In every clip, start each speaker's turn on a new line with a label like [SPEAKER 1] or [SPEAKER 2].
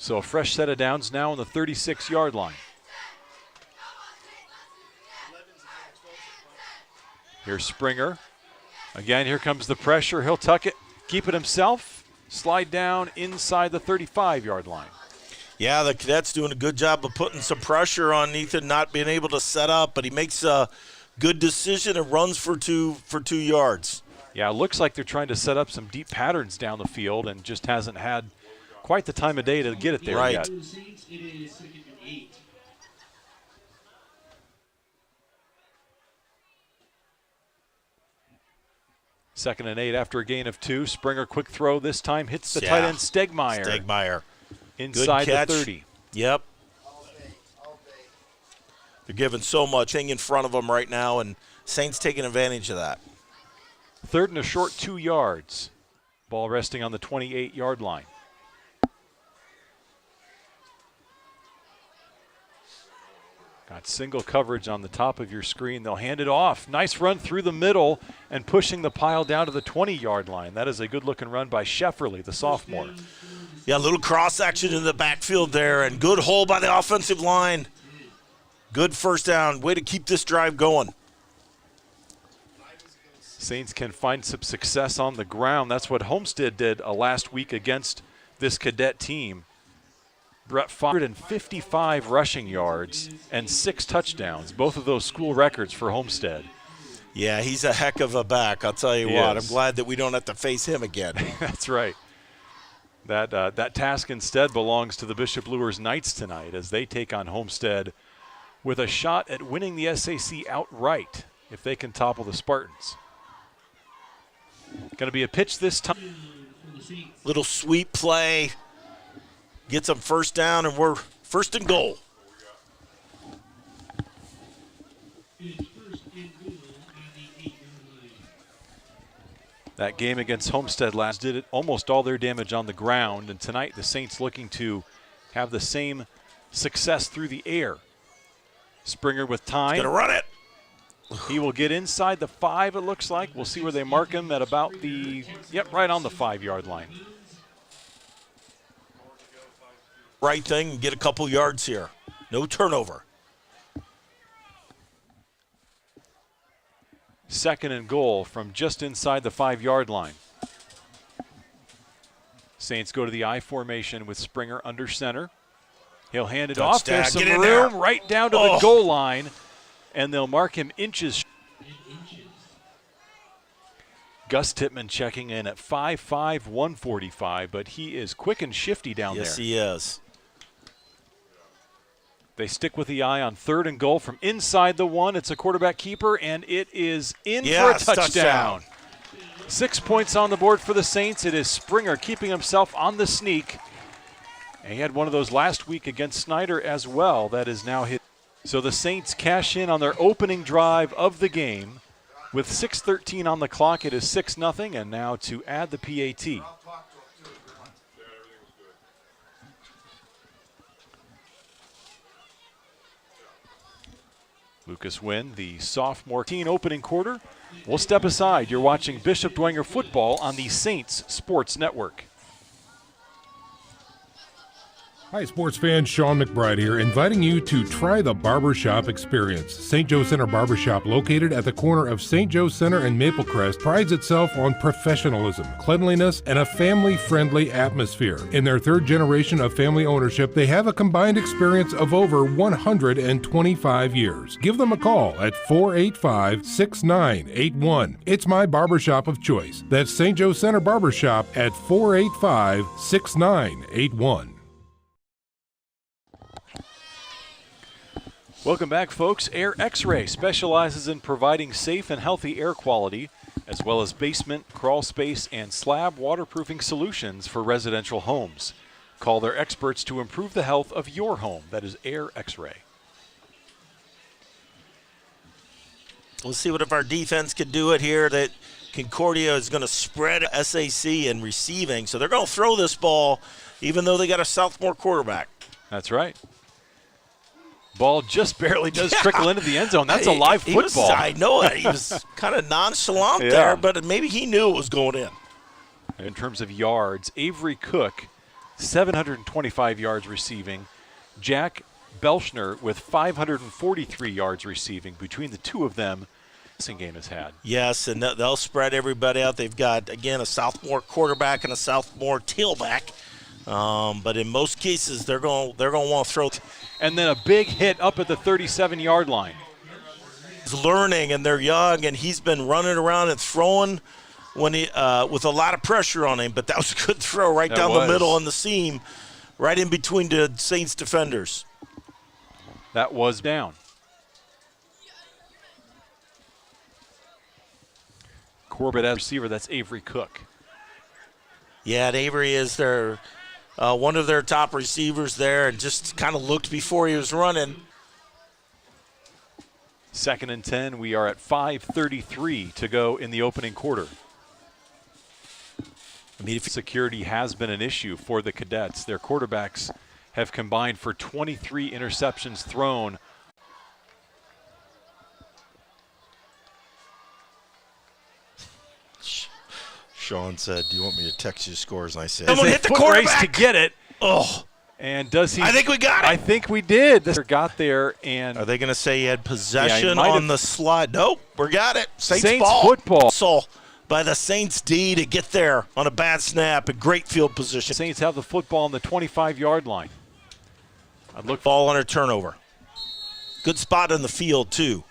[SPEAKER 1] So a fresh set of downs now on the 36-yard line. Here's Springer. Again, here comes the pressure. He'll tuck it, keep it himself, slide down inside the 35-yard line.
[SPEAKER 2] Yeah, the Cadets doing a good job of putting some pressure on Ethan, not being able to set up, but he makes a good decision and runs for 2 yards.
[SPEAKER 1] Yeah, it looks like they're trying to set up some deep patterns down the field and just hasn't had quite the time of day to get it there yet. Second and 8 after a gain of 2. Springer quick throw this time hits the tight end Stegmeyer. Inside the 30.
[SPEAKER 2] Yep. They're giving so much thing in front of them right now, and Saints taking advantage of that.
[SPEAKER 1] Third and a short 2 yards. Ball resting on the 28-yard line. Got single coverage on the top of your screen. They'll hand it off. Nice run through the middle and pushing the pile down to the 20-yard line. That is a good-looking run by Schefferly, the sophomore.
[SPEAKER 2] Yeah, a little cross action in the backfield there, and good hole by the offensive line. Good first down. Way to keep this drive going.
[SPEAKER 1] Saints can find some success on the ground. That's what Homestead did last week against this Cadet team. Brett 555 rushing yards and 6 touchdowns, both of those school records for Homestead.
[SPEAKER 2] Yeah, he's a heck of a back, I'll tell you what. I'm glad that we don't have to face him again.
[SPEAKER 1] That's right. That task instead belongs to the Bishop Luers Knights tonight as they take on Homestead with a shot at winning the SAC outright if they can topple the Spartans. Going to be a pitch this time.
[SPEAKER 2] Little sweep play. Gets them first down, and we're first and goal.
[SPEAKER 1] That game against Homestead last did almost all their damage on the ground, and tonight the Saints looking to have the same success through the air. Springer with time.
[SPEAKER 2] He's gonna run it.
[SPEAKER 1] He will get inside the 5, it looks like. We'll see where they mark him at about the, right on the 5-yard line.
[SPEAKER 2] Right thing and get a couple yards here. No turnover.
[SPEAKER 1] Second and goal from just inside the 5-yard line. Saints go to the I formation with Springer under center. He'll hand it off. There's some room right down to the goal line, and they'll mark him inches. Gus Tittman checking in at 5'5", 145, but he is quick and shifty down there.
[SPEAKER 2] Yes, he is.
[SPEAKER 1] They stick with the eye on third and goal from inside the 1. It's a quarterback keeper, and it is in for a touchdown. 6 points on the board for the Saints. It is Springer keeping himself on the sneak. And he had one of those last week against Snyder as well. That is now hit. So the Saints cash in on their opening drive of the game. With 6:13 on the clock, it is 6-0, and now to add the PAT. Lucas Wynn, the sophomore teen opening quarter. We'll step aside. You're watching Bishop Dwenger football on the Saints Sports Network.
[SPEAKER 3] Hi, sports fans. Sean McBride here, inviting you to try the Barbershop experience. St. Joe Center Barbershop, located at the corner of St. Joe Center and Maple Crest, prides itself on professionalism, cleanliness, and a family-friendly atmosphere. In their third generation of family ownership, they have a combined experience of over 125 years. Give them a call at 485-6981. It's my barbershop of choice. That's St. Joe Center Barbershop at 485-6981.
[SPEAKER 1] Welcome back, folks. Air X-Ray specializes in providing safe and healthy air quality, as well as basement, crawl space, and slab waterproofing solutions for residential homes. Call their experts to improve the health of your home. That is Air X-Ray.
[SPEAKER 2] We'll see what if our defense can do it here. That Concordia is going to spread SAC in receiving, so they're going to throw this ball, even though they got a sophomore quarterback.
[SPEAKER 1] That's right. Ball just barely does trickle into the end zone. That's a live football.
[SPEAKER 2] I know it. He was kind of nonchalant there, but maybe he knew it was going in.
[SPEAKER 1] In terms of yards, Avery Cook 725 yards receiving. Jack Belschner with 543 yards receiving. Between the two of them, passing game has had.
[SPEAKER 2] Yes, and they'll spread everybody out. They've got, again, a sophomore quarterback and a sophomore tailback. But in most cases, they're going to want to throw.
[SPEAKER 1] And then a big hit up at the 37-yard line.
[SPEAKER 2] He's learning, and they're young, and he's been running around and throwing when he with a lot of pressure on him. But that was a good throw right down the middle on the seam, right in between the Saints defenders.
[SPEAKER 1] That was down. Corbett as receiver, that's Avery Cook.
[SPEAKER 2] Yeah, and Avery is their one of their top receivers there, and just kind of looked before he was running.
[SPEAKER 1] 2nd and 10. We are at 5:33 to go in the opening quarter. I mean, if security has been an issue for the Cadets, their quarterbacks have combined for 23 interceptions thrown.
[SPEAKER 2] Sean said, "Do you want me to text you scores?" And I said,
[SPEAKER 1] "Someone hit the quarterback to get it."
[SPEAKER 2] Oh,
[SPEAKER 1] and does he?
[SPEAKER 2] I think we got it.
[SPEAKER 1] I think we did. This got there, and
[SPEAKER 2] are they going to say he had possession on the slide? Nope, we got it.
[SPEAKER 1] Saints football.
[SPEAKER 2] So by the Saints D to get there on a bad snap and great field position.
[SPEAKER 1] Saints have the football on the 25-yard line.
[SPEAKER 2] I'd look ball on a turnover. Good spot in the field too.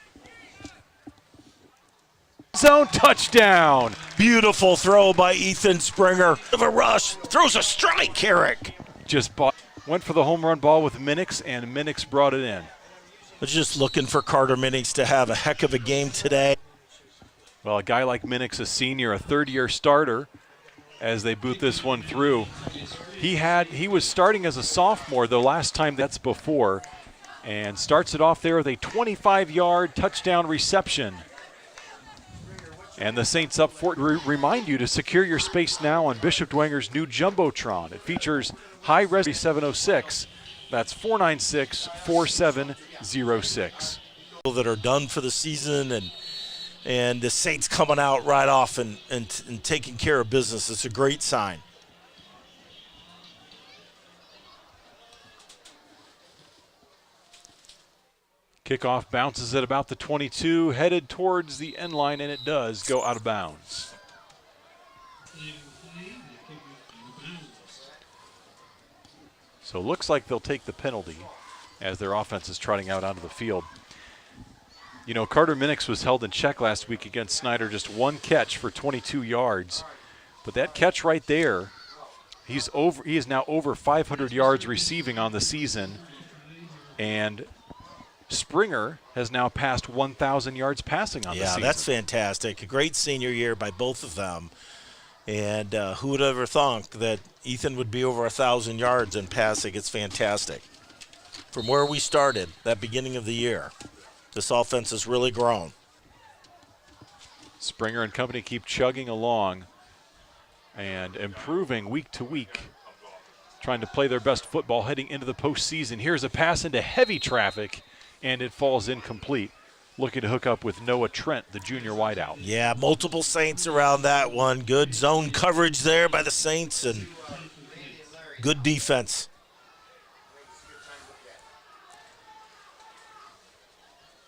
[SPEAKER 1] Zone touchdown.
[SPEAKER 2] Beautiful throw by Ethan Springer. Of a rush, throws a strike, Eric.
[SPEAKER 1] Just went for the home run ball with Minix, and Minix brought it in.
[SPEAKER 2] Was just looking for Carter Minix to have a heck of a game today.
[SPEAKER 1] Well, a guy like Minix, a senior, a third-year starter, as they boot this one through. He was starting as a sophomore the last time that's before, and starts it off there with a 25-yard touchdown reception. And the Saints up for it. Remind you to secure your space now on Bishop Dwenger's new Jumbotron. It features high-res 706. That's 496-4706.
[SPEAKER 2] That are done for the season, and the Saints coming out right off and taking care of business. It's a great sign.
[SPEAKER 1] Kickoff bounces at about the 22, headed towards the end line, and it does go out of bounds. So it looks like they'll take the penalty as their offense is trotting out onto the field. You know, Carter Minix was held in check last week against Snyder, just one catch for 22 yards. But that catch right there, he is now over 500 yards receiving on the season, and Springer has now passed 1,000 yards passing on the season.
[SPEAKER 2] Yeah, that's fantastic. A great senior year by both of them. And who would ever thunk that Ethan would be over 1,000 yards in passing? It's fantastic. From where we started, that beginning of the year, this offense has really grown.
[SPEAKER 1] Springer and company keep chugging along and improving week to week, trying to play their best football heading into the postseason. Here's a pass into heavy traffic, and it falls incomplete. Looking to hook up with Noah Trent, the junior wideout.
[SPEAKER 2] Yeah, multiple Saints around that one. Good zone coverage there by the Saints and good defense.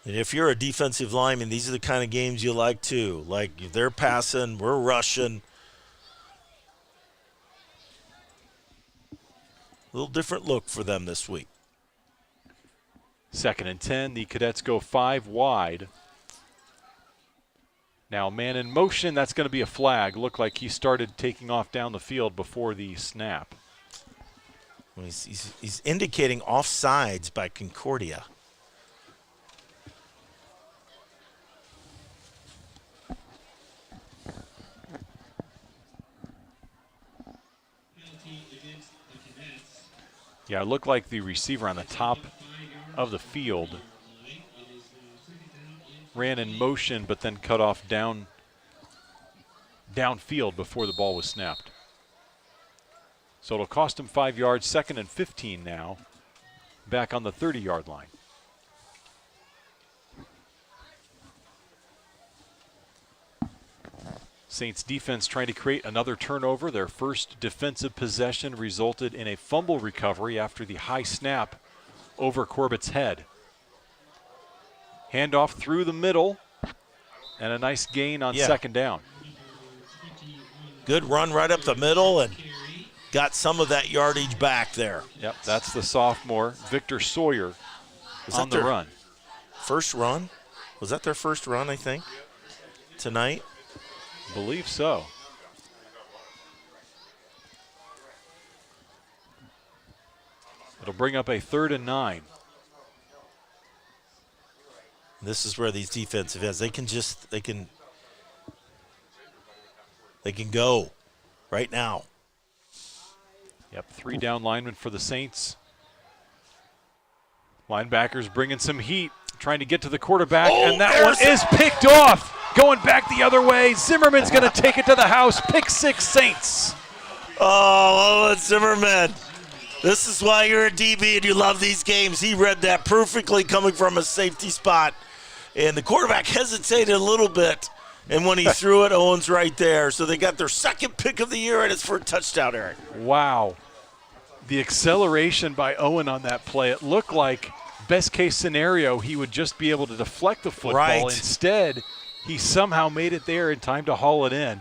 [SPEAKER 2] And if you're a defensive lineman, these are the kind of games you like too. Like they're passing, we're rushing. A little different look for them this week.
[SPEAKER 1] 2nd and 10, the Cadets go 5 wide. Now man in motion, that's going to be a flag. Looked like he started taking off down the field before the snap.
[SPEAKER 2] Well, he's indicating offsides by Concordia.
[SPEAKER 1] Yeah, it looked like the receiver on the top of the field ran in motion but then cut off downfield before the ball was snapped. So it'll cost him 5 yards. 2nd and 15 now, back on the 30-yard line. Saints defense trying to create another turnover. Their first defensive possession resulted in a fumble recovery after the high snap over Corbett's head. Handoff through the middle and a nice gain on second down.
[SPEAKER 2] Good run right up the middle and got some of that yardage back there.
[SPEAKER 1] Yep, that's the sophomore, Victor Sawyer, on the run.
[SPEAKER 2] First run? Was that their first run, I think, tonight?
[SPEAKER 1] Believe so. It'll bring up a 3rd and 9.
[SPEAKER 2] This is where these defensive ends, they can go right now.
[SPEAKER 1] Yep, 3 down linemen for the Saints. Linebackers bringing some heat, trying to get to the quarterback, and that one is picked off. Going back the other way, Zimmerman's going to take it to the house. Pick 6 Saints.
[SPEAKER 2] Oh, Zimmerman. This is why you're a DB and you love these games. He read that perfectly coming from a safety spot. And the quarterback hesitated a little bit. And when he threw it, Owen's right there. So they got their second pick of the year, and it's for a touchdown, Eric.
[SPEAKER 1] Wow. The acceleration by Owen on that play, it looked like best case scenario he would just be able to deflect the football.
[SPEAKER 2] Right.
[SPEAKER 1] Instead, he somehow made it there in time to haul it in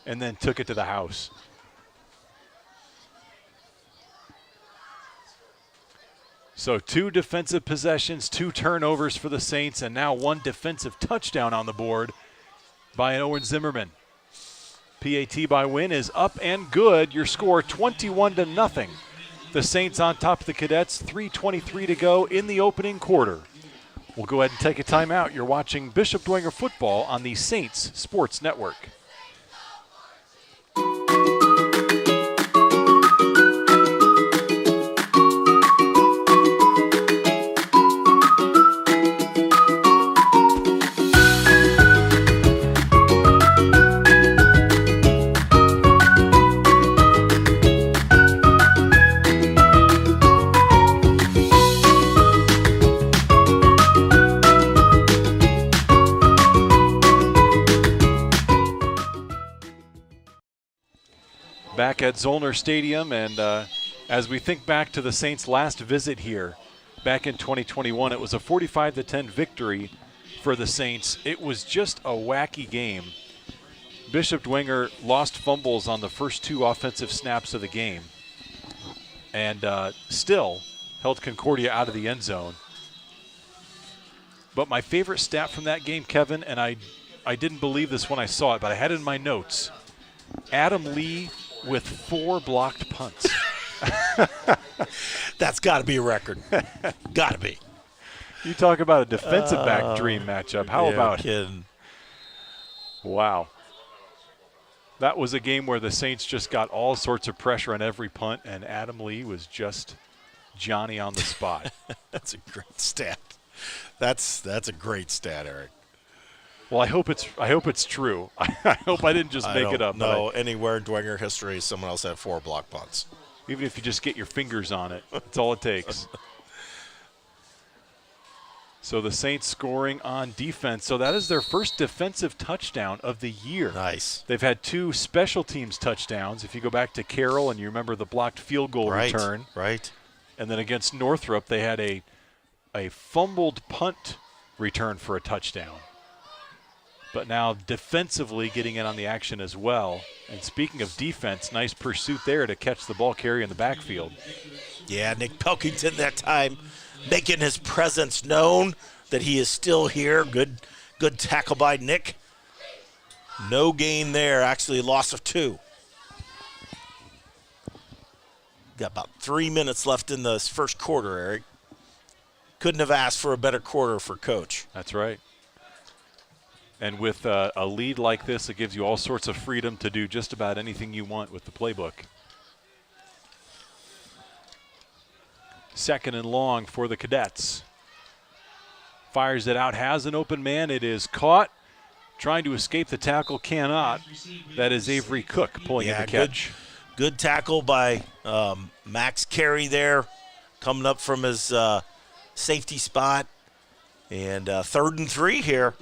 [SPEAKER 1] and then took it to the house. So 2 defensive possessions, 2 turnovers for the Saints, and now 1 defensive touchdown on the board by Owen Zimmerman. PAT by win is up and good. Your score 21-0. The Saints on top of the Cadets, 3:23 to go in the opening quarter. We'll go ahead and take a timeout. You're watching Bishop Dwenger football on the Saints Sports Network. Back at Zollner Stadium, and as we think back to the Saints' last visit here, back in 2021, it was a 45-10 victory for the Saints. It was just a wacky game. Bishop Dwenger lost fumbles on the first 2 offensive snaps of the game, and still held Concordia out of the end zone. But my favorite stat from that game, Kevin, and I didn't believe this when I saw it, but I had it in my notes. Adam Lee with 4 blocked punts.
[SPEAKER 2] That's got to be a record. Got to be.
[SPEAKER 1] You talk about a defensive back dream matchup. How about
[SPEAKER 2] kidding.
[SPEAKER 1] Wow. That was a game where the Saints just got all sorts of pressure on every punt, and Adam Lee was just Johnny on the spot.
[SPEAKER 2] That's a great stat. That's a great stat, Eric.
[SPEAKER 1] Well, I hope it's true. I hope I didn't just make it up.
[SPEAKER 2] No, anywhere in Dwenger history, someone else had 4 block punts.
[SPEAKER 1] Even if you just get your fingers on it, that's all it takes. So the Saints scoring on defense. So that is their first defensive touchdown of the year.
[SPEAKER 2] Nice.
[SPEAKER 1] They've had 2 special teams touchdowns. If you go back to Carroll and you remember the blocked field goal return.
[SPEAKER 2] Right.
[SPEAKER 1] And then against Northrop, they had a fumbled punt return for a touchdown. But now defensively getting in on the action as well. And speaking of defense, nice pursuit there to catch the ball carrier in the backfield.
[SPEAKER 2] Yeah, Nick Pelkington that time making his presence known that he is still here. Good tackle by Nick. No gain there, actually a loss of 2. Got about 3 minutes left in the first quarter, Eric. Couldn't have asked for a better quarter for Coach.
[SPEAKER 1] That's right. And with a lead like this, it gives you all sorts of freedom to do just about anything you want with the playbook. 2nd and long for the Cadets. Fires it out, has an open man. It is caught. Trying to escape the tackle, cannot. That is Avery Cook pulling in the catch.
[SPEAKER 2] Good tackle by Max Carey there, coming up from his safety spot. And 3rd and 3 here.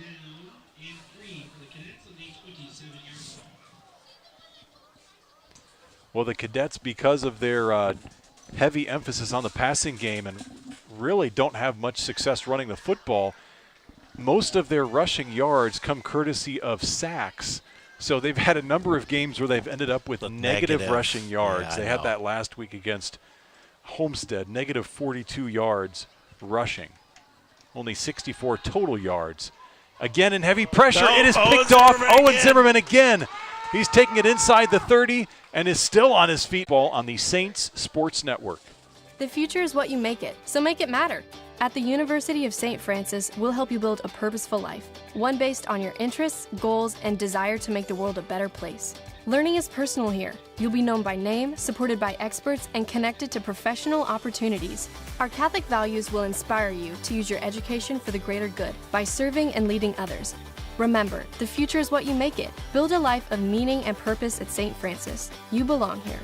[SPEAKER 1] Well, the Cadets, because of their heavy emphasis on the passing game and really don't have much success running the football, most of their rushing yards come courtesy of sacks. So they've had a number of games where they've ended up with negative rushing yards.
[SPEAKER 2] Yeah,
[SPEAKER 1] they had that last week against Homestead, negative 42 yards rushing. Only 64 total yards. Again in heavy pressure. It is picked off. Owen Zimmerman again. He's taking it inside the 30 and is still on his feet. Ball on the Saints Sports Network.
[SPEAKER 4] The future is what you make it, so make it matter. At the University of St. Francis, we'll help you build a purposeful life, one based on your interests, goals, and desire to make the world a better place. Learning is personal here. You'll be known by name, supported by experts, and connected to professional opportunities. Our Catholic values will inspire you to use your education for the greater good by serving and leading others. Remember, the future is what you make it. Build a life of meaning and purpose at St. Francis. You belong here.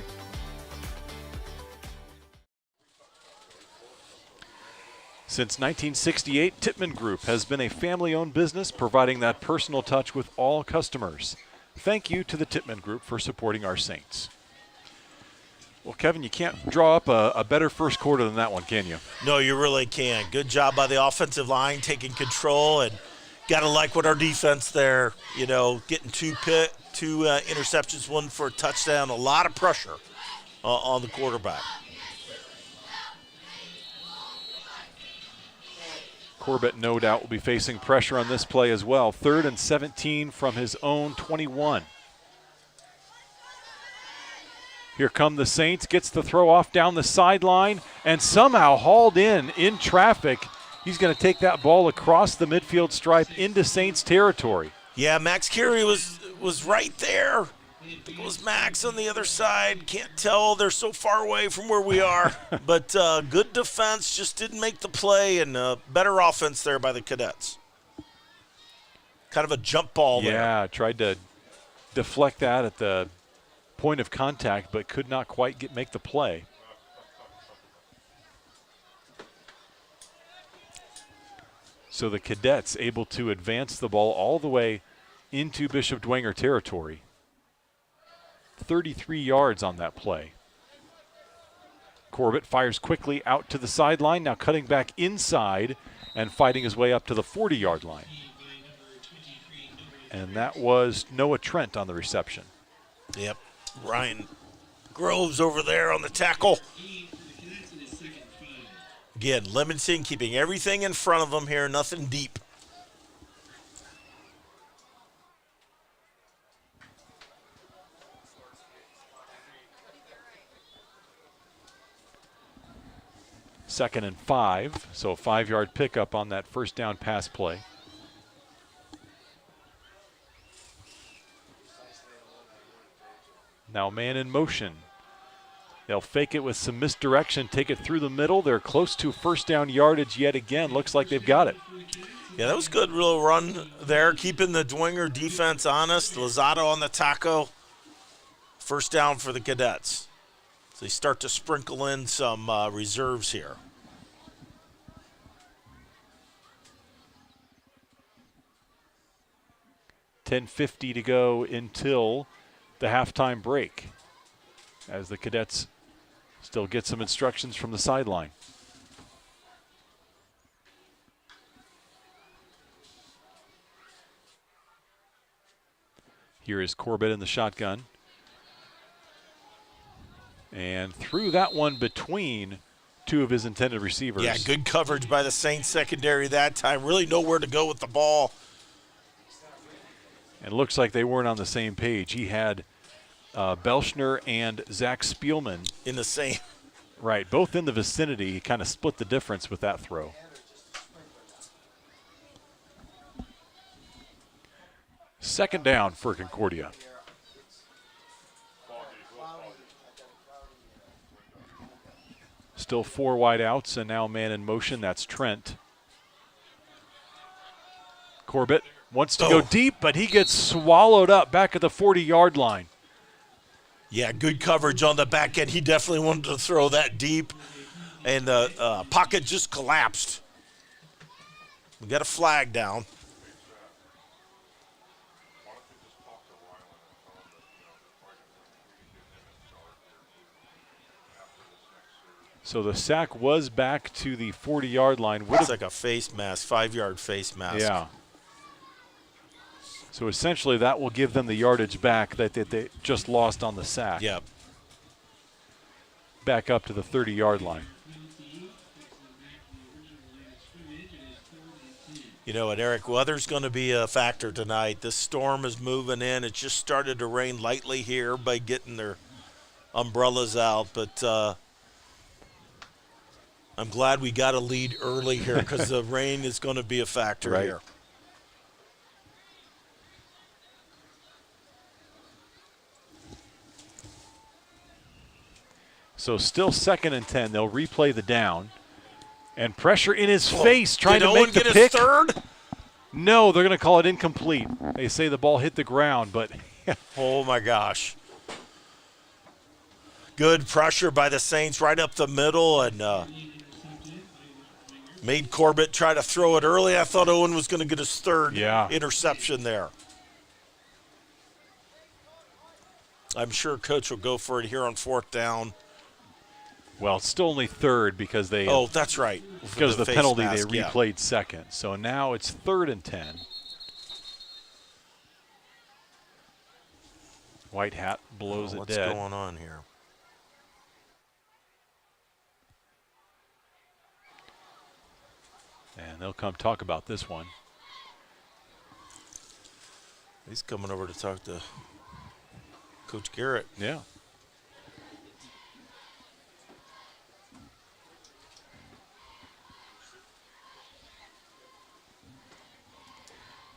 [SPEAKER 1] Since 1968, Tippmann Group has been a family-owned business providing that personal touch with all customers. Thank you to the Tippmann Group for supporting our Saints. Well, Kevin, you can't draw up a better first quarter than that one, can you?
[SPEAKER 2] No, you really can't. Good job by the offensive line taking control, and got to like what our defense there, getting two interceptions, one for a touchdown, a lot of pressure on the quarterback.
[SPEAKER 1] Corbett, no doubt, will be facing pressure on this play as well. 3rd and 17 from his own 21. Here come the Saints, gets the throw off down the sideline, and somehow hauled in traffic. He's going to take that ball across the midfield stripe into Saints territory.
[SPEAKER 2] Yeah, Max Carey was right there. I think it was Max on the other side. Can't tell. They're so far away from where we are. But good defense, just didn't make the play, and better offense there by the Cadets. Kind of a jump ball there.
[SPEAKER 1] Yeah, tried to deflect that at the point of contact, but could not quite make the play. So the Cadets able to advance the ball all the way into Bishop Dwenger territory. 33 yards on that play. Corbett fires quickly out to the sideline, now cutting back inside and fighting his way up to the 40-yard line. And that was Noah Trent on the reception.
[SPEAKER 2] Yep, Ryan Groves over there on the tackle. Again, limiting, keeping everything in front of them here, nothing deep.
[SPEAKER 1] Second and 5, so a 5-yard pickup on that first down pass play. Now man in motion. They'll fake it with some misdirection, take it through the middle. They're close to first down yardage yet again. Looks like they've got it.
[SPEAKER 2] Yeah, that was good real run there, keeping the Dwenger defense honest. Lozado on the taco. First down for the Cadets. So they start to sprinkle in some reserves here.
[SPEAKER 1] $10:50 to go until the halftime break, as the Cadets still get some instructions from the sideline. Here is Corbett in the shotgun. And threw that one between two of his intended receivers.
[SPEAKER 2] Yeah, good coverage by the Saints secondary that time. Really nowhere to go with the ball.
[SPEAKER 1] And it looks like they weren't on the same page. He had Belschner and Zach Spielman.
[SPEAKER 2] In the same.
[SPEAKER 1] Right, both in the vicinity. He kind of split the difference with that throw. Second down for Concordia. Still 4 wide outs, and now man in motion. That's Trent. Corbett wants to go deep, but he gets swallowed up back at the 40-yard line.
[SPEAKER 2] Yeah, good coverage on the back end. He definitely wanted to throw that deep, and the pocket just collapsed. We got a flag down.
[SPEAKER 1] So the sack was back to the 40-yard line.
[SPEAKER 2] It's like a face mask, 5-yard face mask.
[SPEAKER 1] Yeah. So essentially that will give them the yardage back that they just lost on the sack.
[SPEAKER 2] Yep.
[SPEAKER 1] Back up to the 30-yard line.
[SPEAKER 2] You know, and Eric, weather's going to be a factor tonight. This storm is moving in. It just started to rain lightly here by getting their umbrellas out, but I'm glad we got a lead early here because the rain is going to be a factor here.
[SPEAKER 1] So still 2nd and 10. They'll replay the down. And pressure in his face, trying to make the pick.
[SPEAKER 2] Did Owen get his third?
[SPEAKER 1] No, they're going to call it incomplete. They say the ball hit the ground, but
[SPEAKER 2] oh my gosh. Good pressure by the Saints right up the middle, and made Corbett try to throw it early. I thought Owen was going to get his third interception there. I'm sure Coach will go for it here on 4th down.
[SPEAKER 1] Well, it's still only 3rd because they.
[SPEAKER 2] Oh, that's right.
[SPEAKER 1] Because of the penalty, they replayed 2nd. So now it's 3rd and 10. White hat blows it dead.
[SPEAKER 2] What's going on here?
[SPEAKER 1] And they'll come talk about this one.
[SPEAKER 2] He's coming over to talk to Coach Garrett.
[SPEAKER 1] Yeah.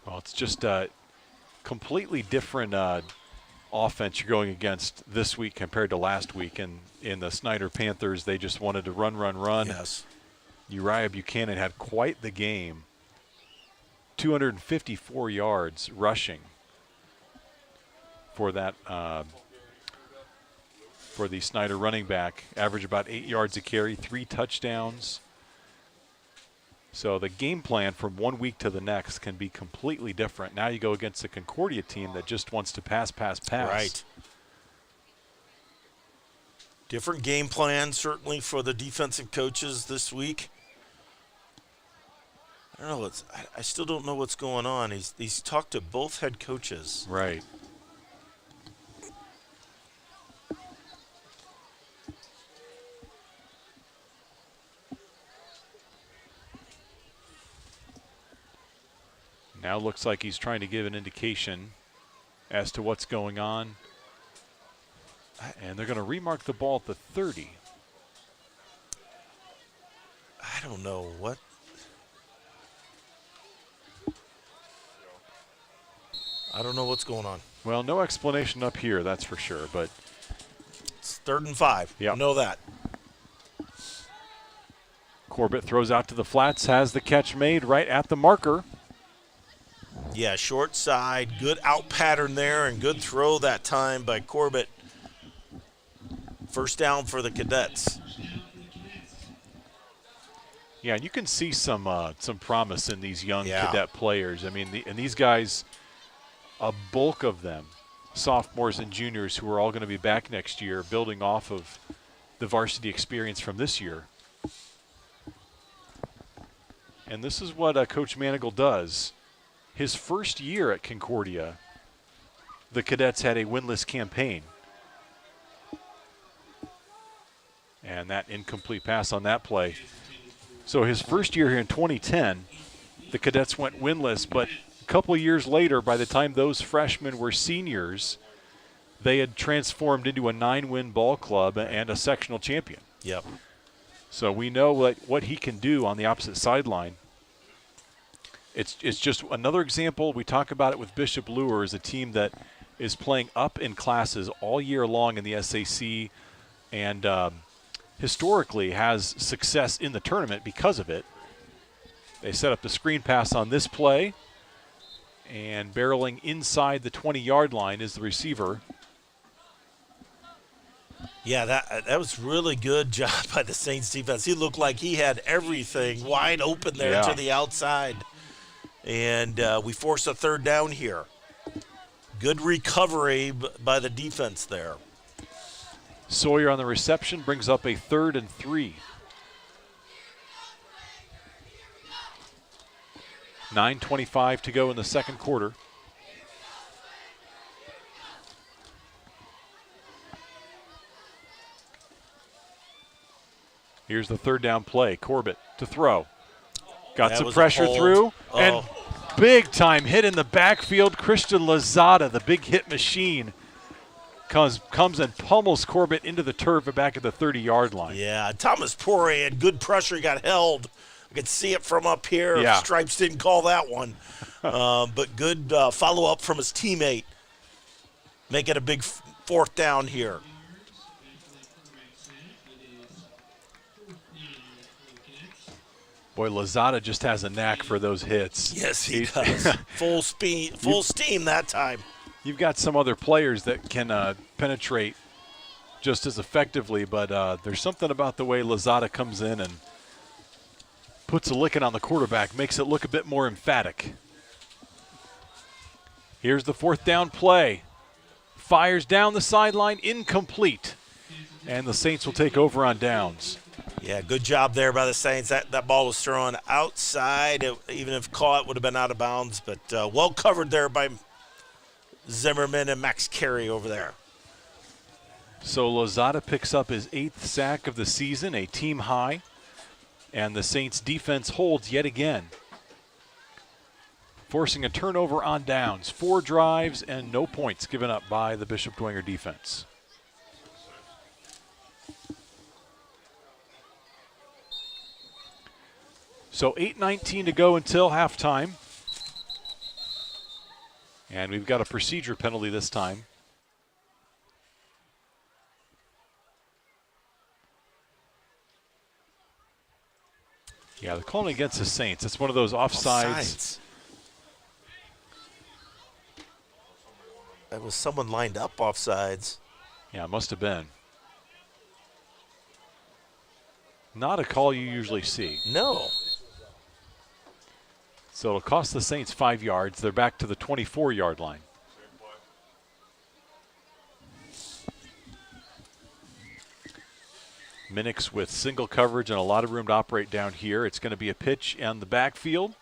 [SPEAKER 1] Well, it's just a completely different offense you're going against this week compared to last week. And in the Snyder Panthers, they just wanted to run.
[SPEAKER 2] Yes.
[SPEAKER 1] Uriah Buchanan had quite the game. 254 yards rushing for that for the Snyder running back. Average about 8 yards a carry, 3 touchdowns. So the game plan from one week to the next can be completely different. Now you go against a Concordia team that just wants to pass.
[SPEAKER 2] Right. Different game plan, certainly, for the defensive coaches this week. I don't know. I still don't know what's going on. He's talked to both head coaches.
[SPEAKER 1] Right. Now looks like he's trying to give an indication as to what's going on. And they're going to remark the ball at the 30.
[SPEAKER 2] I don't know what. I don't know what's going on.
[SPEAKER 1] Well, no explanation up here, that's for sure. But
[SPEAKER 2] it's 3rd and 5.
[SPEAKER 1] Yeah,
[SPEAKER 2] know that.
[SPEAKER 1] Corbett throws out to the flats, has the catch made right at the marker.
[SPEAKER 2] Yeah, short side, good out pattern there, and good throw that time by Corbett. 1st down for the Cadets.
[SPEAKER 1] Yeah, and you can see some promise in these young cadet players. I mean, and these guys, a bulk of them, sophomores and juniors who are all going to be back next year, building off of the varsity experience from this year. And this is what Coach Manigal does. His first year at Concordia, the Cadets had a winless campaign. And that incomplete pass on that play. So his first year here in 2010, the Cadets went winless, but a couple of years later, by the time those freshmen were seniors, they had transformed into a 9-win ball club and a sectional champion.
[SPEAKER 2] Yep.
[SPEAKER 1] So we know what he can do on the opposite sideline. It's just another example. We talk about it with Bishop Lure as a team that is playing up in classes all year long in the SAC and historically has success in the tournament because of it. They set up the screen pass on this play, and barreling inside the 20-yard line is the receiver.
[SPEAKER 2] Yeah, that was really good job by the Saints defense. He looked like he had everything wide open there to the outside. And we force a 3rd down here. Good recovery by the defense there.
[SPEAKER 1] Sawyer on the reception brings up a 3rd and 3. 9:25 to go in the second quarter. Here's the 3rd down play. Corbett to throw. Got some pressure through. And big time hit in the backfield. Christian Lozada, the big hit machine, comes and pummels Corbett into the turf back at the 30-yard line.
[SPEAKER 2] Yeah, Thomas Poirier had good pressure. He got held. I could see it from up here.
[SPEAKER 1] Yeah.
[SPEAKER 2] Stripes didn't call that one. But good follow-up from his teammate. Make it a big 4th down here.
[SPEAKER 1] Boy, Lozada just has a knack for those hits.
[SPEAKER 2] Yes, he does. Full steam that time.
[SPEAKER 1] You've got some other players that can penetrate just as effectively, but there's something about the way Lozada comes in and puts a licking on the quarterback, makes it look a bit more emphatic. Here's the 4th down play. Fires down the sideline, incomplete. And the Saints will take over on downs.
[SPEAKER 2] Yeah, good job there by the Saints. That ball was thrown outside. Even if caught, would have been out of bounds, but well covered there by Zimmerman and Max Carey over there.
[SPEAKER 1] So Lozada picks up his 8th sack of the season, a team high, and the Saints defense holds yet again, forcing a turnover on downs. 4 drives and no points given up by the Bishop Dwenger defense. So 8:19 to go until halftime. And we've got a procedure penalty this time. Yeah, they're calling against the Saints. It's one of those offsides.
[SPEAKER 2] That was someone lined up offsides.
[SPEAKER 1] Yeah, it must have been. Not a call you usually see.
[SPEAKER 2] No.
[SPEAKER 1] So it'll cost the Saints 5 yards. They're back to the 24-yard line. Minix with single coverage and a lot of room to operate down here. It's going to be a pitch in the backfield.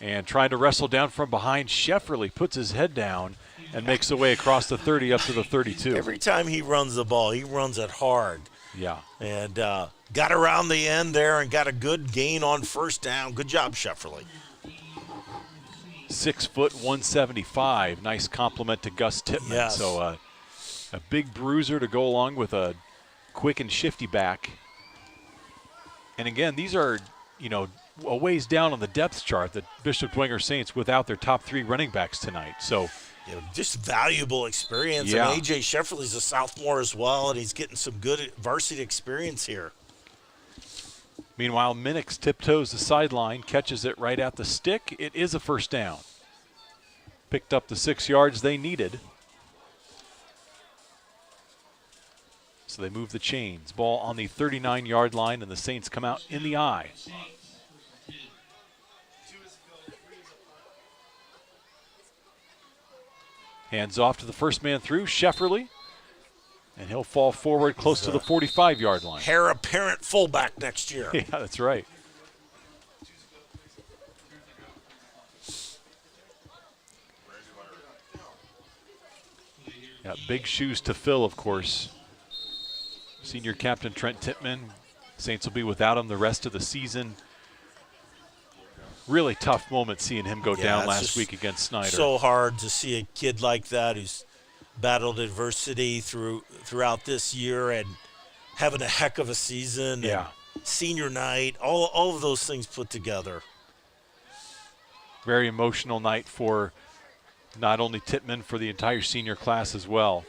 [SPEAKER 1] And trying to wrestle down from behind, Shefferly puts his head down and makes the way across the 30 up to the 32.
[SPEAKER 2] Every time he runs the ball, he runs it hard.
[SPEAKER 1] Yeah.
[SPEAKER 2] And got around the end there and got a good gain on 1st down. Good job, Shefferly.
[SPEAKER 1] 6 foot 175. Nice compliment to Gus Tippmann.
[SPEAKER 2] Yes.
[SPEAKER 1] So a big bruiser to go along with a quick and shifty back. And again, these are, a ways down on the depth chart, the Bishop Dwenger Saints without their top 3 running backs tonight. So
[SPEAKER 2] just valuable experience.
[SPEAKER 1] Yeah.
[SPEAKER 2] And A.J. Shefferly's a sophomore as well, and he's getting some good varsity experience here.
[SPEAKER 1] Meanwhile, Minix tiptoes the sideline, catches it right at the stick. It is a 1st down. Picked up the 6 yards they needed. So they move the chains. Ball on the 39-yard line, and the Saints come out in the eye. Hands off to the first man through, Shefferly. And he'll fall forward close to the 45-yard line.
[SPEAKER 2] Heir apparent fullback next year.
[SPEAKER 1] Yeah, that's right. Yeah, big shoes to fill, of course. Senior captain Trent Tippmann. Saints will be without him the rest of the season. Really tough moment seeing him go down last week against Snyder.
[SPEAKER 2] So hard to see a kid like that who's battled adversity throughout this year and having a heck of a season.
[SPEAKER 1] Yeah.
[SPEAKER 2] And senior night, all of those things put together.
[SPEAKER 1] Very emotional night for not only Tippmann, for the entire senior class as well.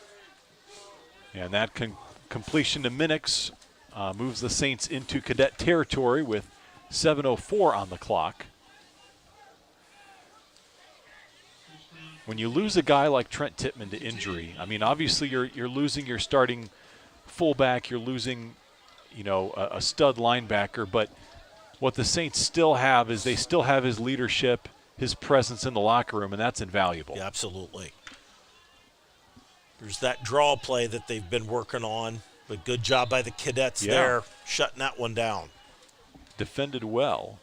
[SPEAKER 1] And that completion to Minix moves the Saints into cadet territory with 7:04 on the clock. When you lose a guy like Trent Tippmann to injury, I mean, obviously you're losing your starting fullback, you're losing, a stud linebacker, but what the Saints still have is they still have his leadership, his presence in the locker room, and that's invaluable.
[SPEAKER 2] Yeah, absolutely. There's that draw play that they've been working on. But good job by the Cadets there, shutting that one down.
[SPEAKER 1] Defended well.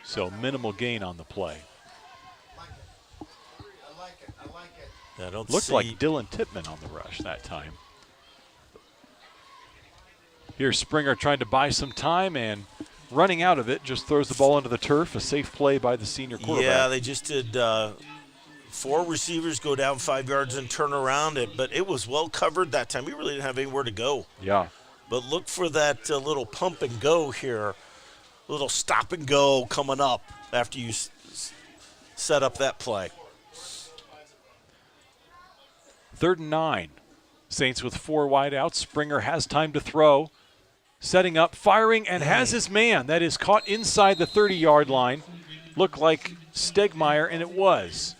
[SPEAKER 1] So minimal gain on the play. Looked like Dylan Tippmann on the rush that time. Here's Springer trying to buy some time and running out of it, just throws the ball into the turf. A safe play by the senior quarterback.
[SPEAKER 2] Yeah, they just did 4 receivers go down 5 yards and turn around it, but it was well covered that time. We really didn't have anywhere to go.
[SPEAKER 1] Yeah.
[SPEAKER 2] But look for that little pump and go here, a little stop and go coming up after you set up that play.
[SPEAKER 1] 3rd and 9. Saints with 4 wide outs. Springer has time to throw. Setting up, firing, and has his man. That is caught inside the 30-yard line. Looked like Stegmeyer, and it was.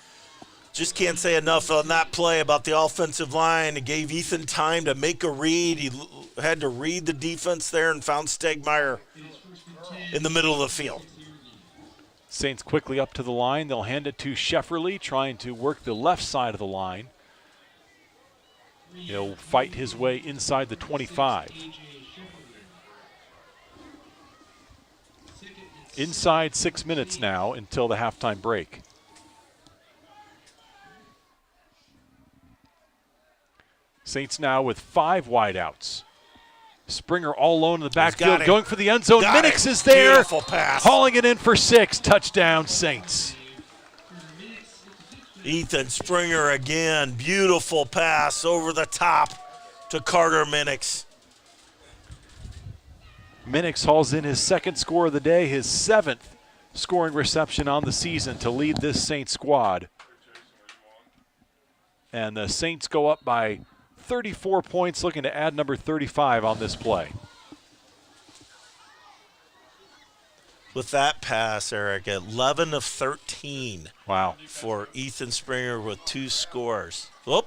[SPEAKER 2] Just can't say enough on that play about the offensive line. It gave Ethan time to make a read. He had to read the defense there and found Stegmeyer in the middle of the field.
[SPEAKER 1] Saints quickly up to the line. They'll hand it to Shefferly, trying to work the left side of the line. He'll fight his way inside the 25. Inside 6 minutes now until the halftime break. Saints now with 5 wideouts. Springer all alone in the backfield, going for the end zone. Minix is there,
[SPEAKER 2] beautiful pass,
[SPEAKER 1] hauling it in for 6. Touchdown, Saints.
[SPEAKER 2] Ethan Springer again, beautiful pass over the top to Carter Minix.
[SPEAKER 1] Minix hauls in his 2nd score of the day, his 7th scoring reception on the season to lead this Saints squad. And the Saints go up by 34 points, looking to add number 35 on this play.
[SPEAKER 2] With that pass, Eric, 11 of 13.
[SPEAKER 1] Wow.
[SPEAKER 2] For Ethan Springer with 2 scores. Whoop.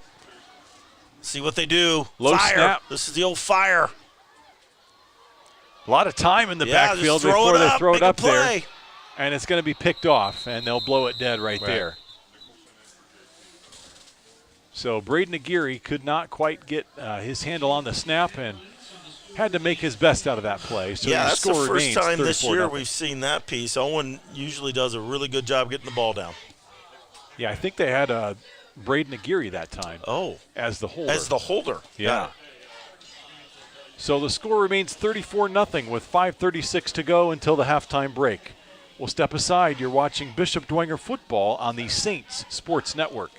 [SPEAKER 2] See what they do.
[SPEAKER 1] Low
[SPEAKER 2] fire.
[SPEAKER 1] Snap.
[SPEAKER 2] This is the old fire.
[SPEAKER 1] A lot of time in the backfield before they throw it up there. And it's going to be picked off, and they'll blow it dead right there. So Braden Aguirre could not quite get his handle on the snap and had to make his best out of that play. So
[SPEAKER 2] yeah, that's the first time this year
[SPEAKER 1] 34-0.
[SPEAKER 2] we've seen that piece. Owen usually does a really good job getting the ball down.
[SPEAKER 1] Yeah, I think they had Braden Aguirre that time.
[SPEAKER 2] Oh.
[SPEAKER 1] As the holder.
[SPEAKER 2] As the holder.
[SPEAKER 1] Yeah. So the score remains 34-0 with 5:36 to go until the halftime break. We'll step aside. You're watching Bishop Dwenger football on the Saints Sports Network.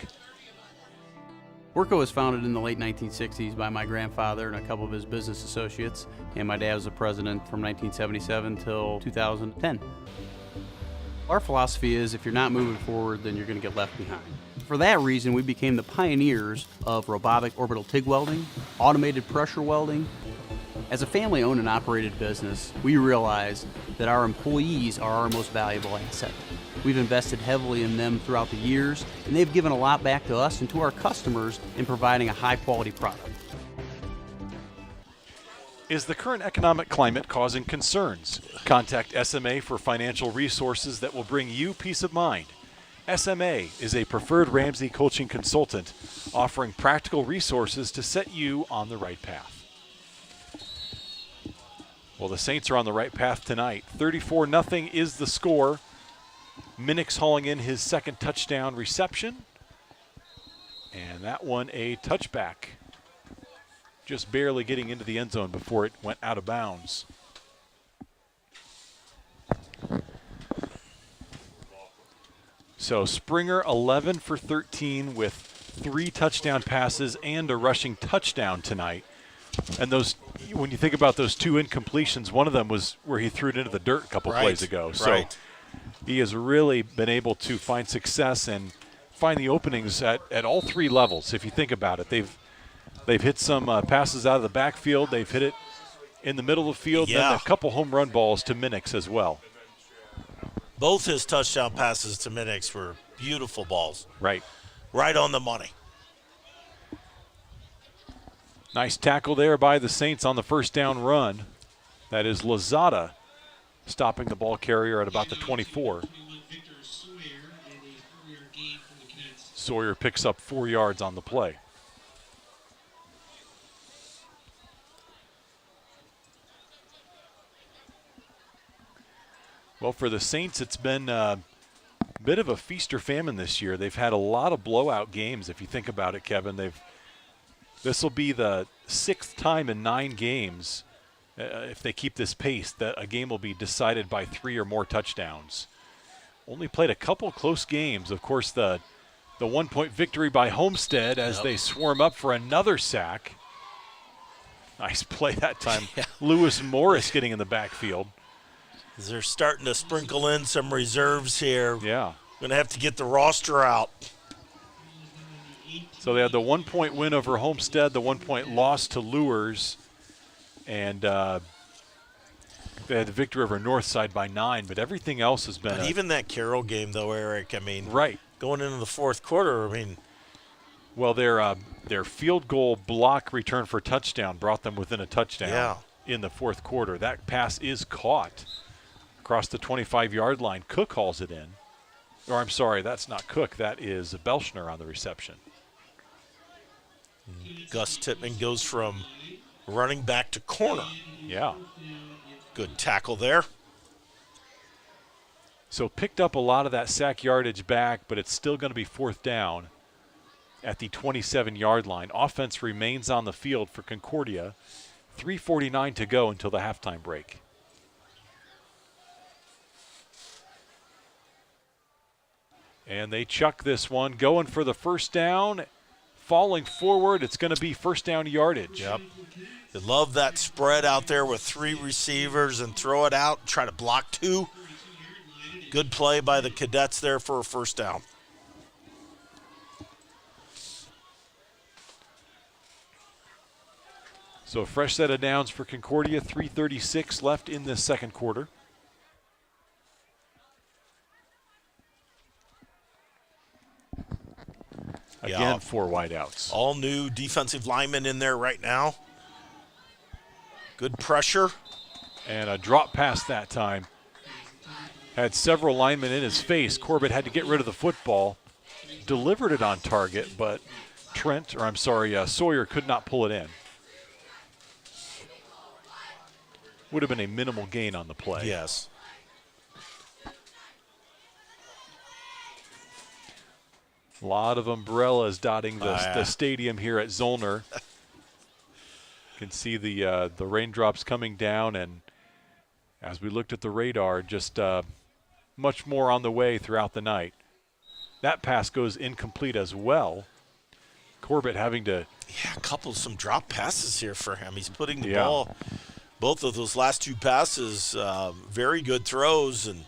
[SPEAKER 5] Worco was founded in the late 1960s by my grandfather and a couple of his business associates, and my dad was the president from 1977 till 2010. Our philosophy is if you're not moving forward, then you're going to get left behind. For that reason, we became the pioneers of robotic orbital TIG welding, automated pressure welding. As a family-owned and operated business, we realize that our employees are our most valuable asset. We've invested heavily in them throughout the years, and they've given a lot back to us and to our customers in providing a high-quality product.
[SPEAKER 1] Is the current economic climate causing concerns? Contact SMA for financial resources that will bring you peace of mind. SMA is a preferred Ramsey coaching consultant offering practical resources to set you on the right path. Well, the Saints are on the right path tonight. 34-0 is the score. Minix hauling in his 2nd touchdown reception. And that one a touchback. Just barely getting into the end zone before it went out of bounds. So Springer 11 for 13 with 3 touchdown passes and a rushing touchdown tonight. And those, when you think about those 2 incompletions, one of them was where he threw it into the dirt a couple plays ago. So he has really been able to find success and find the openings at all 3 levels. If you think about it, they've hit some passes out of the backfield. They've hit it in the middle of the field.
[SPEAKER 2] Yeah.
[SPEAKER 1] Then a couple home run balls to Minix as well.
[SPEAKER 2] Both his touchdown passes to Minix were beautiful balls.
[SPEAKER 1] Right.
[SPEAKER 2] Right on the money.
[SPEAKER 1] Nice tackle there by the Saints on the first down run. That is Lozada stopping the ball carrier at about the 24. Sawyer picks up 4 yards on the play. Well, for the Saints, it's been a bit of a feast or famine this year. They've had a lot of blowout games, if you think about it, Kevin. This will be the 6th time in 9 games, if they keep this pace, that a game will be decided by 3 or more touchdowns. Only played a couple close games. Of course, the 1-point victory by Homestead as they swarm up for another sack. Nice play that time. Lewis Morris getting in the backfield.
[SPEAKER 2] They're starting to sprinkle in some reserves here.
[SPEAKER 1] Yeah.
[SPEAKER 2] Going to have to get the roster out.
[SPEAKER 1] So they had the 1-point win over Homestead, the 1-point loss to Lures, and they had the victory over Northside by 9, but everything else has been.
[SPEAKER 2] But even that Carroll game, though, Eric, I mean,
[SPEAKER 1] right.
[SPEAKER 2] Going into the 4th quarter, I mean.
[SPEAKER 1] Well, their field goal block return for touchdown brought them within a touchdown in the 4th quarter. That pass is caught across the 25-yard line. Cook hauls it in. Or I'm sorry, that's not Cook. That is Belschner on the reception.
[SPEAKER 2] Gus Tippmann goes from running back to corner.
[SPEAKER 1] Yeah.
[SPEAKER 2] Good tackle there.
[SPEAKER 1] So picked up a lot of that sack yardage back, but it's still going to be 4th down at the 27-yard line. Offense remains on the field for Concordia. 3:49 to go until the halftime break. And they chuck this one, going for the first down. Falling forward, it's going to be first down yardage.
[SPEAKER 2] Yep. They love that spread out there with 3 receivers and throw it out, try to block 2. Good play by the Cadets there for a first down.
[SPEAKER 1] So a fresh set of downs for Concordia, 3:36 left in this 2nd quarter. Again, 4 wideouts.
[SPEAKER 2] All new defensive linemen in there right now. Good pressure.
[SPEAKER 1] And a drop pass that time. Had several linemen in his face. Corbett had to get rid of the football. Delivered it on target, but Sawyer could not pull it in. Would have been a minimal gain on the play.
[SPEAKER 2] Yes.
[SPEAKER 1] A lot of umbrellas dotting the stadium here at Zollner. You can see the raindrops coming down, and as we looked at the radar, just much more on the way throughout the night. That pass goes incomplete as well. Corbett having to...
[SPEAKER 2] Yeah, some drop passes here for him. He's putting the ball, both of those last 2 passes, very good throws, and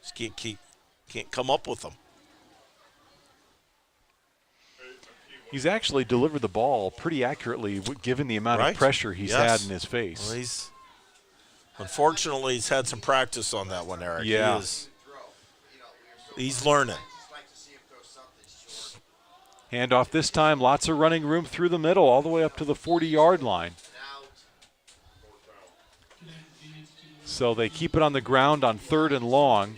[SPEAKER 2] just can't come up with them.
[SPEAKER 1] He's actually delivered the ball pretty accurately, given the amount of pressure he's had in his face.
[SPEAKER 2] Well, unfortunately, he's had some practice on that one, Eric.
[SPEAKER 1] Yeah.
[SPEAKER 2] He's learning.
[SPEAKER 1] Handoff this time, lots of running room through the middle, all the way up to the 40-yard line. So they keep it on the ground on 3rd and long.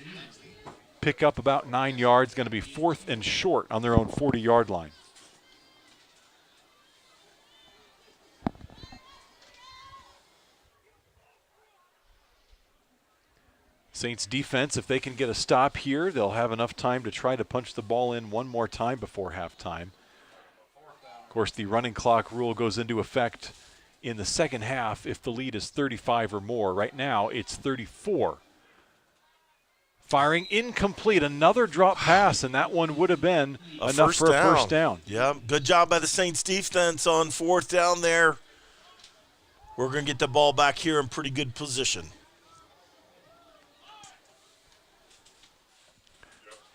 [SPEAKER 1] Pick up about 9 yards, going to be 4th and short on their own 40-yard line. Saints defense, if they can get a stop here, they'll have enough time to try to punch the ball in one more time before halftime. Of course, the running clock rule goes into effect in the second half if the lead is 35 or more. Right now, it's 34. Firing incomplete, another drop pass, and that one would have been enough for a first down.
[SPEAKER 2] Yeah, good job by the Saints defense on 4th down there. We're going to get the ball back here in pretty good position.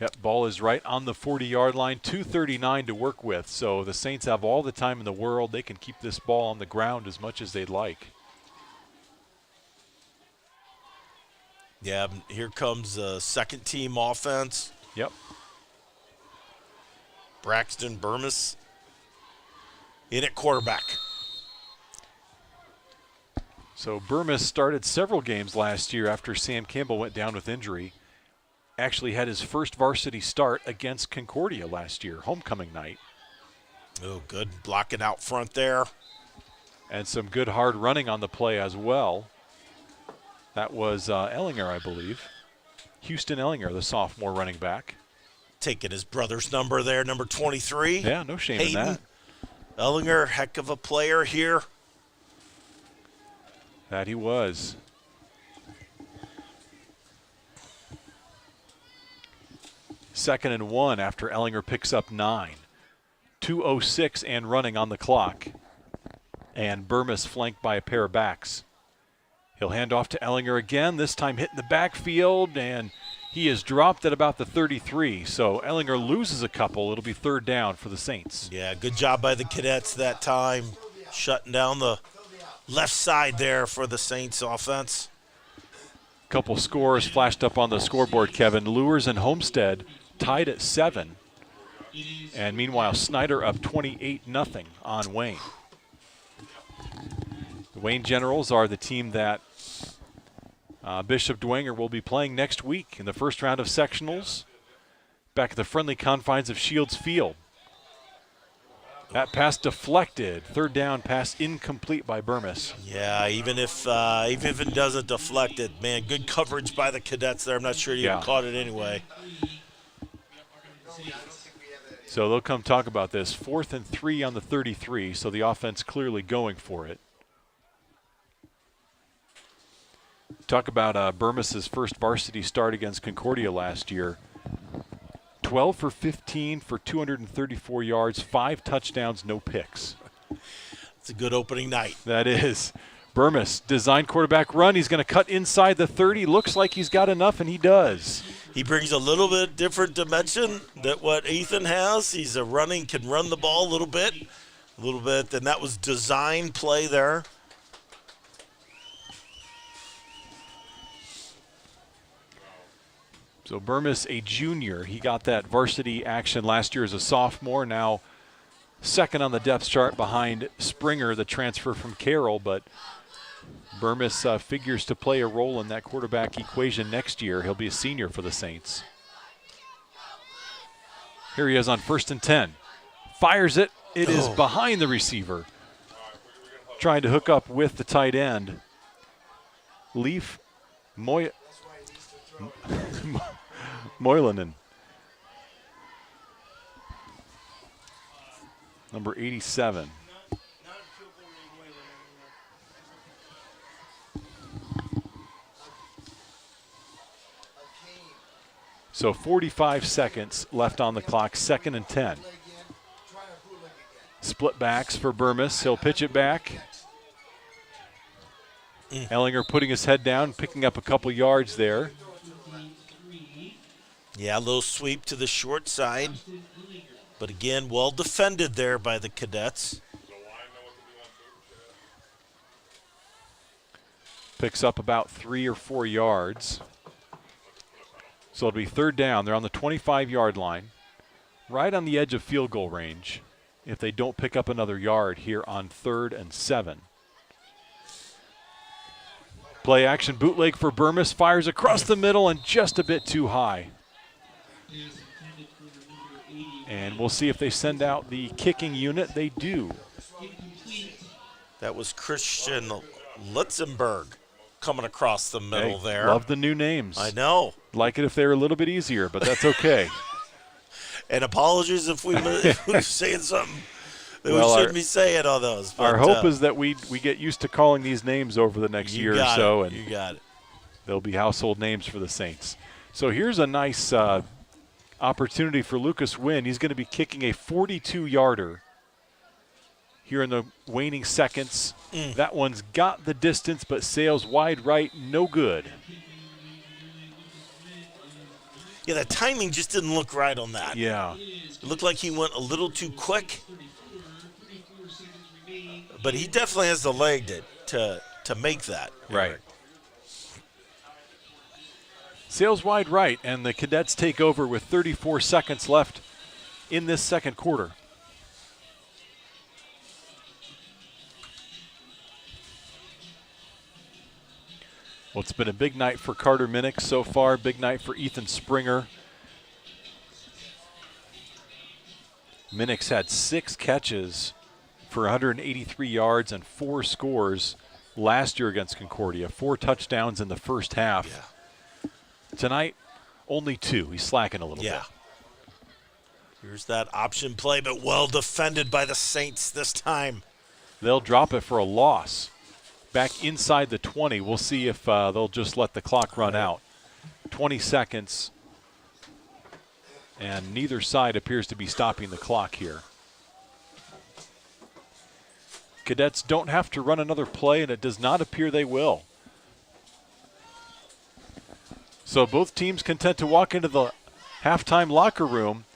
[SPEAKER 1] Yep, ball is right on the 40-yard line, 2:39 to work with. So the Saints have all the time in the world. They can keep this ball on the ground as much as they'd like.
[SPEAKER 2] Yeah, here comes the 2nd team offense.
[SPEAKER 1] Yep.
[SPEAKER 2] Braxton Burmis in at quarterback.
[SPEAKER 1] So Burmis started several games last year after Sam Campbell went down with injury. actually had his first varsity start against Concordia last year, homecoming night.
[SPEAKER 2] Oh, good blocking out front there.
[SPEAKER 1] And some good hard running on the play as well. That was Ellinger, I believe. Houston Ellinger, the sophomore running back.
[SPEAKER 2] Taking his brother's number there, number 23.
[SPEAKER 1] Yeah, no shame in that.
[SPEAKER 2] Ellinger, heck of a player here.
[SPEAKER 1] That he was. Second and 1 after Ellinger picks up 9. 2:06 and running on the clock. And Burmis flanked by a pair of backs. He'll hand off to Ellinger again, this time hitting the backfield, and he is dropped at about the 33. So Ellinger loses a couple. It'll be third down for the Saints.
[SPEAKER 2] Yeah, good job by the Cadets that time, shutting down the left side there for the Saints offense.
[SPEAKER 1] Couple scores flashed up on the scoreboard, Kevin. Lures and Homestead tied at 7. And meanwhile, Snyder up 28-0 on Wayne. The Wayne Generals are the team that Bishop Dwenger will be playing next week in the first round of sectionals back at the friendly confines of Shields Field. That pass deflected. Third down pass incomplete by Burmis.
[SPEAKER 2] Yeah, even if it doesn't deflect it, man, good coverage by the Cadets there. I'm not sure you even caught it anyway.
[SPEAKER 1] So they'll come talk about this. 4th and 3 on the 33, so the offense clearly going for it. Talk about Burmis's first varsity start against Concordia last year. 12 for 15 for 234 yards, 5 touchdowns, no picks.
[SPEAKER 2] It's a good opening night.
[SPEAKER 1] That is. Burmis, design quarterback run. He's going to cut inside the 30. Looks like he's got enough, and he does.
[SPEAKER 2] He brings a little bit different dimension than what Ethan has. He's can run the ball a little bit, and that was design play there.
[SPEAKER 1] So Burmis, a junior, he got that varsity action last year as a sophomore, now second on the depth chart behind Springer, the transfer from Carroll, but Burmis figures to play a role in that quarterback equation next year. He'll be a senior for the Saints. Here he is on 1st and 10. Fires it. It is behind the receiver. Trying to hook up with the tight end. Leaf Moilanen. Number 87. So 45 seconds left on the clock, 2nd and 10. Split backs for Burmis. He'll pitch it back. Ellinger putting his head down, picking up a couple yards there.
[SPEAKER 2] Yeah, a little sweep to the short side. But again, well defended there by the Cadets.
[SPEAKER 1] Picks up about 3 or 4 yards. So it'll be third down. They're on the 25-yard line, right on the edge of field goal range if they don't pick up another yard here on 3rd and 7. Play action bootleg for Burmis, fires across the middle and just a bit too high. And we'll see if they send out the kicking unit. They do.
[SPEAKER 2] That was Christian Lutzenberg coming across the middle there.
[SPEAKER 1] Love the new names.
[SPEAKER 2] I know.
[SPEAKER 1] Like it if they were a little bit easier, but that's okay.
[SPEAKER 2] And apologies if we were saying something that we shouldn't be saying on those. But,
[SPEAKER 1] our hope is that we get used to calling these names over the next year or so. And
[SPEAKER 2] you got it.
[SPEAKER 1] They'll be household names for the Saints. So here's a nice opportunity for Lucas Wynn. He's going to be kicking a 42-yarder here in the waning seconds. That one's got the distance, but sails wide right, no good.
[SPEAKER 2] Yeah, the timing just didn't look right on that.
[SPEAKER 1] Yeah.
[SPEAKER 2] It looked like he went a little too quick. But he definitely has the leg to make that.
[SPEAKER 1] Right. Sails wide right, and the Cadets take over with 34 seconds left in this second quarter. Well, it's been a big night for Carter Minnick so far, big night for Ethan Springer. Minnick's had 6 catches for 183 yards and 4 scores last year against Concordia. 4 touchdowns in the first half.
[SPEAKER 2] Yeah.
[SPEAKER 1] Tonight, only 2. He's slacking a little bit.
[SPEAKER 2] Here's that option play, but well defended by the Saints this time.
[SPEAKER 1] They'll drop it for a loss. Back inside the 20. We'll see if they'll just let the clock run out. 20 seconds. And neither side appears to be stopping the clock here. Cadets don't have to run another play, and it does not appear they will. So both teams content to walk into the halftime locker room.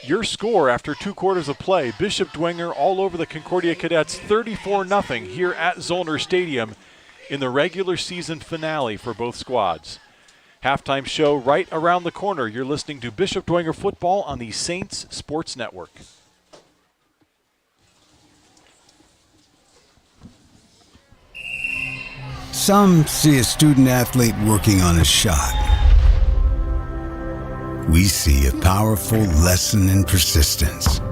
[SPEAKER 1] Your score after 2 quarters of play, Bishop Dwenger all over the Concordia Cadets, 34-0 here at Zollner Stadium in the regular season finale for both squads. Halftime show right around the corner. You're listening to Bishop Dwenger Football on the Saints Sports Network.
[SPEAKER 6] Some see a student athlete working on a shot. We see a powerful lesson in persistence.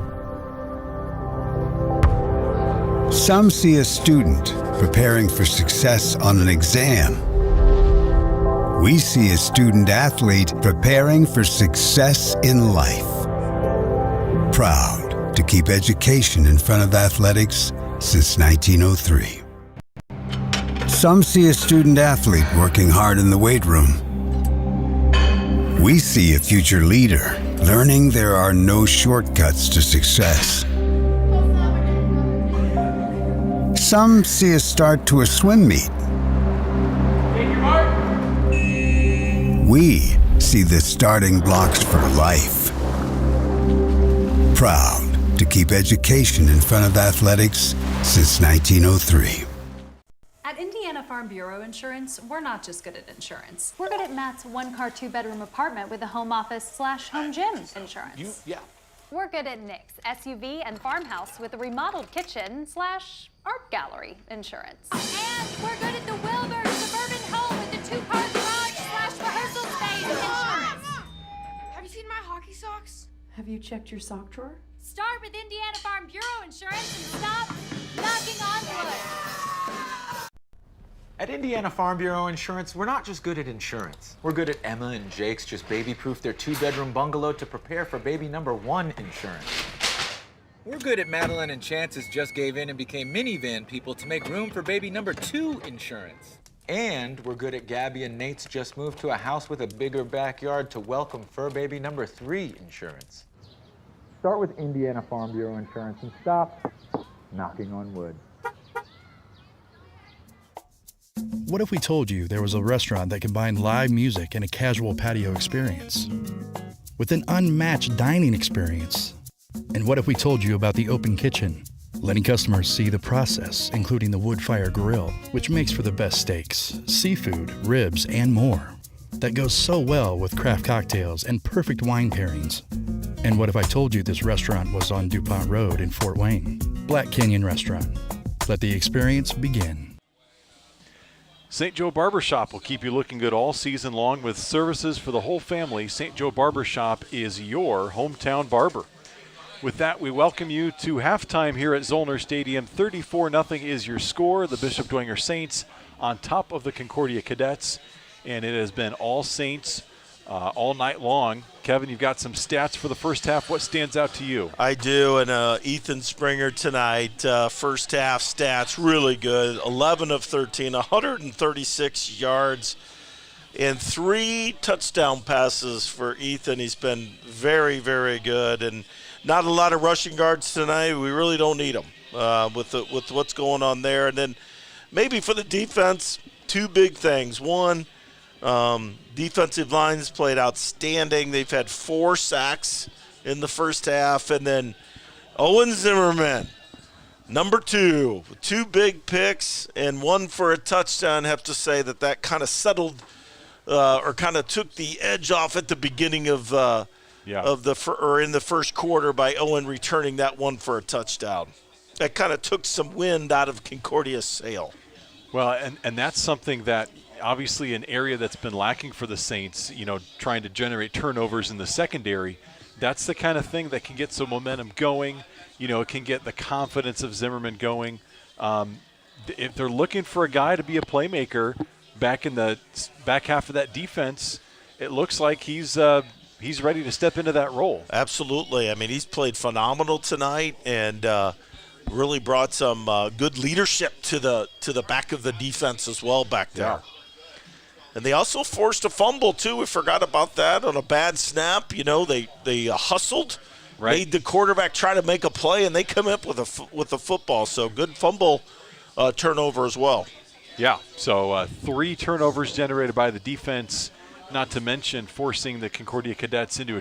[SPEAKER 6] Some see a student preparing for success on an exam. We see a student athlete preparing for success in life. Proud to keep education in front of athletics since 1903. Some see a student athlete working hard in the weight room. We see a future leader learning there are no shortcuts to success. Some see a start to a swim meet. We see the starting blocks for life. Proud to keep education in front of athletics since 1903.
[SPEAKER 7] At Indiana Farm Bureau Insurance, we're not just good at insurance.
[SPEAKER 8] We're good at Matt's 1-car, 2-bedroom apartment with a home office/home gym insurance.
[SPEAKER 7] We're good at Nick's SUV and farmhouse with a remodeled kitchen/art gallery insurance.
[SPEAKER 8] And we're good at the Wilbur suburban home with the 2-car garage/rehearsal space insurance.
[SPEAKER 9] Have you seen my hockey socks?
[SPEAKER 7] Have you checked your sock drawer?
[SPEAKER 8] Start with Indiana Farm Bureau Insurance and stop knocking on wood.
[SPEAKER 10] At Indiana Farm Bureau Insurance, we're not just good at insurance. We're good at Emma and Jake's just baby-proof their 2-bedroom bungalow to prepare for baby number 1 insurance. We're good at Madeline and Chance's just gave in and became minivan people to make room for baby number 2 insurance. And we're good at Gabby and Nate's just moved to a house with a bigger backyard to welcome fur baby number 3 insurance. Start with Indiana Farm Bureau Insurance and stop knocking on wood.
[SPEAKER 11] What if we told you there was a restaurant that combined live music and a casual patio experience with an unmatched dining experience? And what if we told you about the open kitchen, letting customers see the process, including the wood fire grill, which makes for the best steaks, seafood, ribs, and more, that goes so well with craft cocktails and perfect wine pairings? And what if I told you this restaurant was on DuPont Road in Fort Wayne? Black Canyon Restaurant. Let the experience begin.
[SPEAKER 1] St. Joe Barbershop will keep you looking good all season long with services for the whole family. St. Joe Barbershop is your hometown barber. With that, we welcome you to halftime here at Zollner Stadium. 34-0 is your score. The Bishop Dwenger Saints on top of the Concordia Cadets. And it has been all Saints all night long. Kevin, you've got some stats for the first half. What stands out to you?
[SPEAKER 2] I do, and Ethan Springer tonight, first half stats, really good. 11 of 13, 136 yards, and 3 touchdown passes for Ethan. He's been very, very good, and not a lot of rushing yards tonight. We really don't need them with what's going on there. And then maybe for the defense, 2 big things. One, defensive lines played outstanding. They've had 4 sacks in the first half. And then Owen Zimmerman, number 2, 2 big picks and 1 for a touchdown. I have to say that kind of settled or kind of took the edge off at the beginning of in the first quarter by Owen returning that 1 for a touchdown. That kind of took some wind out of Concordia's sail.
[SPEAKER 1] Well, and that's something that obviously an area that's been lacking for the Saints, trying to generate turnovers in the secondary. That's the kind of thing that can get some momentum going. It can get the confidence of Zimmerman going. If they're looking for a guy to be a playmaker back in the back half of that defense, it looks like he's ready to step into that role.
[SPEAKER 2] Absolutely. I mean, he's played phenomenal tonight and really brought some good leadership to the back of the defense as well back there.
[SPEAKER 1] Yeah.
[SPEAKER 2] And they also forced a fumble too. We forgot about that on a bad snap. They hustled, made the quarterback try to make a play, and they come up with a football. So good fumble turnover as well.
[SPEAKER 1] Yeah. So 3 turnovers generated by the defense, not to mention forcing the Concordia Cadets into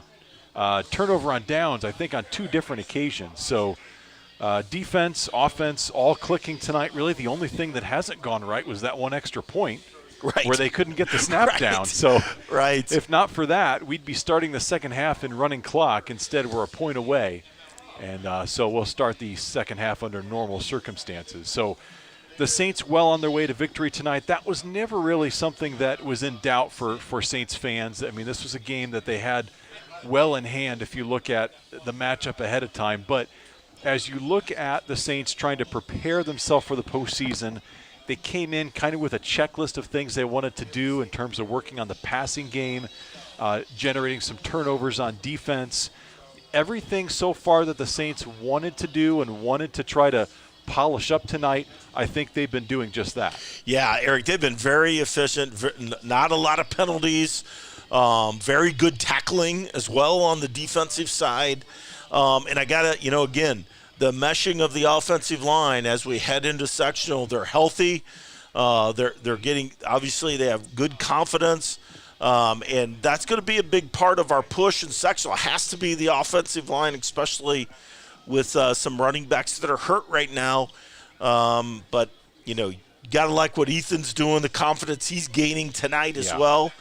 [SPEAKER 1] a turnover on downs, I think on 2 different occasions. So defense, offense, all clicking tonight. Really the only thing that hasn't gone right was that 1 extra point where they couldn't get the snap down. So if not for that, we'd be starting the second half in running clock. Instead, we're a point away. And so we'll start the second half under normal circumstances. So the Saints well on their way to victory tonight. That was never really something that was in doubt for Saints fans. I mean, this was a game that they had well in hand if you look at the matchup ahead of time. But as you look at the Saints trying to prepare themselves for the postseason, they came in kind of with a checklist of things they wanted to do in terms of working on the passing game, generating some turnovers on defense. Everything so far that the Saints wanted to do and wanted to try to polish up tonight, I think they've been doing just that. Yeah,
[SPEAKER 2] Eric, they've been very efficient, not a lot of penalties, very good tackling as well on the defensive side. And I got to, again, the meshing of the offensive line as we head into sectional, they're healthy. They're getting, obviously they have good confidence. And that's going to be a big part of our push in sectional. It has to be the offensive line, especially with some running backs that are hurt right now. But, you got to like what Ethan's doing, the confidence he's gaining tonight as well.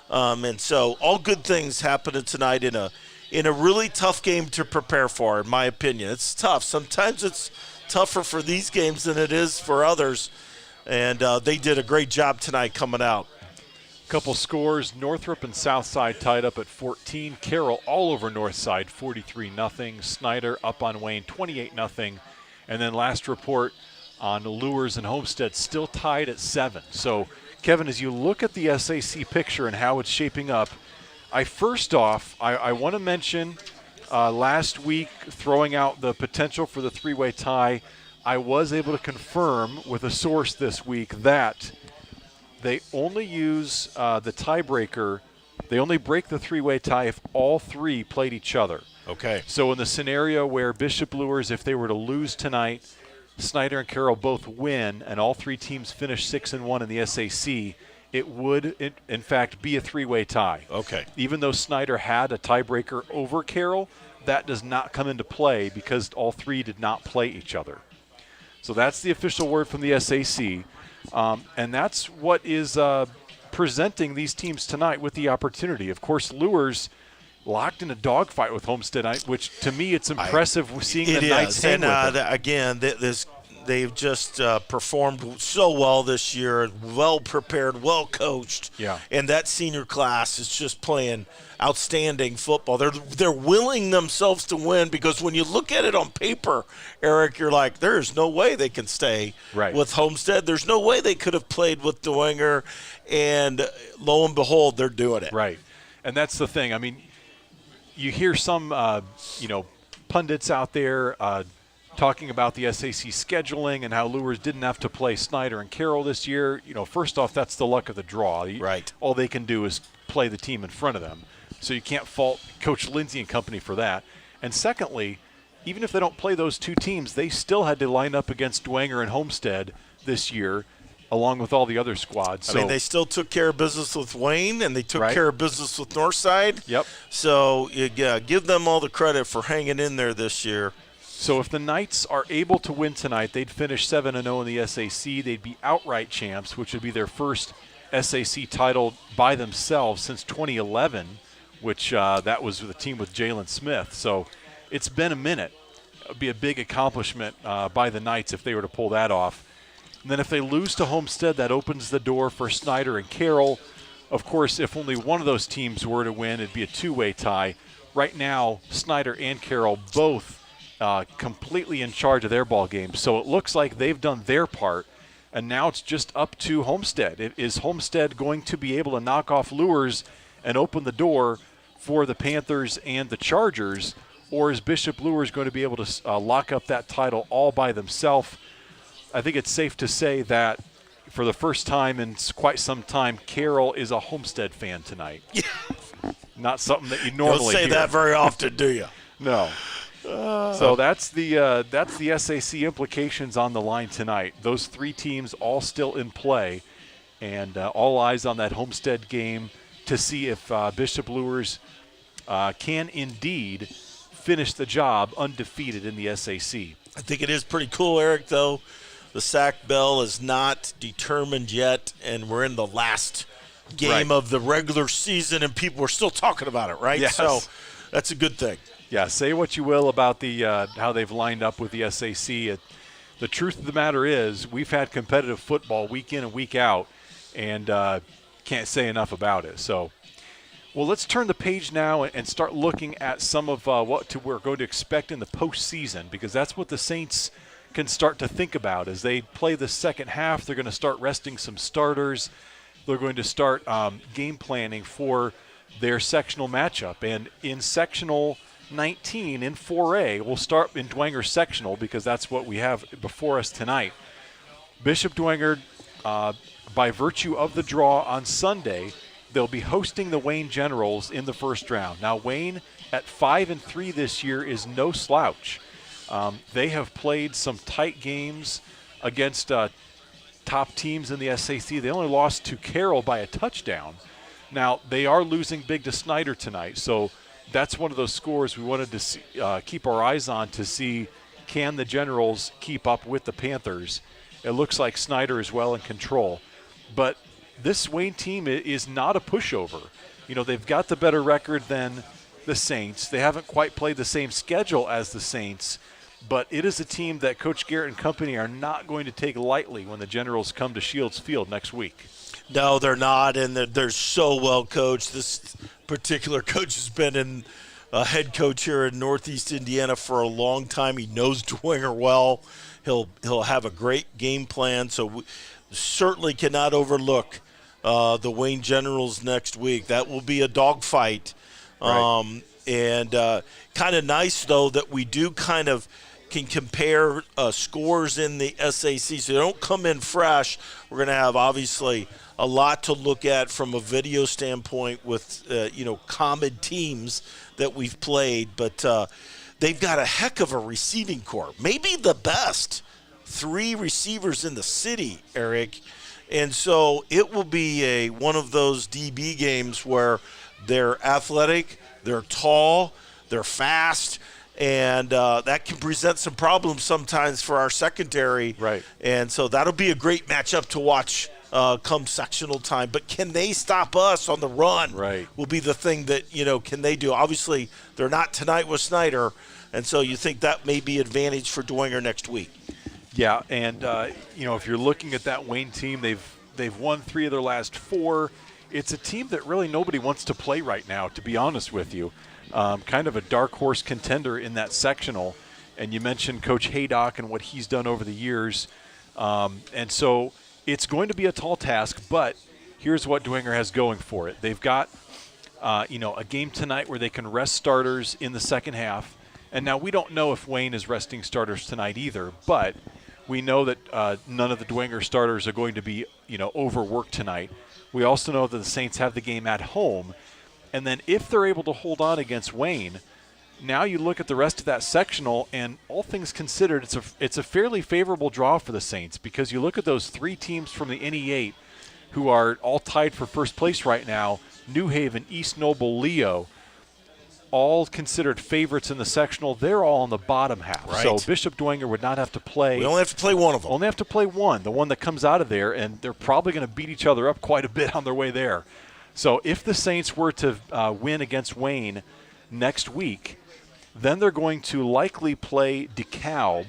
[SPEAKER 2] And so all good things happening tonight in a really tough game to prepare for, in my opinion. It's tough. Sometimes it's tougher for these games than it is for others. And they did a great job tonight coming out.
[SPEAKER 1] Couple scores, Northrop and Southside tied up at 14. Carroll all over Northside, 43-0. Snyder up on Wayne, 28-0. And then last report on Lures and Homestead still tied at 7. So, Kevin, as you look at the SAC picture and how it's shaping up, I want to mention last week throwing out the potential for the 3-way tie. I was able to confirm with a source this week that they only use the tiebreaker. They only break the 3-way tie if all 3 played each other.
[SPEAKER 2] Okay.
[SPEAKER 1] So in the scenario where Bishop Lures, if they were to lose tonight, Snyder and Carroll both win, and all 3 teams finish 6-1 in the SAC, it would, in fact, be a 3-way tie.
[SPEAKER 2] Okay.
[SPEAKER 1] Even though Snyder had a tiebreaker over Carroll, that does not come into play because all 3 did not play each other. So that's the official word from the SAC. And that's what is presenting these teams tonight with the opportunity. Of course, Lures locked in a dogfight with Homestead, which to me it's impressive seeing the Knights hang with them.
[SPEAKER 2] Again, they've just performed so well this year, well prepared, well coached.
[SPEAKER 1] Yeah.
[SPEAKER 2] And that senior class is just playing outstanding football. They're willing themselves to win because when you look at it on paper, Eric, you're like, there's no way they can stay with Homestead. There's no way they could have played with Dwenger, and lo and behold, they're doing it.
[SPEAKER 1] Right. And that's the thing. I mean, you hear some, pundits out there talking about the SAC scheduling and how Lures didn't have to play Snyder and Carroll this year. First off, that's the luck of the draw.
[SPEAKER 2] Right.
[SPEAKER 1] All they can do is play the team in front of them. So you can't fault Coach Lindsay and company for that. And secondly, even if they don't play those 2 teams, they still had to line up against Dwenger and Homestead this year, along with all the other squads.
[SPEAKER 2] I mean, they still took care of business with Wayne, and they took care of business with Northside.
[SPEAKER 1] Yep.
[SPEAKER 2] So, give them all the credit for hanging in there this year.
[SPEAKER 1] So if the Knights are able to win tonight, they'd finish 7-0 in the SAC. They'd be outright champs, which would be their first SAC title by themselves since 2011, which that was the team with Jalen Smith. So it's been a minute. It would be a big accomplishment by the Knights if they were to pull that off. And then if they lose to Homestead, that opens the door for Snyder and Carroll. Of course, if only one of those teams were to win, it'd be a two-way tie. Right now, Snyder and Carroll both completely in charge of their ball games. So it looks like they've done their part, and now it's just up to Homestead. Is Homestead going to be able to knock off Lures and open the door for the Panthers and the Chargers, or is Bishop Lures going to be able to lock up that title all by themselves? I think it's safe to say that for the first time in quite some time, Carroll is a Homestead fan tonight. Not something that you normally
[SPEAKER 2] don't say
[SPEAKER 1] hear.
[SPEAKER 2] that very often, do you?
[SPEAKER 1] No. So that's the SAC implications on the line tonight. Those three teams all still in play, and all eyes on that Homestead game to see if Bishop Lures can indeed finish the job undefeated in the SAC.
[SPEAKER 2] I think it is pretty cool, Eric, though. The sack bell is not determined yet, and we're in the last game of the regular season, and people are still talking about it, right?
[SPEAKER 1] Yes.
[SPEAKER 2] So that's a good thing.
[SPEAKER 1] Yeah, say what you will about the how they've lined up with the SAC. The truth of the matter is we've had competitive football week in and week out, and can't say enough about it. So, well, let's turn the page now and start looking at some of what we're going to expect in the postseason, because that's what the Saints can start to think about. As they play the second half, they're going to start resting some starters. They're going to start game planning for their sectional matchup. And in sectional 19 in 4A, we'll start in Dwenger sectional because that's what we have before us tonight. Bishop Dwenger, by virtue of the draw on Sunday, they'll be hosting the Wayne Generals in the first round. Now, Wayne at 5-3 this year is no slouch. They have played some tight games against top teams in the SAC. They only lost to Carroll by a touchdown. Now, they are losing big to Snyder tonight, so that's one of those scores we wanted to see, keep our eyes on to see, can the Generals keep up with the Panthers. It looks like Snyder is well in control. But this Wayne team is not a pushover. You know, they've got the better record than the Saints. They haven't quite played the same schedule as the Saints, but it is a team that Coach Garrett and company are not going to take lightly when the Generals come to Shields Field next week.
[SPEAKER 2] No, they're not, and they're so well coached. This particular coach has been a head coach here in Northeast Indiana for a long time. He knows Dwenger well. He'll have a great game plan, so we certainly cannot overlook the Wayne Generals next week. That will be a dogfight.
[SPEAKER 1] Right.
[SPEAKER 2] And kind of nice, though, that we do kind of can compare scores in the SAC, so they don't come in fresh. We're going to have, obviously, a lot to look at from a video standpoint with, common teams that we've played. But they've got a heck of a receiving corps, maybe the best 3 receivers in the city, Eric. And so it will be one of those DB games where they're athletic, they're tall, they're fast, and that can present some problems sometimes for our secondary.
[SPEAKER 1] Right.
[SPEAKER 2] And so that'll be a great matchup to watch come sectional time. But can they stop us on the run?
[SPEAKER 1] Right. Will
[SPEAKER 2] be the thing that, can they do? Obviously, they're not tonight with Snyder, and so you think that may be advantage for Dwenger next week.
[SPEAKER 1] Yeah, and, if you're looking at that Wayne team, they've won 3 of their last 4. It's a team that really nobody wants to play right now, to be honest with you. Kind of a dark horse contender in that sectional. And you mentioned Coach Haydock and what he's done over the years. And so it's going to be a tall task, but here's what Dwenger has going for it. They've got, a game tonight where they can rest starters in the second half. And now we don't know if Wayne is resting starters tonight either, but we know that none of the Dwenger starters are going to be, overworked tonight. We also know that the Saints have the game at home. And then if they're able to hold on against Wayne, now you look at the rest of that sectional, and all things considered, it's a fairly favorable draw for the Saints, because you look at those 3 teams from the NE8 who are all tied for first place right now, New Haven, East Noble, Leo, all considered favorites in the sectional. They're all in the bottom half.
[SPEAKER 2] Right.
[SPEAKER 1] So Bishop Dwenger would not have to play.
[SPEAKER 2] We only have to play one of them.
[SPEAKER 1] Only have to play one, the one that comes out of there, and they're probably going to beat each other up quite a bit on their way there. So if the Saints were to win against Wayne next week, then they're going to likely play DeKalb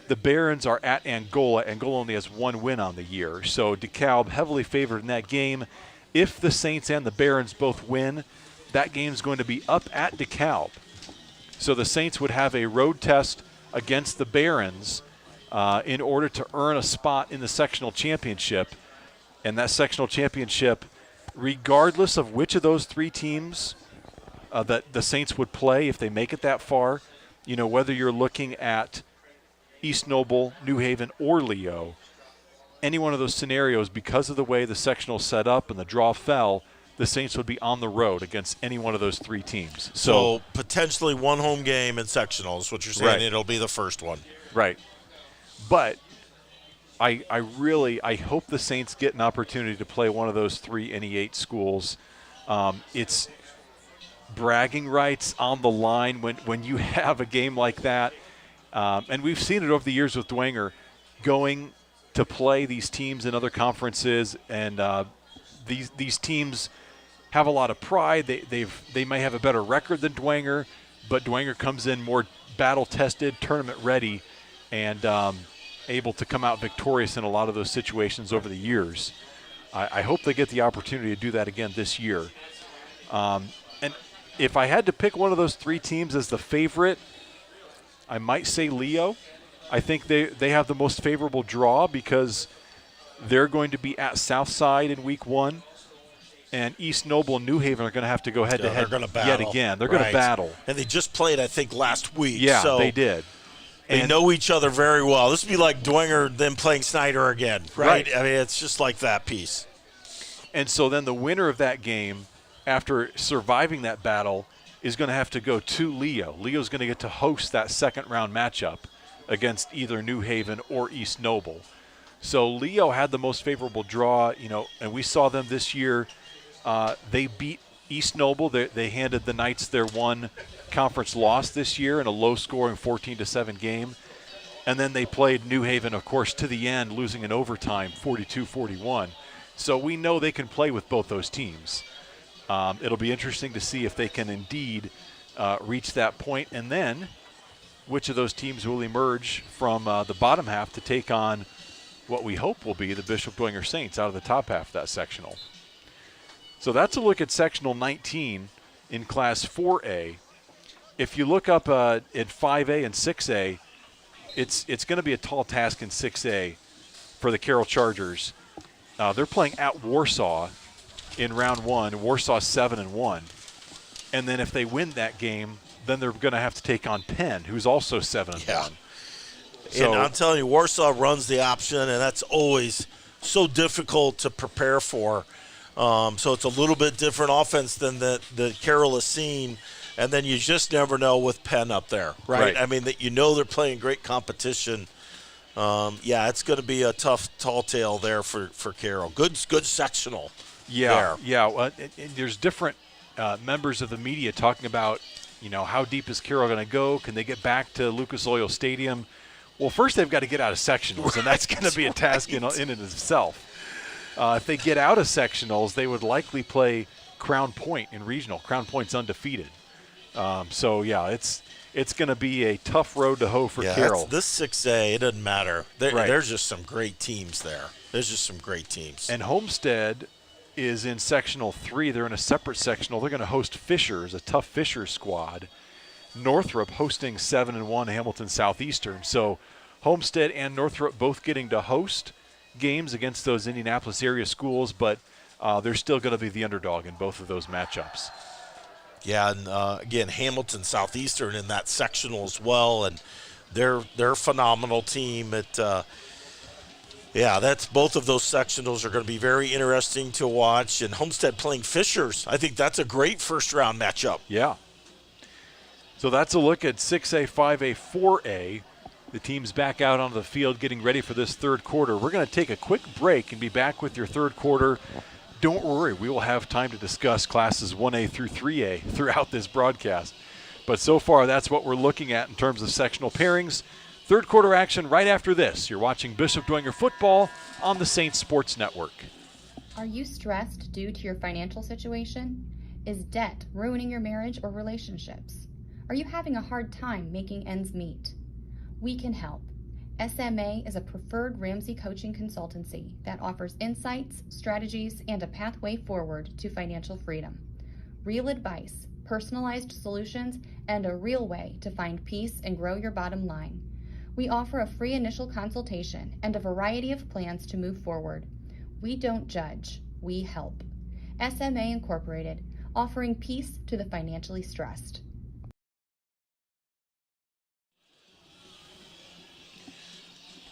[SPEAKER 1] The Barons are at Angola. Angola only has one win on the year. So DeKalb heavily favored in that game. If the Saints and the Barons both win, that game's going to be up at DeKalb. So the Saints would have a road test against the Barons in order to earn a spot in the sectional championship. And that sectional championship, regardless of which of those three teams that the Saints would play if they make it that far, whether you're looking at East Noble, New Haven, or Leo, any one of those scenarios, because of the way the sectional set up and the draw fell, the Saints would be on the road against any one of those three teams.
[SPEAKER 2] So potentially one home game in sectionals, what you're saying, right. It'll be the first one.
[SPEAKER 1] Right. But I hope the Saints get an opportunity to play one of those three NE8 schools. It's bragging rights on the line when you have a game like that. And we've seen it over the years with Dwenger going to play these teams in other conferences, and these teams have a lot of pride. They may have a better record than Dwenger, but Dwenger comes in more battle-tested, tournament-ready, and able to come out victorious in a lot of those situations over the years. I hope they get the opportunity to do that again this year. And if I had to pick one of those three teams as the favorite, I might say Leo. I think they have the most favorable draw because they're going to be at Southside in week 1, and East Noble and New Haven are going to have to go head-to-head yet again. They're going to battle.
[SPEAKER 2] And they just played, I think, last week.
[SPEAKER 1] Yeah,
[SPEAKER 2] so
[SPEAKER 1] they did.
[SPEAKER 2] They know each other very well. This would be like Dwenger then playing Snyder again, right? I mean, it's just like that piece.
[SPEAKER 1] And so then the winner of that game, after surviving that battle, is going to have to go to Leo. Leo's going to get to host that second-round matchup against either New Haven or East Noble. So Leo had the most favorable draw, and we saw them this year. They beat East Noble. They handed the Knights their one conference loss this year in a low-scoring 14-7 game. And then they played New Haven, of course, to the end, losing in overtime 42-41. So we know they can play with both those teams. It'll be interesting to see if they can indeed reach that point, and then which of those teams will emerge from the bottom half to take on what we hope will be the Bishop Dwenger Saints out of the top half of that sectional. So that's a look at sectional 19 in Class 4A. If you look up in 5A and 6A, it's going to be a tall task in 6A for the Carroll Chargers. They're playing at Warsaw in round 1. Warsaw 7-1. And then if they win that game, then they're going to have to take on Penn, who's also 7-1.
[SPEAKER 2] Yeah.
[SPEAKER 1] So,
[SPEAKER 2] and I'm telling you, Warsaw runs the option, and that's always so difficult to prepare for. So it's a little bit different offense than the Carroll has seen. And then you just never know with Penn up there, right? I mean, that they're playing great competition. It's going to be a tough tall tale there for Carroll. Good sectional.
[SPEAKER 1] Yeah. Well, there's different members of the media talking about, how deep is Carroll going to go? Can they get back to Lucas Oil Stadium? Well, first they've got to get out of sectionals, and that's going to be a task in and of itself. If they get out of sectionals, they would likely play Crown Point in regional. Crown Point's undefeated. It's going to be a tough road to hoe for Carroll.
[SPEAKER 2] This 6A, it doesn't matter. There's just some great teams there. There's just some great teams.
[SPEAKER 1] And Homestead is in sectional 3. They're in a separate sectional. They're going to host Fishers, a tough Fishers squad. Northrop hosting 7-1 Hamilton Southeastern. So Homestead and Northrop both getting to host games against those Indianapolis area schools, but they're still going to be the underdog in both of those matchups.
[SPEAKER 2] Yeah, and again, Hamilton Southeastern in that sectional as well, and they're a phenomenal team. That's both of those sectionals are going to be very interesting to watch. And Homestead playing Fishers, I think that's a great first-round matchup.
[SPEAKER 1] Yeah. So that's a look at 6A, 5A, 4A. The team's back out onto the field getting ready for this third quarter. We're going to take a quick break and be back with your third quarter. Don't worry, we will have time to discuss classes 1A through 3A throughout this broadcast. But so far, that's what we're looking at in terms of sectional pairings. Third quarter action right after this. You're watching Bishop Dwenger football on the Saints Sports Network.
[SPEAKER 12] Are you stressed due to your financial situation? Is debt ruining your marriage or relationships? Are you having a hard time making ends meet? We can help. SMA is a preferred Ramsey coaching consultancy that offers insights, strategies, and a pathway forward to financial freedom. Real advice, personalized solutions, and a real way to find peace and grow your bottom line. We offer a free initial consultation and a variety of plans to move forward. We don't judge, we help. SMA Incorporated, offering peace to the financially stressed.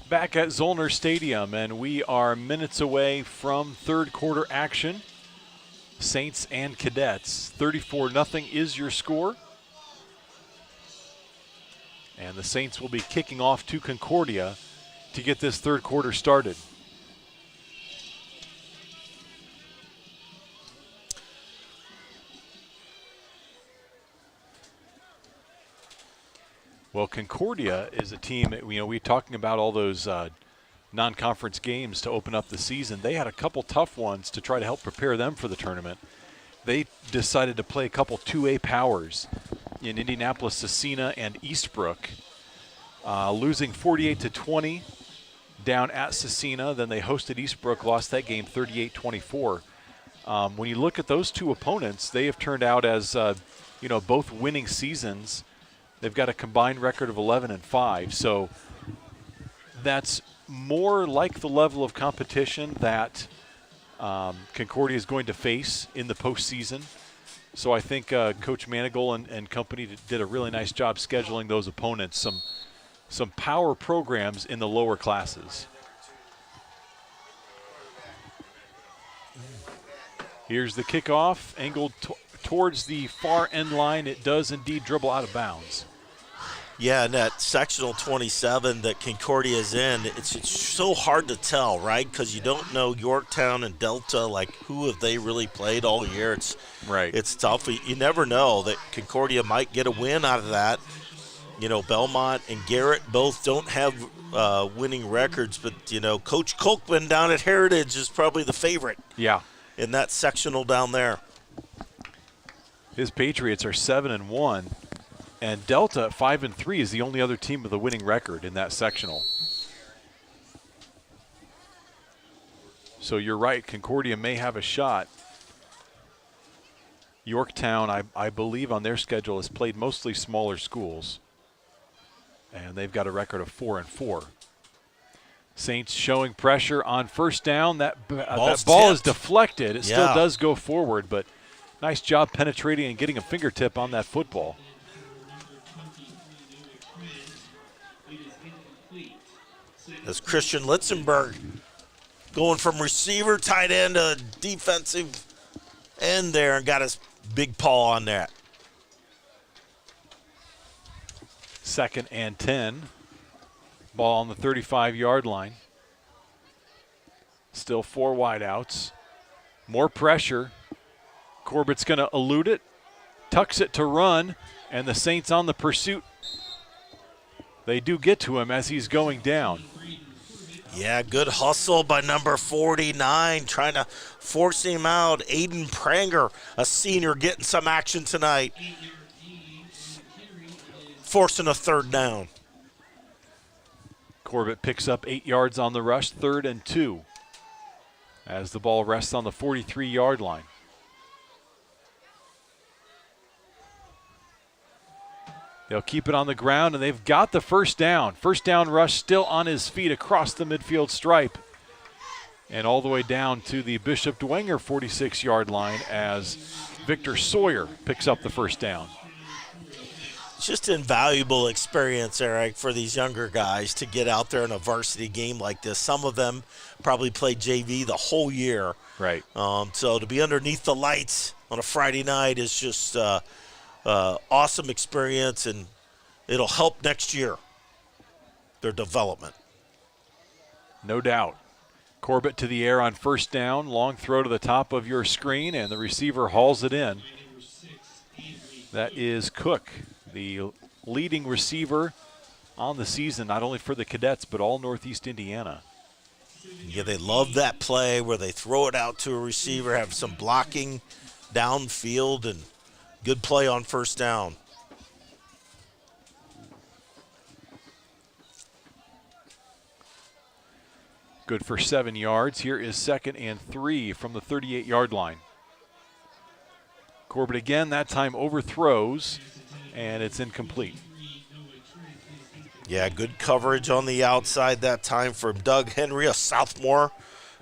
[SPEAKER 1] Back at Zollner Stadium, and we are minutes away from third quarter action. Saints and Cadets, 34-0 is your score. And the Saints will be kicking off to Concordia to get this third quarter started. Well, Concordia is a team, we're talking about all those non-conference games to open up the season. They had a couple tough ones to try to help prepare them for the tournament. They decided to play a couple 2A powers in Indianapolis, Scecina, and Eastbrook, losing 48-20 down at Scecina. Then they hosted Eastbrook, lost that game 38-24. When you look at those two opponents, they have turned out as both winning seasons. They've got a combined record of 11-5, so that's more like the level of competition that Concordia is going to face in the postseason. So I think Coach Manigal and company did a really nice job scheduling those opponents, some power programs in the lower classes. Here's the kickoff, angled towards the far end line. It does indeed dribble out of bounds.
[SPEAKER 2] Yeah, and that sectional 27 that Concordia is in, it's so hard to tell, right? Because you don't know Yorktown and Delta, like who have they really played all year. It's tough. You never know that Concordia might get a win out of that. Belmont and Garrett both don't have winning records, but Coach Kolkman down at Heritage is probably the favorite.
[SPEAKER 1] Yeah,
[SPEAKER 2] in that sectional down there.
[SPEAKER 1] His Patriots are 7-1. And Delta, 5-3, is the only other team with a winning record in that sectional. So you're right, Concordia may have a shot. Yorktown, I believe on their schedule, has played mostly smaller schools. And they've got a record of 4-4. Saints showing pressure on first down. That ball is deflected. It still does go forward, but nice job penetrating and getting a fingertip on that football.
[SPEAKER 2] As Christian Litzenberg going from receiver, tight end to defensive end there and got his big paw on that.
[SPEAKER 1] 2nd and 10. Ball on the 35-yard line. Still 4 wideouts. More pressure. Corbett's going to elude it, tucks it to run, and the Saints on the pursuit. They do get to him as he's going down.
[SPEAKER 2] Yeah, good hustle by number 49, trying to force him out. Aiden Pranger, a senior, getting some action tonight. Forcing a third down.
[SPEAKER 1] Corbett picks up 8 yards on the rush, 3rd and 2, as the ball rests on the 43-yard line. They'll keep it on the ground, and they've got the first down. First down rush still on his feet across the midfield stripe. And all the way down to the Bishop Dwenger 46-yard line as Victor Sawyer picks up the first down.
[SPEAKER 2] It's just invaluable experience, Eric, for these younger guys to get out there in a varsity game like this. Some of them probably played JV the whole year.
[SPEAKER 1] Right.
[SPEAKER 2] So to be underneath the lights on a Friday night is just awesome experience, and it'll help next year, their development.
[SPEAKER 1] No doubt. Corbett to the air on first down. Long throw to the top of your screen, and the receiver hauls it in. That is Cook, the leading receiver on the season, not only for the Cadets, but all Northeast Indiana.
[SPEAKER 2] Yeah, they love that play where they throw it out to a receiver, have some blocking downfield, and good play on first down.
[SPEAKER 1] Good for 7 yards. Here is 2nd and 3 from the 38-yard line. Corbett again, that time overthrows, and it's incomplete.
[SPEAKER 2] Yeah, good coverage on the outside that time from Doug Henry, a sophomore,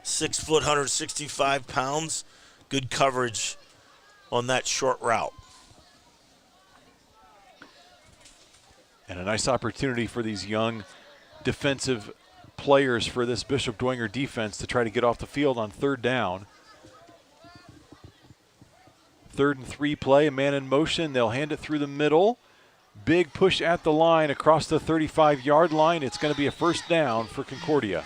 [SPEAKER 2] 6 foot, 165 pounds. Good coverage on that short route.
[SPEAKER 1] And a nice opportunity for these young defensive players for this Bishop Dwenger defense to try to get off the field on 3rd down. 3rd and 3 play, a man in motion. They'll hand it through the middle. Big push at the line across the 35-yard line. It's going to be a 1st down for Concordia.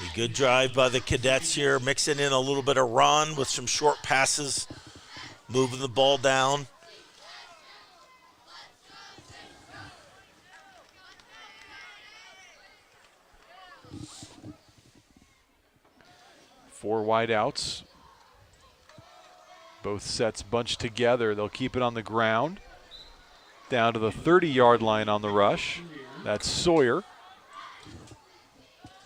[SPEAKER 2] A good drive by the Cadets here, mixing in a little bit of run with some short passes, moving the ball down.
[SPEAKER 1] Four wide outs. Both sets bunched together. They'll keep it on the ground. Down to the 30-yard line on the rush. That's Sawyer.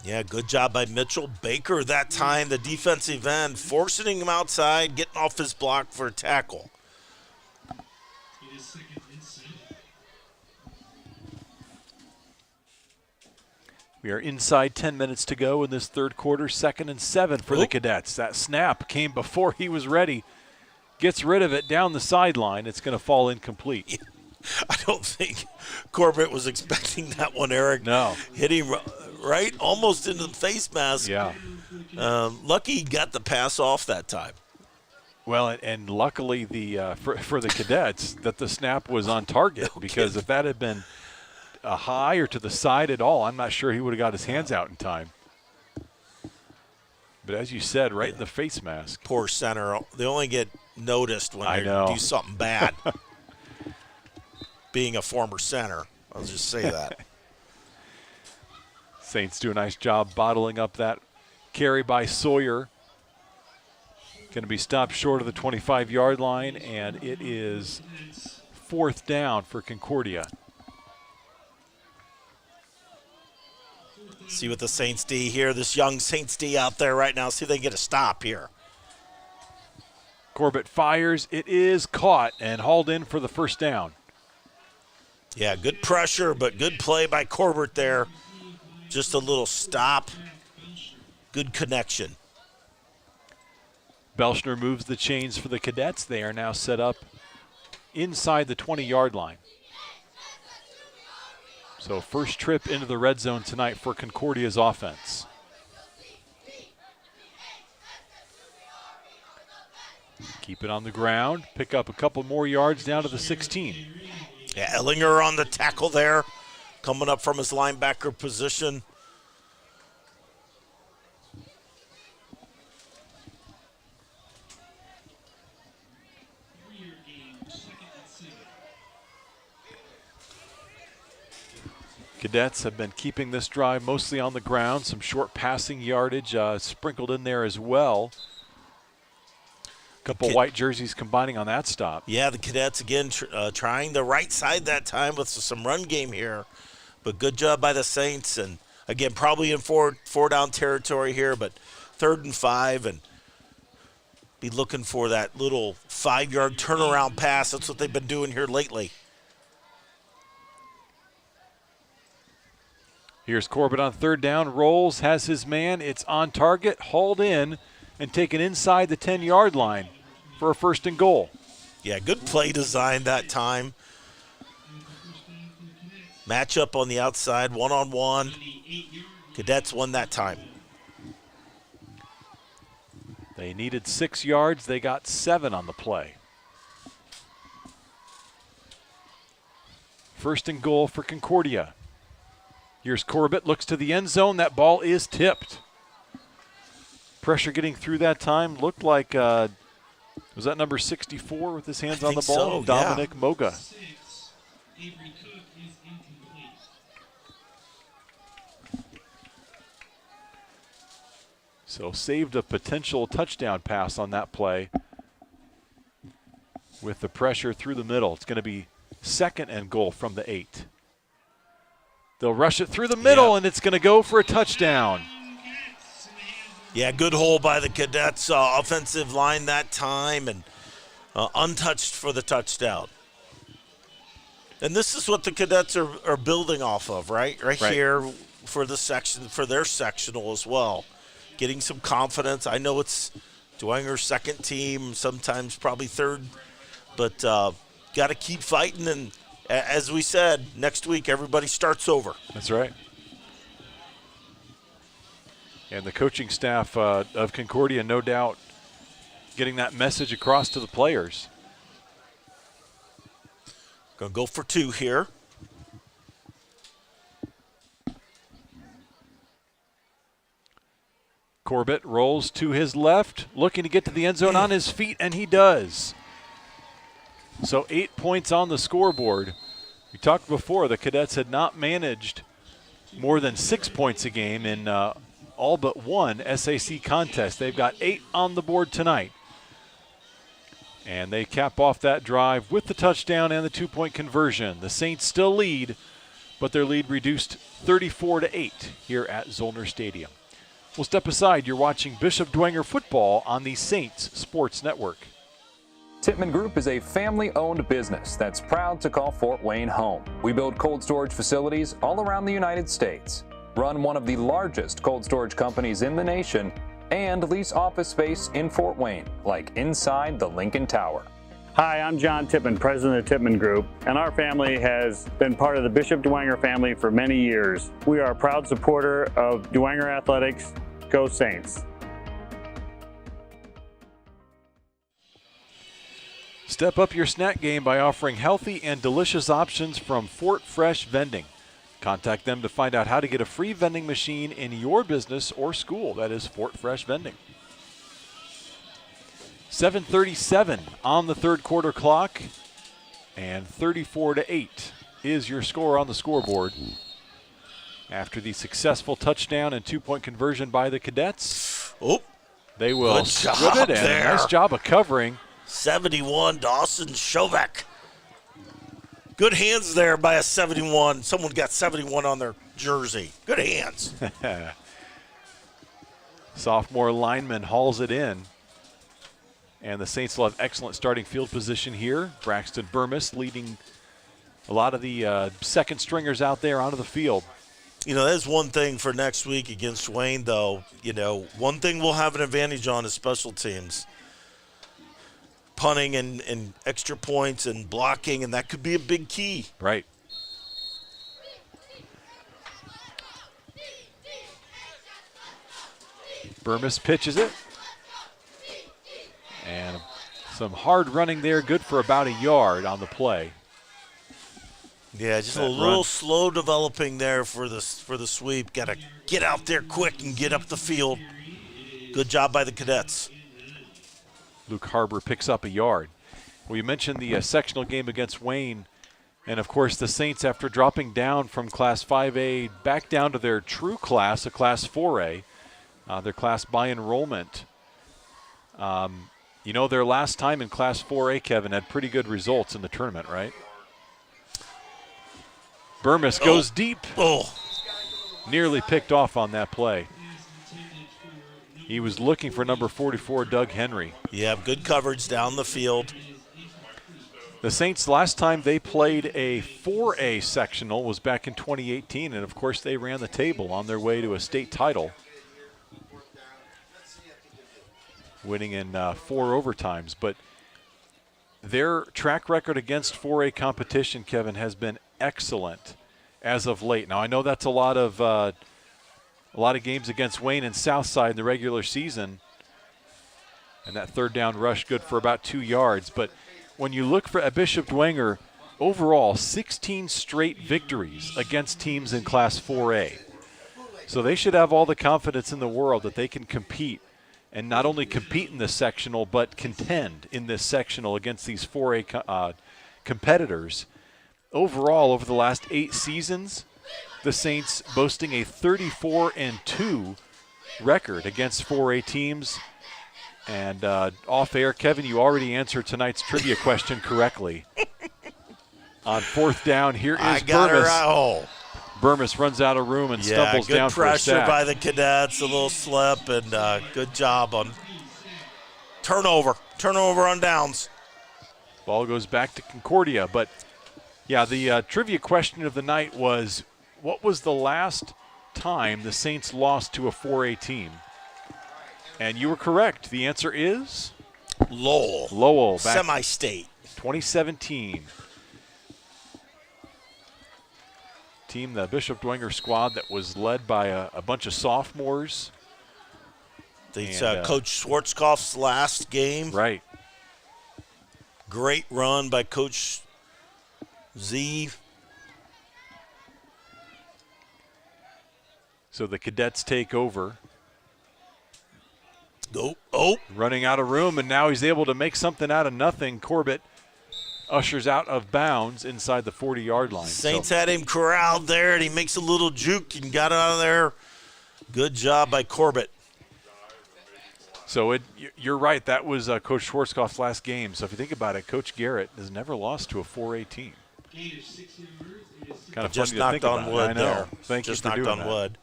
[SPEAKER 2] Yeah, good job by Mitchell Baker that time, the defensive end, forcing him outside, getting off his block for a tackle.
[SPEAKER 1] We are inside 10 minutes to go in this 3rd quarter. 2nd and 7 for the Cadets. That snap came before he was ready. Gets rid of it down the sideline. It's going to fall incomplete.
[SPEAKER 2] Yeah, I don't think Corbett was expecting that one, Eric.
[SPEAKER 1] No.
[SPEAKER 2] Hit him right almost into the face mask.
[SPEAKER 1] Yeah.
[SPEAKER 2] Lucky he got the pass off that time.
[SPEAKER 1] Well, and luckily for the Cadets that the snap was on target, because if that had been a high or to the side at all, I'm not sure he would have got his hands out in time. But as you said, right in the face mask.
[SPEAKER 2] Poor center. They only get noticed when they do something bad. Being a former center, I'll just say that.
[SPEAKER 1] Saints do a nice job bottling up that carry by Sawyer. Going to be stopped short of the 25-yard line, and it is 4th down for Concordia.
[SPEAKER 2] See what the Saints D here, this young Saints D out there right now. See if they can get a stop here.
[SPEAKER 1] Corbett fires. It is caught and hauled in for the 1st down.
[SPEAKER 2] Yeah, good pressure, but good play by Corbett there. Just a little stop. Good connection.
[SPEAKER 1] Belschner moves the chains for the Cadets. They are now set up inside the 20-yard line. So 1st trip into the red zone tonight for Concordia's offense. Keep it on the ground. Pick up a couple more yards down to the 16.
[SPEAKER 2] Yeah, Ellinger on the tackle there, coming up from his linebacker position.
[SPEAKER 1] Cadets have been keeping this drive mostly on the ground. Some short passing yardage sprinkled in there as well. A couple white jerseys combining on that stop.
[SPEAKER 2] Yeah, the Cadets again trying the right side that time with some run game here. But good job by the Saints. And again, probably in four down territory here, but 3rd and 5, and be looking for that little 5-yard turnaround pass. That's what they've been doing here lately.
[SPEAKER 1] Here's Corbett on 3rd down, rolls, has his man. It's on target, hauled in, and taken inside the 10-yard line for a 1st and goal.
[SPEAKER 2] Yeah, good play design that time. Matchup on the outside, one-on-one. Cadets won that time.
[SPEAKER 1] They needed 6 yards. They got 7 on the play. 1st and goal for Concordia. Here's Corbett, looks to the end zone. That ball is tipped. Pressure getting through that time. Looked like, was that number 64 with his hands on the ball?
[SPEAKER 2] So,
[SPEAKER 1] Dominic
[SPEAKER 2] yeah.
[SPEAKER 1] Moga. So saved a potential touchdown pass on that play with the pressure through the middle. It's going to be 2nd and goal from the 8. They'll rush it through the middle, and it's going to go for a touchdown.
[SPEAKER 2] Yeah, good hole by the Cadets offensive line that time, and untouched for the touchdown. And this is what the Cadets are building off of, right here for the section, for their sectional as well. Getting some confidence. I know it's Dwenger's second team, sometimes probably third, but got to keep fighting. And as we said, next week everybody starts over.
[SPEAKER 1] That's right. And the coaching staff of Concordia, no doubt, getting that message across to the players.
[SPEAKER 2] Going to go for 2 here.
[SPEAKER 1] Corbett rolls to his left, looking to get to the end zone on his feet, and he does. So 8 points on the scoreboard. We talked before, the Cadets had not managed more than 6 points a game in all but one SAC contest. They've got 8 on the board tonight. And they cap off that drive with the touchdown and the 2-point conversion. The Saints still lead, but their lead reduced 34-8 here at Zollner Stadium. We'll step aside. You're watching Bishop Dwenger football on the Saints Sports Network.
[SPEAKER 13] Tippmann Group is a family-owned business that's proud to call Fort Wayne home. We build cold storage facilities all around the United States, run one of the largest cold storage companies in the nation, and lease office space in Fort Wayne, like inside the Lincoln Tower.
[SPEAKER 14] Hi, I'm John Tippmann, president of Tippmann Group, and our family has been part of the Bishop Dwenger family for many years. We are a proud supporter of Dwenger Athletics. Go Saints.
[SPEAKER 1] Step up your snack game by offering healthy and delicious options from Fort Fresh Vending. Contact them to find out how to get a free vending machine in your business or school. That is Fort Fresh Vending. 7:37 on the third quarter clock, and 34-8 is your score on the scoreboard. After the successful touchdown and 2-point conversion by the Cadets, they will strip it, and a nice job of covering.
[SPEAKER 2] 71, Dawson Shovek. Good hands there by a 71. Someone got 71 on their jersey. Good hands.
[SPEAKER 1] Sophomore lineman hauls it in. And the Saints will have excellent starting field position here. Braxton Burmis leading a lot of the second stringers out there onto the field.
[SPEAKER 2] You know, that's one thing for next week against Wayne, though. You know, one thing we'll have an advantage on is special teams. Punting and extra points and blocking, and that could be a big key.
[SPEAKER 1] Right. Burmis pitches it. And some hard running there, good for about a yard on the play.
[SPEAKER 2] Yeah, just a little slow developing there for the sweep. Got to get out there quick and get up the field. Good job by the Cadets.
[SPEAKER 1] Luke Harbor picks up a yard. We mentioned the sectional game against Wayne, and of course the Saints, after dropping down from Class 5A back down to their true class, a Class 4A, their class by enrollment. You know, their last time in Class 4A, Kevin, had pretty good results in the tournament, right? Burmis goes deep. Nearly picked off on that play. He was looking for number 44, Doug Henry.
[SPEAKER 2] Yeah, good coverage down the field.
[SPEAKER 1] The Saints, last time they played a 4A sectional was back in 2018, and of course they ran the table on their way to a state title, winning in 4 overtimes. But their track record against 4A competition, Kevin, has been excellent as of late. Now I know that's a lot of games against Wayne and Southside in the regular season, and that third down rush good for about 2 yards. But when you look for Bishop Dwenger, overall 16 straight victories against teams in Class 4A. So they should have all the confidence in the world that they can compete, and not only compete in this sectional, but contend in this sectional against these 4A competitors. Overall, over the last 8 seasons, the Saints boasting a 34-2 record against 4A teams. And off air, Kevin, you already answered tonight's trivia question correctly. On fourth down, here is
[SPEAKER 2] I got
[SPEAKER 1] Burmis.
[SPEAKER 2] her out.
[SPEAKER 1] Burmis runs out of room and stumbles down for a
[SPEAKER 2] good pressure
[SPEAKER 1] sack.
[SPEAKER 2] by the Cadets, a little slip, and good job on turnover on downs.
[SPEAKER 1] Ball goes back to Concordia, but yeah, the trivia question of the night was, what was the last time the Saints lost to a 4A team? And you were correct. The answer is
[SPEAKER 2] Lowell,
[SPEAKER 1] back
[SPEAKER 2] semi-state. 2017.
[SPEAKER 1] Team, the Bishop Dwenger squad that was led by a bunch of sophomores.
[SPEAKER 2] It's Coach Schwarzkopf's last game.
[SPEAKER 1] Right.
[SPEAKER 2] Great run by Coach Z.
[SPEAKER 1] So the Cadets take over.
[SPEAKER 2] Oh.
[SPEAKER 1] Running out of room, and now he's able to make something out of nothing. Corbett ushers out of bounds inside the 40-yard line.
[SPEAKER 2] Saints had him corralled there, and he makes a little juke and got out of there. Good job by Corbett.
[SPEAKER 1] So you're right. That was Coach Schwarzkopf's last game. So if you think about it, Coach Garrett has never lost to a 4A team. Kind of
[SPEAKER 2] just
[SPEAKER 1] funny to think
[SPEAKER 2] knocked on
[SPEAKER 1] about.
[SPEAKER 2] wood
[SPEAKER 1] I know.
[SPEAKER 2] there.
[SPEAKER 1] Thank you
[SPEAKER 2] just
[SPEAKER 1] for
[SPEAKER 2] knocked
[SPEAKER 1] doing
[SPEAKER 2] on
[SPEAKER 1] that.
[SPEAKER 2] wood.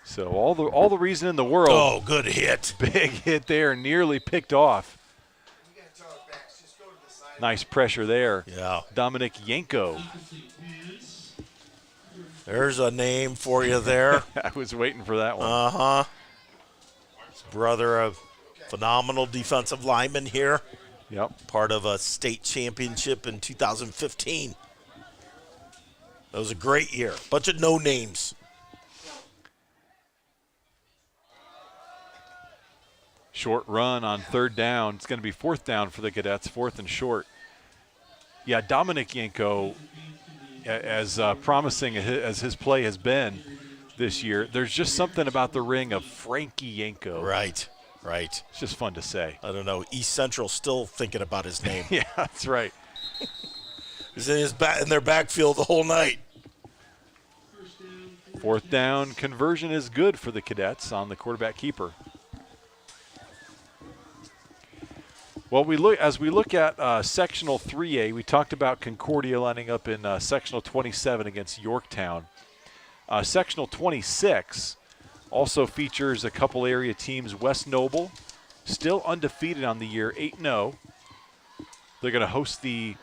[SPEAKER 1] So all the reason in the world.
[SPEAKER 2] Oh, good hit.
[SPEAKER 1] Big hit there, nearly picked off. Nice pressure there.
[SPEAKER 2] Yeah.
[SPEAKER 1] Dominic Yanko.
[SPEAKER 2] There's a name for you there.
[SPEAKER 1] I was waiting for that one.
[SPEAKER 2] Uh-huh. His brother, a phenomenal defensive lineman here.
[SPEAKER 1] Yep.
[SPEAKER 2] Part of a state championship in 2015. That was a great year. Bunch of no names.
[SPEAKER 1] Short run on third down. It's going to be fourth down for the Cadets, fourth and short. Yeah, Dominic Yanko, as promising as his play has been this year, there's just something about the ring of Frankie Yanko.
[SPEAKER 2] Right.
[SPEAKER 1] It's just fun to say.
[SPEAKER 2] I don't know. East Central still thinking about his name.
[SPEAKER 1] Yeah, that's right.
[SPEAKER 2] He's in their backfield the whole night.
[SPEAKER 1] Fourth down conversion is good for the Cadets on the quarterback keeper. Well, as we look at sectional 3A, we talked about Concordia lining up in sectional 27 against Yorktown. Sectional 26 also features a couple area teams. West Noble, still undefeated on the year, 8-0. They're going to host the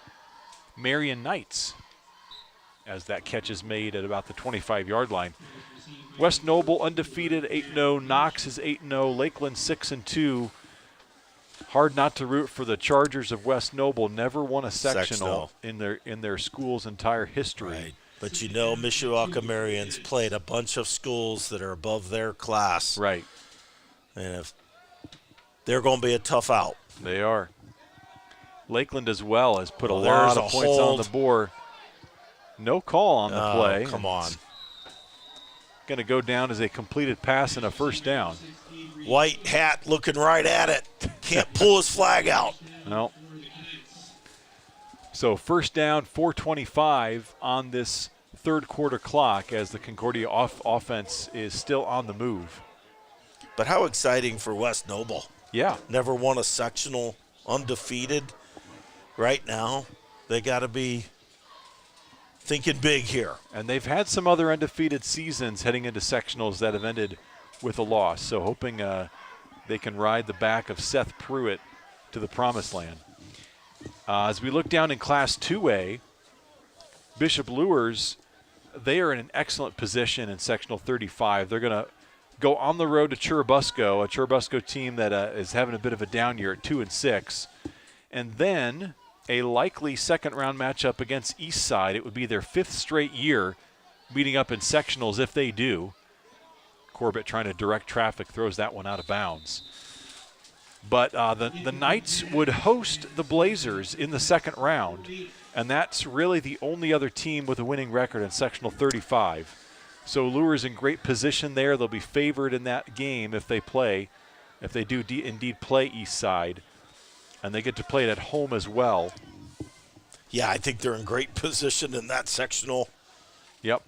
[SPEAKER 1] Marion Knights as that catch is made at about the 25-yard line. West Noble undefeated, 8-0. Knox is 8-0. Lakeland 6-2. Hard not to root for the Chargers of West Noble. Never won a sectional in their school's entire history.
[SPEAKER 2] Right. But you know, Mishawaka Marian's played a bunch of schools that are above their class.
[SPEAKER 1] Right.
[SPEAKER 2] And if they're going to be a tough out.
[SPEAKER 1] They are. Lakeland as well has put a lot of points on the board. No call on the play.
[SPEAKER 2] Come on.
[SPEAKER 1] Going to go down as a completed pass and a first down.
[SPEAKER 2] White hat looking right at it. Can't pull his flag out.
[SPEAKER 1] No. So first down, 4:25 on this third quarter clock as the Concordia offense is still on the move.
[SPEAKER 2] But how exciting for West Noble.
[SPEAKER 1] Yeah.
[SPEAKER 2] Never won a sectional, undefeated. Right now, they got to be thinking big here.
[SPEAKER 1] And they've had some other undefeated seasons heading into sectionals that have ended with a loss. So hoping they can ride the back of Seth Pruitt to the promised land. As we look down in Class 2A, Bishop Luers, they are in an excellent position in sectional 35. They're going to go on the road to Churubusco, a Churubusco team that is having a bit of a down year at 2-6. And then a likely second-round matchup against Eastside. It would be their fifth straight year meeting up in sectionals if they do. Corbett trying to direct traffic, throws that one out of bounds. But the Knights would host the Blazers in the second round, and that's really the only other team with a winning record in sectional 35. So Luers in great position there. They'll be favored in that game if they do indeed play Eastside, and they get to play it at home as well.
[SPEAKER 2] Yeah, I think they're in great position in that sectional.
[SPEAKER 1] Yep.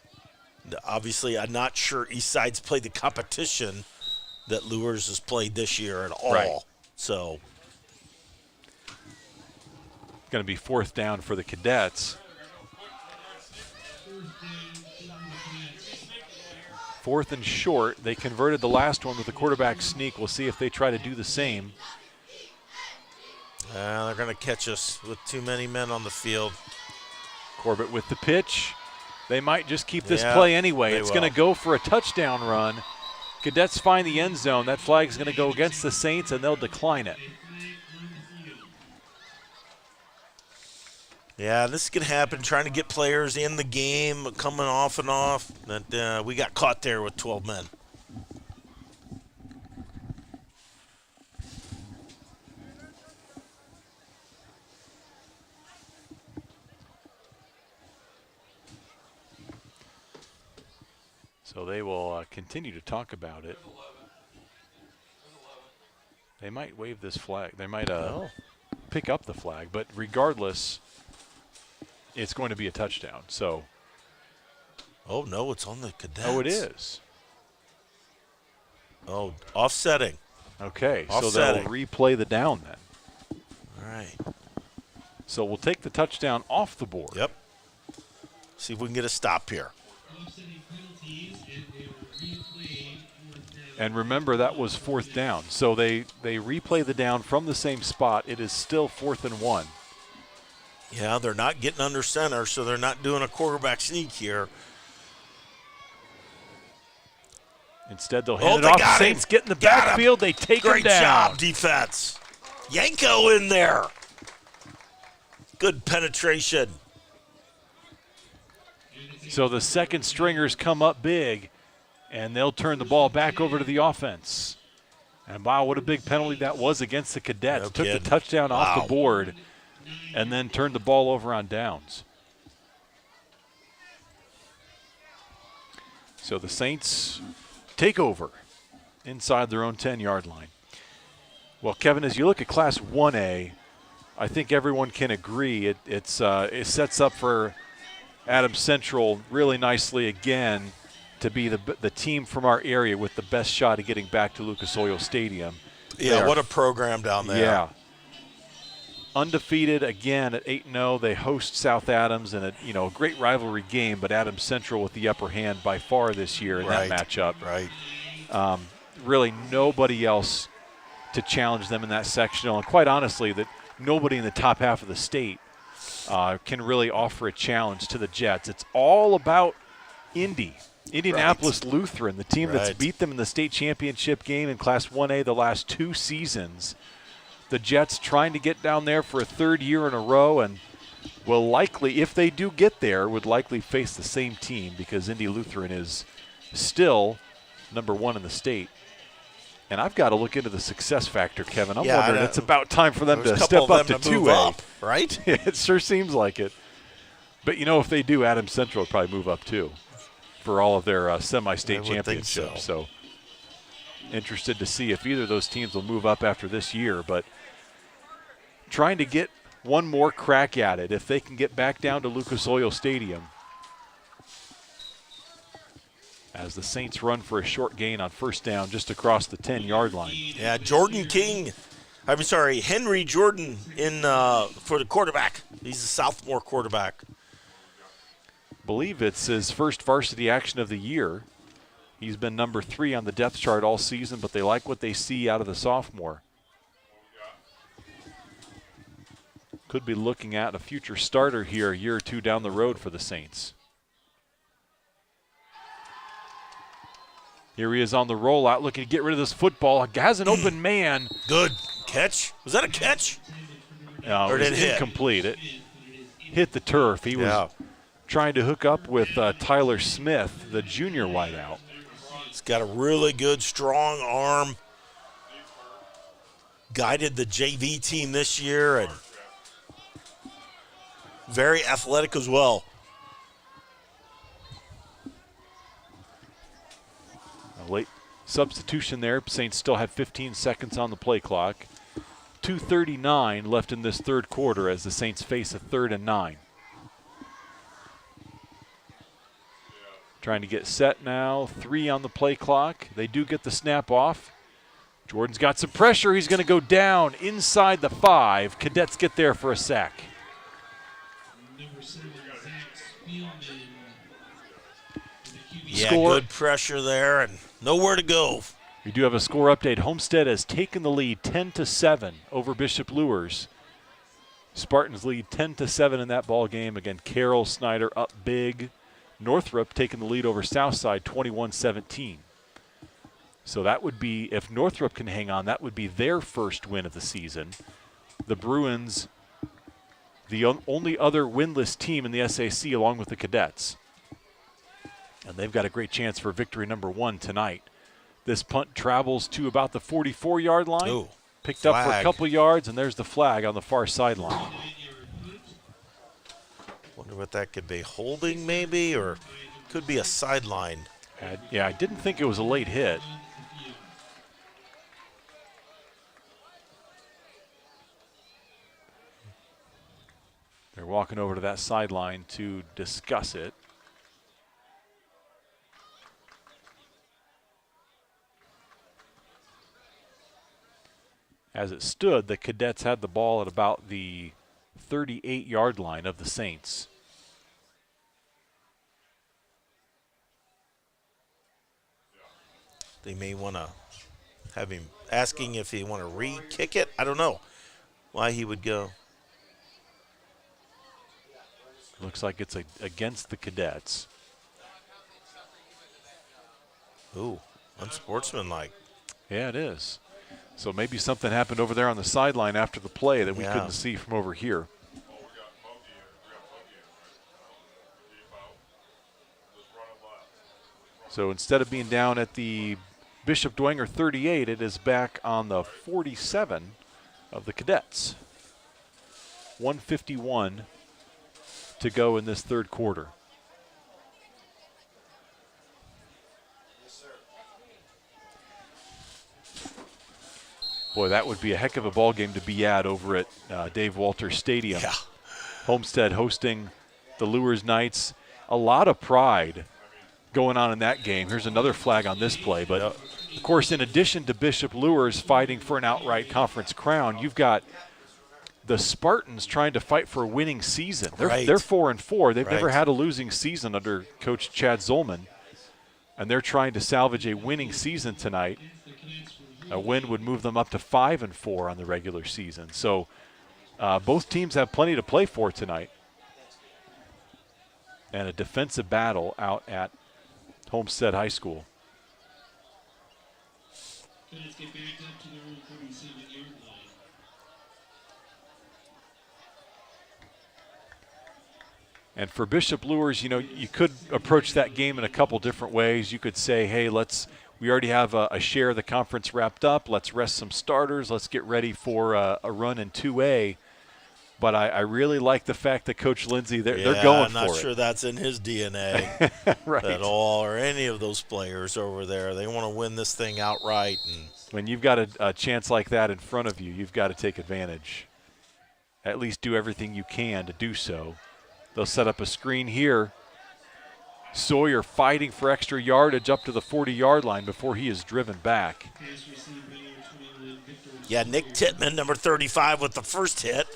[SPEAKER 2] Obviously, I'm not sure Eastside's played the competition that Luers has played this year at all.
[SPEAKER 1] Right.
[SPEAKER 2] So
[SPEAKER 1] going to be 4th down for the Cadets. 4th and short. They converted the last one with the quarterback sneak. We'll see if they try to do the same.
[SPEAKER 2] They're going to catch us with too many men on the field.
[SPEAKER 1] Corbett with the pitch. They might just keep this play anyway. It's going to go for a touchdown run. Cadets find the end zone. That flag's going to go against the Saints, and they'll decline it.
[SPEAKER 2] Yeah, this could happen, trying to get players in the game, coming off and off. But we got caught there with 12 men.
[SPEAKER 1] So they will continue to talk about it. They might wave this flag. They might pick up the flag, but regardless, it's going to be a touchdown. So.
[SPEAKER 2] Oh, no, it's on the Cadets.
[SPEAKER 1] Oh, it is.
[SPEAKER 2] Oh, offsetting.
[SPEAKER 1] Okay,
[SPEAKER 2] Offsetting.
[SPEAKER 1] So they'll replay the down then.
[SPEAKER 2] All right.
[SPEAKER 1] So we'll take the touchdown off the board.
[SPEAKER 2] Yep. See if we can get a stop here.
[SPEAKER 1] And remember, that was 4th down. So they replay the down from the same spot. It is still 4th and 1.
[SPEAKER 2] Yeah, they're not getting under center, so they're not doing a quarterback sneak here.
[SPEAKER 1] Instead, they'll hand it off. Saints get in the backfield. They take him down.
[SPEAKER 2] Great job, defense. Yanko in there. Good penetration.
[SPEAKER 1] So the second stringers come up big, and they'll turn the ball back over to the offense. And wow, what a big penalty that was against the Cadets.
[SPEAKER 2] No
[SPEAKER 1] Took
[SPEAKER 2] kidding.
[SPEAKER 1] the touchdown off the board and then turned the ball over on downs. So the Saints take over inside their own 10-yard line. Well, Kevin, as you look at Class 1A, I think everyone can agree it sets up for Adams Central really nicely again to be the team from our area with the best shot at getting back to Lucas Oil Stadium.
[SPEAKER 2] Yeah, what a program down there.
[SPEAKER 1] Yeah. Undefeated again at 8-0. They host South Adams in a great rivalry game, but Adams Central with the upper hand by far this year in that matchup.
[SPEAKER 2] Right.
[SPEAKER 1] Really nobody else to challenge them in that sectional, and quite honestly, that nobody in the top half of the state can really offer a challenge to the Jets. It's all about Indianapolis Lutheran, the team that's beat them in the state championship game in Class 1A the last 2 seasons. The Jets trying to get down there for a 3rd year in a row, and will likely, if they do get there, would likely face the same team because Indy Lutheran is still #1 in the state. And I've got to look into the success factor, Kevin. I'm wondering it's about time for them to step up to 2A.
[SPEAKER 2] Right?
[SPEAKER 1] It sure seems like it. But, if they do, Adams Central will probably move up too for all of their semi-state championships. So interested to see if either of those teams will move up after this year. But trying to get one more crack at it if they can get back down to Lucas Oil Stadium. As the Saints run for a short gain on 1st down just across the 10-yard line.
[SPEAKER 2] Yeah, Henry Jordan in for the quarterback. He's a sophomore quarterback.
[SPEAKER 1] Believe it's his first varsity action of the year. He's been #3 on the depth chart all season, but they like what they see out of the sophomore. Could be looking at a future starter here a year or 2 down the road for the Saints. Here he is on the rollout, looking to get rid of this football. Has an open man.
[SPEAKER 2] Good catch. Was that a catch?
[SPEAKER 1] No,
[SPEAKER 2] or
[SPEAKER 1] it was
[SPEAKER 2] did it
[SPEAKER 1] incomplete. It hit the turf. He was trying to hook up with Tyler Smith, the junior wideout.
[SPEAKER 2] He's got a really good, strong arm. Guided the JV team this year and very athletic as well.
[SPEAKER 1] A late substitution there. Saints still have 15 seconds on the play clock. 2:39 left in this 3rd quarter as the Saints face a 3rd and 9. Trying to get set now. 3 on the play clock. They do get the snap off. Jordan's got some pressure. He's going to go down inside the 5. Cadets get there for a sack.
[SPEAKER 2] Yeah,
[SPEAKER 1] Score.
[SPEAKER 2] good pressure there and nowhere to go.
[SPEAKER 1] We do have a score update. Homestead has taken the lead 10-7 over Bishop Luers. Spartans lead 10-7 in that ball game. Again, Carroll Snyder up big. Northrop taking the lead over Southside 21-17. So that would be, if Northrop can hang on, that would be their first win of the season. The Bruins, the only other winless team in the SAC along with the Cadets. And they've got a great chance for victory number 1 tonight. This punt travels to about the 44-yard line.
[SPEAKER 2] Ooh,
[SPEAKER 1] picked
[SPEAKER 2] flag.
[SPEAKER 1] up for a couple yards, and there's the flag on the far sideline.
[SPEAKER 2] Wonder what that could be. Holding maybe, or could be a sideline.
[SPEAKER 1] Yeah, I didn't think it was a late hit. They're walking over to that sideline to discuss it. As it stood, the Cadets had the ball at about the 38-yard line of the Saints.
[SPEAKER 2] They may want to have him asking if he want to re-kick it. I don't know why he would go.
[SPEAKER 1] Looks like it's against the Cadets.
[SPEAKER 2] Ooh, unsportsmanlike.
[SPEAKER 1] Yeah, it is. So maybe something happened over there on the sideline after the play that we couldn't see from over here. So instead of being down at the Bishop Dwenger 38, it is back on the 47 of the Cadets. 1:51 to go in this third quarter. Boy, that would be a heck of a ball game to be at over at Dave Walters Stadium.
[SPEAKER 2] Yeah.
[SPEAKER 1] Homestead hosting the Luers Knights. A lot of pride going on in that game. Here's another flag on this play. But, of course, in addition to Bishop Luers fighting for an outright conference crown, you've got the Spartans trying to fight for a winning season. They're 4-4. They've never had a losing season under Coach Chad Zolman. And they're trying to salvage a winning season tonight. A win would move them up to 5-4 on the regular season. So both teams have plenty to play for tonight. And a defensive battle out at Homestead High School. And for Bishop Luers, you know, you could approach that game in a couple different ways. You could say, hey, we already have a share of the conference wrapped up. Let's rest some starters. Let's get ready for a run in 2A. But I really like the fact that Coach Lindsay, they're going for it.
[SPEAKER 2] I'm not sure that's in his DNA
[SPEAKER 1] right.
[SPEAKER 2] at all, or any of those players over there. They want to win this thing outright. And
[SPEAKER 1] when you've got a chance like that in front of you, you've got to take advantage. At least do everything you can to do so. They'll set up a screen here. Sawyer fighting for extra yardage up to the 40-yard line before he is driven back.
[SPEAKER 2] Yeah, Nick Tittman, number 35, with the first hit.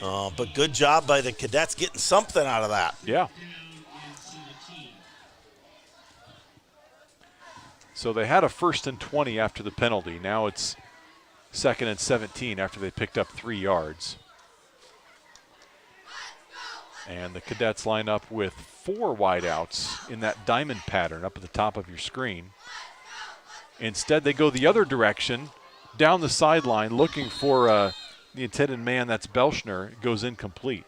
[SPEAKER 2] But good job by the Cadets getting something out of that.
[SPEAKER 1] Yeah. So they had a 1st and 20 after the penalty. Now it's 2nd and 17 after they picked up 3 yards. And the Cadets line up with 4 wideouts in that diamond pattern up at the top of your screen. Instead, they go the other direction, down the sideline, looking for the intended man. That's Belschner. It goes incomplete.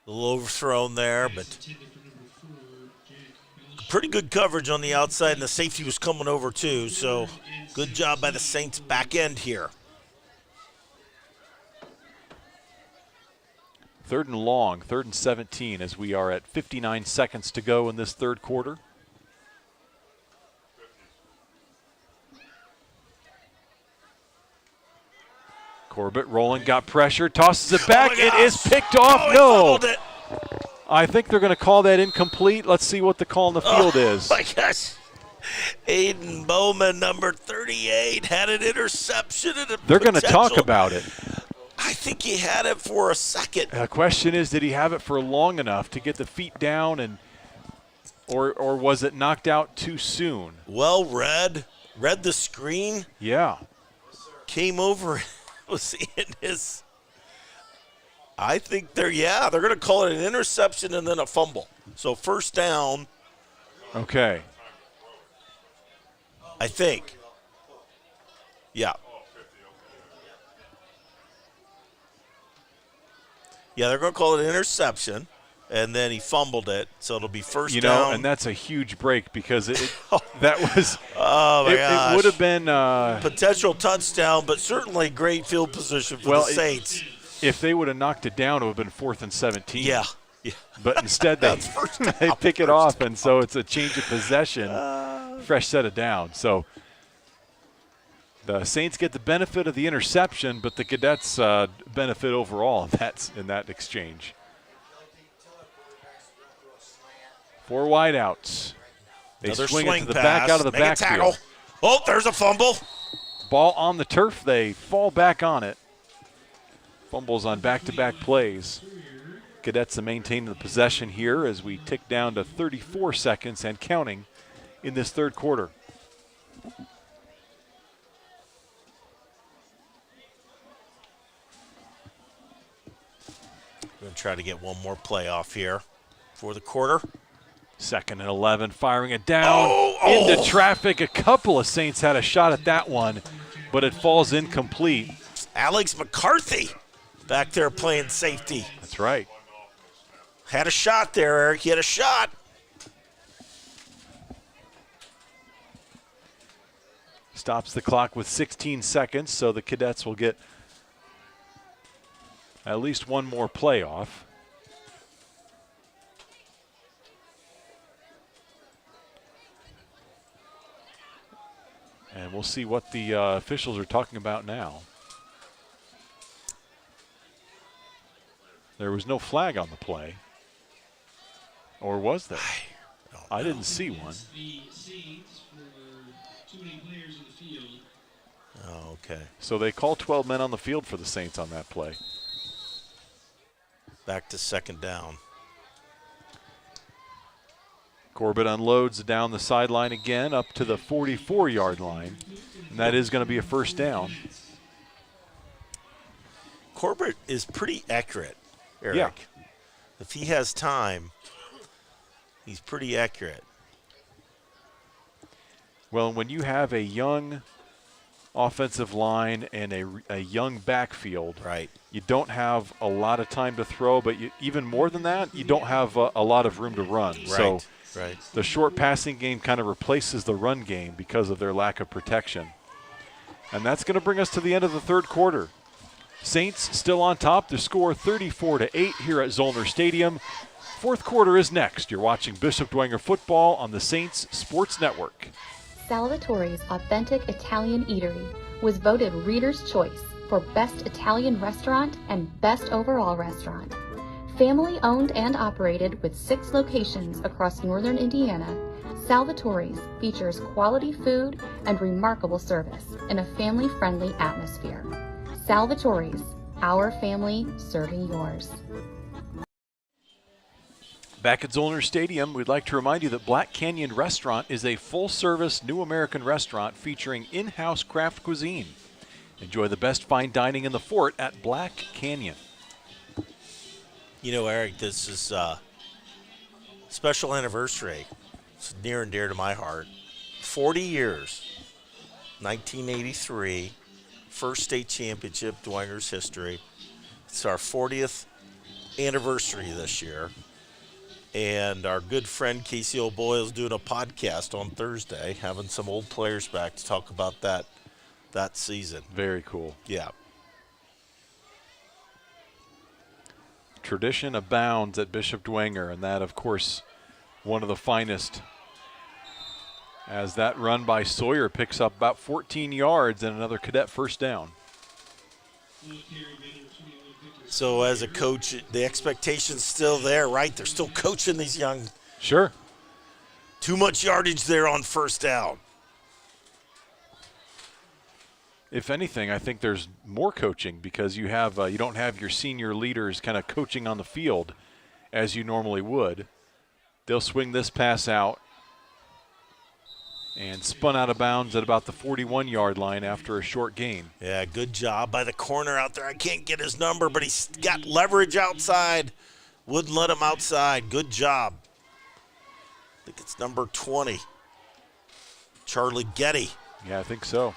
[SPEAKER 2] A little overthrown there, but pretty good coverage on the outside, and the safety was coming over too, so good job by the Saints back end here.
[SPEAKER 1] 3rd and long, 3rd and 17 as we are at 59 seconds to go in this third quarter. Corbett rolling, got pressure, tosses it back. It is picked off. No. I think they're going to call that incomplete. Let's see what the call in the field is.
[SPEAKER 2] Oh, my gosh. Aiden Bowman, number 38, had an interception.
[SPEAKER 1] They're going to talk about it.
[SPEAKER 2] I think he had it for a second.
[SPEAKER 1] The question is, did he have it for long enough to get the feet down and Or was it knocked out too soon?
[SPEAKER 2] Well read the screen.
[SPEAKER 1] Yeah.
[SPEAKER 2] Came over, was in his. I think they're going to call it an interception and then a fumble. So first down.
[SPEAKER 1] Okay.
[SPEAKER 2] I think. Yeah. Yeah, they're going to call it an interception. And then he fumbled it, so it'll be first down.
[SPEAKER 1] And that's a huge break because that was
[SPEAKER 2] oh my gosh.
[SPEAKER 1] It would have been
[SPEAKER 2] potential touchdown, but certainly great field position for the Saints.
[SPEAKER 1] If they would have knocked it down, it would have been 4th and 17.
[SPEAKER 2] Yeah.
[SPEAKER 1] But instead they pick it off, and so it's a change of possession, fresh set of down. So the Saints get the benefit of the interception, but the Cadets benefit overall in that exchange. 4 wideouts. They swing it to the back out of the backfield.
[SPEAKER 2] Oh, there's a fumble.
[SPEAKER 1] Ball on the turf. They fall back on it. Fumbles on back-to-back plays. Cadets have maintained the possession here as we tick down to 34 seconds and counting in this third quarter.
[SPEAKER 2] We're going to try to get one more play off here for the quarter.
[SPEAKER 1] 2nd and 11, firing it down into traffic. A couple of Saints had a shot at that one, but it falls incomplete.
[SPEAKER 2] Alex McCarthy back there playing safety.
[SPEAKER 1] That's right.
[SPEAKER 2] Had a shot there, Eric. He had a shot.
[SPEAKER 1] Stops the clock with 16 seconds, so the Cadets will get at least one more play off. And we'll see what the officials are talking about now. There was no flag on the play. Or was there? I didn't see one.
[SPEAKER 2] Oh, okay.
[SPEAKER 1] So they call 12 men on the field for the Saints on that play.
[SPEAKER 2] Back to second down.
[SPEAKER 1] Corbett unloads down the sideline again up to the 44-yard line. And that is going to be a first down.
[SPEAKER 2] Corbett is pretty accurate, Eric.
[SPEAKER 1] Yeah.
[SPEAKER 2] If he has time, he's pretty accurate.
[SPEAKER 1] Well, when you have a young offensive line and a young backfield,
[SPEAKER 2] right,
[SPEAKER 1] you don't have a lot of time to throw, but even more than that, you don't have a lot of room to run.
[SPEAKER 2] Right.
[SPEAKER 1] So
[SPEAKER 2] right.
[SPEAKER 1] The short passing game kind of replaces the run game because of their lack of protection. And that's going to bring us to the end of the third quarter. Saints still on top. The score 34-8 here at Zollner Stadium. Fourth quarter is next. You're watching Bishop Dwenger football on the Saints Sports Network.
[SPEAKER 12] Salvatore's Authentic Italian Eatery was voted Reader's Choice for Best Italian Restaurant and Best Overall Restaurant. Family owned and operated with 6 locations across northern Indiana, Salvatore's features quality food and remarkable service in a family-friendly atmosphere. Salvatore's, our family serving yours.
[SPEAKER 1] Back at Zollner Stadium, we'd like to remind you that Black Canyon Restaurant is a full-service new American restaurant featuring in-house craft cuisine. Enjoy the best fine dining in the fort at Black Canyon.
[SPEAKER 2] You know, Eric, this is a special anniversary. It's near and dear to my heart. 40 years, 1983, first state championship, Dwenger's history. It's our 40th anniversary this year. And our good friend Casey O'Boyle is doing a podcast on Thursday, having some old players back to talk about that season.
[SPEAKER 1] Very cool.
[SPEAKER 2] Yeah.
[SPEAKER 1] Tradition abounds at Bishop Dwenger, and that, of course, one of the finest. As that run by Sawyer picks up about 14 yards and another Cadet first down.
[SPEAKER 2] So as a coach, the expectation's still there, right? They're still coaching these young.
[SPEAKER 1] Sure.
[SPEAKER 2] Too much yardage there on first down.
[SPEAKER 1] If anything, I think there's more coaching because you have you don't have your senior leaders kind of coaching on the field as you normally would. They'll swing this pass out. And spun out of bounds at about the 41-yard line after a short gain.
[SPEAKER 2] Yeah, good job by the corner out there. I can't get his number, but he's got leverage outside. Wouldn't let him outside. Good job. I think it's number 20. Charlie Getty.
[SPEAKER 1] Yeah, I think so.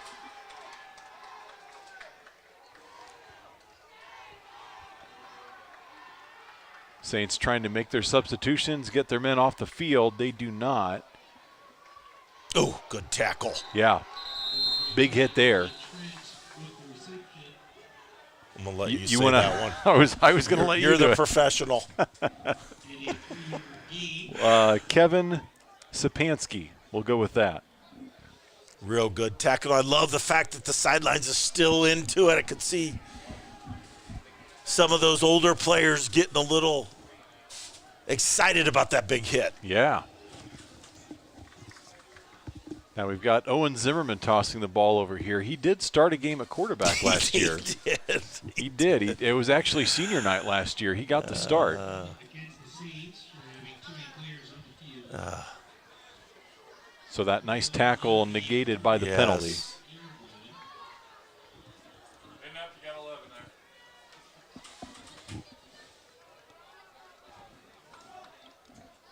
[SPEAKER 1] Saints trying to make their substitutions, get their men off the field. They do not.
[SPEAKER 2] Oh, good tackle.
[SPEAKER 1] Yeah, big hit there.
[SPEAKER 2] I'm going to let you say that one.
[SPEAKER 1] I was going to let you do it.
[SPEAKER 2] You're the professional.
[SPEAKER 1] Kevin Sapansky. We'll go with that.
[SPEAKER 2] Real good tackle. I love the fact that the sidelines are still into it. I could see some of those older players getting a little excited about that big hit.
[SPEAKER 1] Yeah. Now we've got Owen Zimmerman tossing the ball over here. He did start a game at quarterback last year. He did. It was actually senior night last year. He got the start. So that nice tackle negated by the penalty.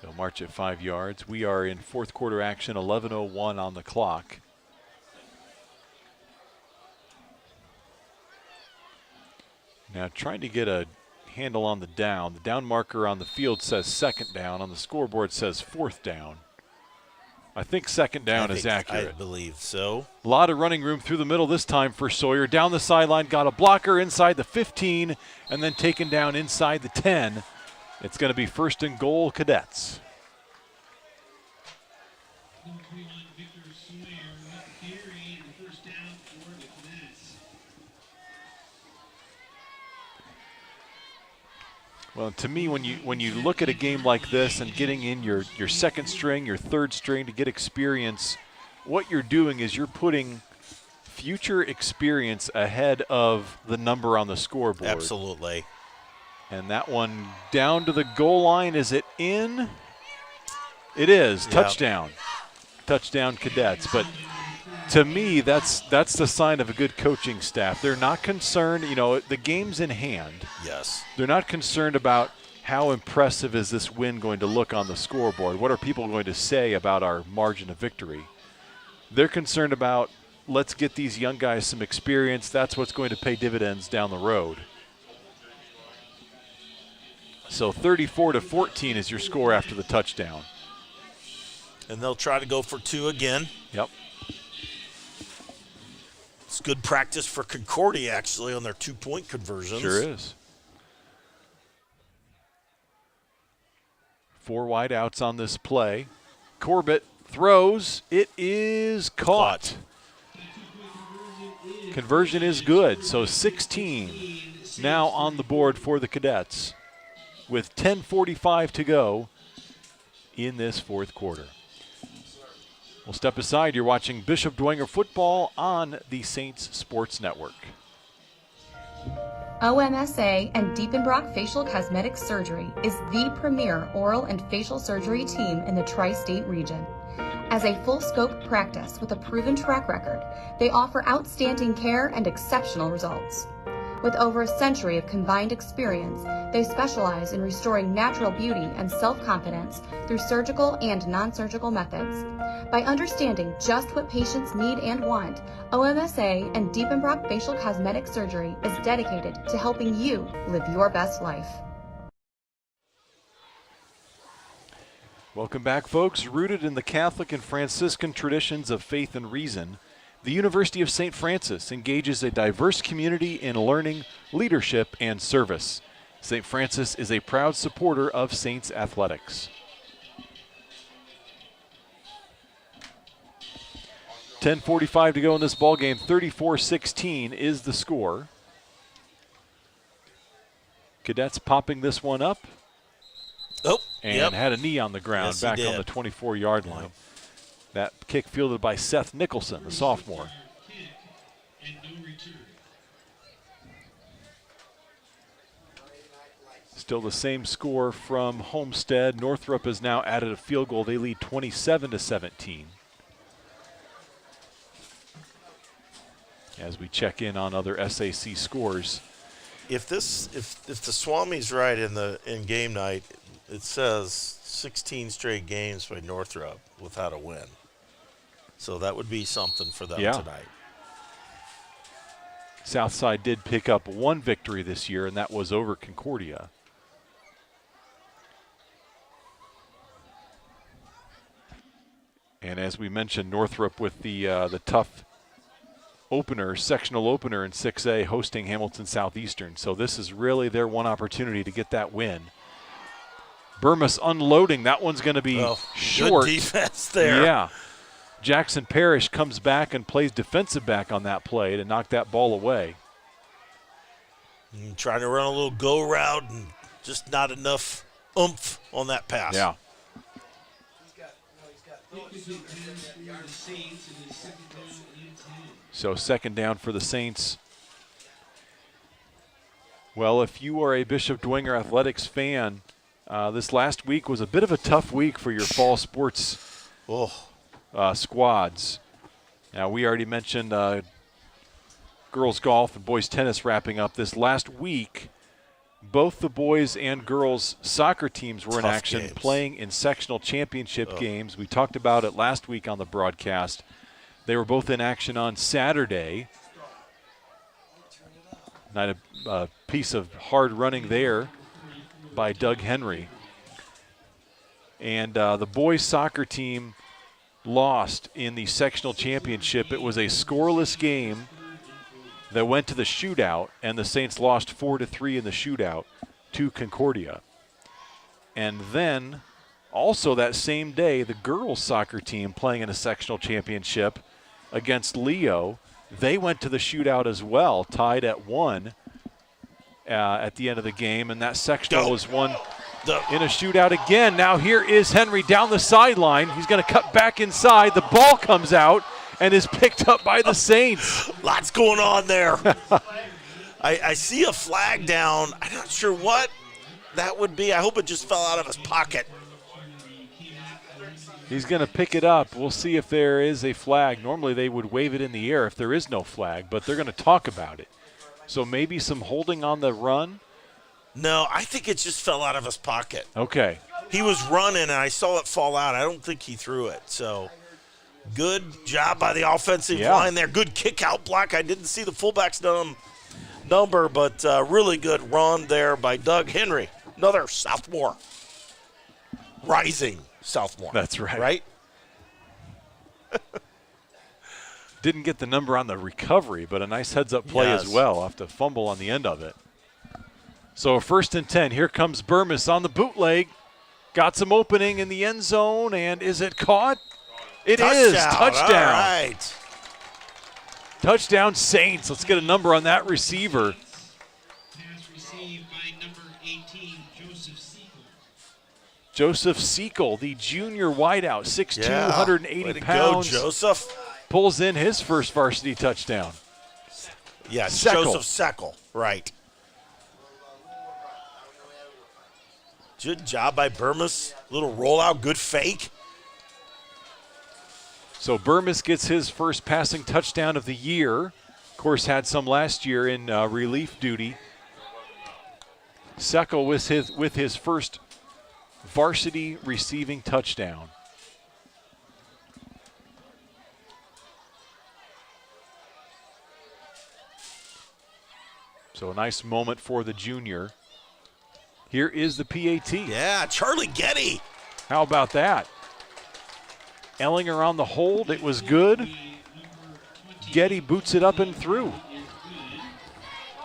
[SPEAKER 1] They'll march at 5 yards. We are in fourth quarter action, 11:01 on the clock. Now trying to get a handle on the down. The down marker on the field says second down. On the scoreboard says fourth down. I think second down is accurate.
[SPEAKER 2] I believe so.
[SPEAKER 1] A lot of running room through the middle this time for Sawyer. Down the sideline, got a blocker inside the 15, and then taken down inside the 10. It's going to be first and goal, Cadets. Well, to me, when you look at a game like this and getting in your second string, your third string to get experience, what you're doing is you're putting future experience ahead of the number on the scoreboard.
[SPEAKER 2] Absolutely.
[SPEAKER 1] And that one down to the goal line. Is it in? It is. Yep. Touchdown. Touchdown, Cadets. But to me, that's the sign of a good coaching staff. They're not concerned. You know, the game's in hand.
[SPEAKER 2] Yes.
[SPEAKER 1] They're not concerned about how impressive is this win going to look on the scoreboard. What are people going to say about our margin of victory? They're concerned about, let's get these young guys some experience. That's what's going to pay dividends down the road. So 34-14 is your score after the touchdown.
[SPEAKER 2] And they'll try to go for two again.
[SPEAKER 1] Yep.
[SPEAKER 2] It's good practice for Concordia, actually, on their two-point conversions.
[SPEAKER 1] Sure is. 4 wide outs on this play. Corbett throws. It is caught. Conversion is good. So 16 now on the board for the Cadets with 10:45 to go in this fourth quarter. We'll step aside. You're watching Bishop Dwenger football on the Saints Sports Network.
[SPEAKER 12] OMSA and Diepenbrock Facial Cosmetic Surgery is the premier oral and facial surgery team in the tri-state region. As a full-scope practice with a proven track record, they offer outstanding care and exceptional results. With over a century of combined experience, they specialize in restoring natural beauty and self-confidence through surgical and non-surgical methods. By understanding just what patients need and want, OMSA and Diepenbrock Facial Cosmetic Surgery is dedicated to helping you live your best life.
[SPEAKER 1] Welcome back, folks. Rooted in the Catholic and Franciscan traditions of faith and reason, the University of St. Francis engages a diverse community in learning, leadership, and service. St. Francis is a proud supporter of Saints athletics. 10:45 to go in this ballgame. 34-16 is the score. Cadets popping this one up.
[SPEAKER 2] Oh,
[SPEAKER 1] and had a knee on the ground back on the 24-yard line. Yep. That kick fielded by Seth Nicholson, the sophomore. Still the same score from Homestead. Northrop has now added a field goal. They lead 27-17. As we check in on other SAC scores.
[SPEAKER 2] If the Swami's right in game night, it says 16 straight games by Northrop without a win. So that would be something for them tonight.
[SPEAKER 1] Southside did pick up one victory this year, and that was over Concordia. And as we mentioned, Northrop with the tough opener, sectional opener in 6A, hosting Hamilton Southeastern. So this is really their one opportunity to get that win. Burmis unloading. That one's going to be short.
[SPEAKER 2] Good defense there.
[SPEAKER 1] Yeah. Jackson Parrish comes back and plays defensive back on that play to knock that ball away.
[SPEAKER 2] Trying to run a little go route and just not enough oomph on that pass.
[SPEAKER 1] Yeah. So second down for the Saints. Well, if you are a Bishop Dwenger Athletics fan, this last week was a bit of a tough week for your fall sports squads. Now, we already mentioned girls golf and boys tennis wrapping up. This last week, both the boys and girls soccer teams were in action, playing in sectional championship games. We talked about it last week on the broadcast. They were both in action on Saturday. Not a piece of hard running there by Doug Henry. And the boys soccer team lost in the sectional championship. It was a scoreless game that went to the shootout, and the Saints lost 4-3 in the shootout to Concordia. And then also that same day, the girls soccer team playing in a sectional championship against Leo, they went to the shootout as well, tied at 1 at the end of the game, and that sectional was won in a shootout again. Now here is Henry down the sideline. He's going to cut back inside. The ball comes out and is picked up by the Saints.
[SPEAKER 2] Lots going on there. I see a flag down. I'm not sure what that would be. I hope it just fell out of his pocket.
[SPEAKER 1] He's going to pick it up. We'll see if there is a flag. Normally they would wave it in the air if there is no flag, but they're going to talk about it. So maybe some holding on the run?
[SPEAKER 2] No, I think it just fell out of his pocket.
[SPEAKER 1] Okay.
[SPEAKER 2] He was running, and I saw it fall out. I don't think he threw it. So good job by the offensive line there. Good kick-out block. I didn't see the fullback's number, but really good run there by Doug Henry. Another sophomore. Rising sophomore.
[SPEAKER 1] That's right.
[SPEAKER 2] Right?
[SPEAKER 1] Didn't get the number on the recovery, but a nice heads-up play as well. Off the fumble on the end of it. So 1st and 10. Here comes Burmis on the bootleg. Got some opening in the end zone, and is it caught? It is. Touchdown.
[SPEAKER 2] All right.
[SPEAKER 1] Touchdown Saints. Let's get a number on that receiver. Joseph Segal, the junior wideout, 6'2", 180 pounds.
[SPEAKER 2] Go, Joseph.
[SPEAKER 1] Pulls in his first varsity touchdown.
[SPEAKER 2] Yeah, Joseph Segal, right. Good job by Burmis. Little rollout, good fake.
[SPEAKER 1] So Burmis gets his first passing touchdown of the year. Of course, had some last year in relief duty. Segal with his first varsity receiving touchdown. So a nice moment for the junior. Here is the PAT.
[SPEAKER 2] Yeah, Charlie Getty.
[SPEAKER 1] How about that? Ellinger on the hold. It was good. Getty boots it up and through.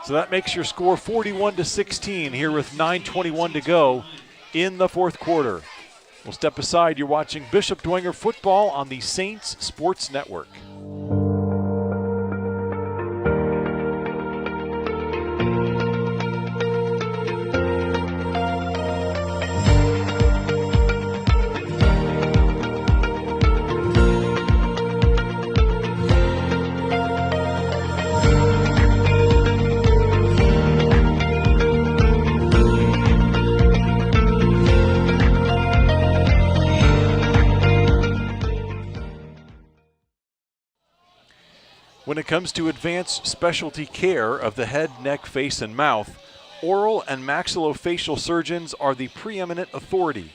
[SPEAKER 1] So that makes your score 41-16 here with 9:21 to go in the fourth quarter. We'll step aside. You're watching Bishop Dwenger football on the Saints Sports Network. When it comes to advanced specialty care of the head, neck, face, and mouth, oral and maxillofacial surgeons are the preeminent authority.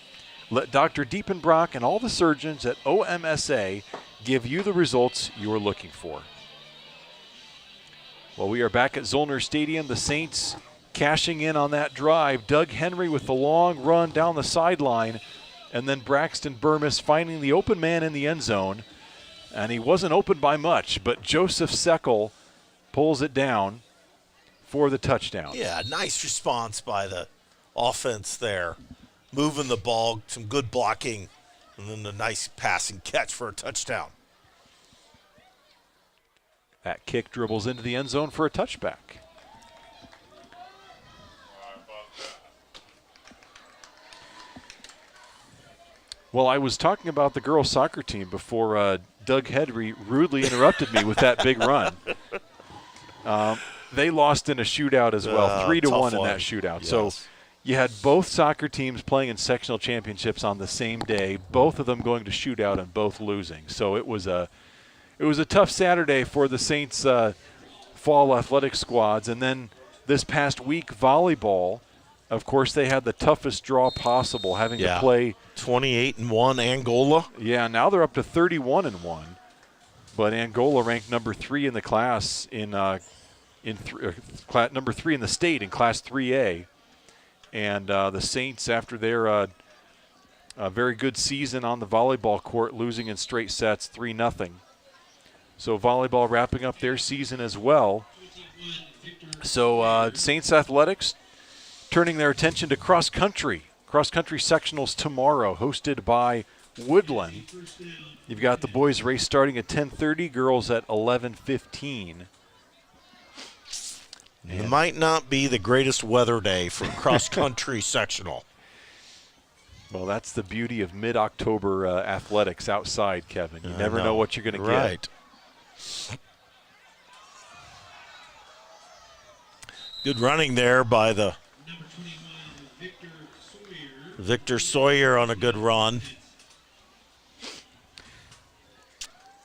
[SPEAKER 1] Let Dr. Diepenbrock and all the surgeons at OMSA give you the results you're looking for. Well, we are back at Zollner Stadium. The Saints cashing in on that drive. Doug Henry with the long run down the sideline, and then Braxton Burmis finding the open man in the end zone. And he wasn't open by much, but Joseph Seckel pulls it down for the touchdown.
[SPEAKER 2] Yeah, nice response by the offense there. Moving the ball, some good blocking, and then a nice passing catch for a touchdown.
[SPEAKER 1] That kick dribbles into the end zone for a touchback. Well, I was talking about the girls' soccer team before Doug Henry rudely interrupted me with that big run. They lost in a shootout as well, 3-1 in that shootout.
[SPEAKER 2] Yes.
[SPEAKER 1] So you had both soccer teams playing in sectional championships on the same day, both of them going to shootout and both losing. So it was a tough Saturday for the Saints fall athletic squads. And then this past week, volleyball, of course, they had the toughest draw possible, having to play
[SPEAKER 2] 28-1 Angola.
[SPEAKER 1] Yeah, now they're up to 31-1. But Angola ranked number 3 in the class number 3 in the state in Class 3A. And the Saints, after their a very good season on the volleyball court, losing in straight sets 3-0. So volleyball wrapping up their season as well. So Saints athletics turning their attention to cross-country. Cross-country sectionals tomorrow, hosted by Woodland. You've got the boys' race starting at 10:30, girls at 11:15.
[SPEAKER 2] It might not be the greatest weather day for cross-country sectional.
[SPEAKER 1] Well, that's the beauty of mid-October athletics outside, Kevin. You never know what you're going to get.
[SPEAKER 2] Right. Good running there by the Victor Sawyer on a good run.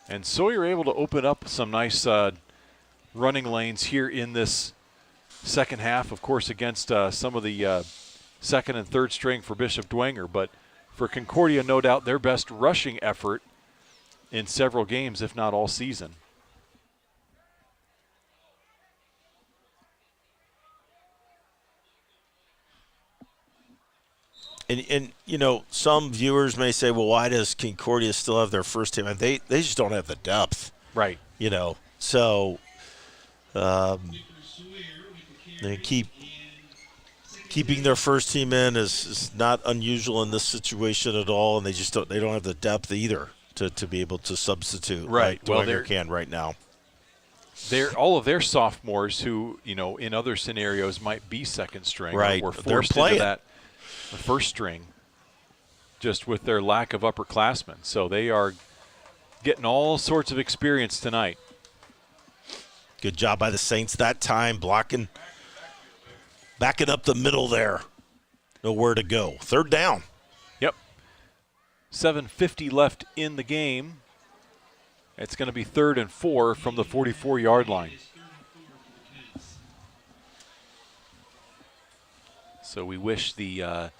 [SPEAKER 1] And Sawyer able to open up some nice running lanes here in this second half, of course, against some of the second and third string for Bishop Dwenger. But for Concordia, no doubt their best rushing effort in several games, if not all season.
[SPEAKER 2] And you know, some viewers may say, well, why does Concordia still have their first team? And they just don't have the depth.
[SPEAKER 1] Right.
[SPEAKER 2] You know, so they keeping their first team in is not unusual in this situation at all, and they don't have the depth either to be able to substitute.
[SPEAKER 1] Right.
[SPEAKER 2] Like Dwenger can right now.
[SPEAKER 1] All of their sophomores who, you know, in other scenarios might be second string,
[SPEAKER 2] right,
[SPEAKER 1] were forced into that the first string just with their lack of upperclassmen. So they are getting all sorts of experience tonight.
[SPEAKER 2] Good job by the Saints that time, backing up the middle there. Nowhere to go. Third down.
[SPEAKER 1] Yep. 7:50 left in the game. It's going to be 3rd and 4 from the 44-yard line. So we wish the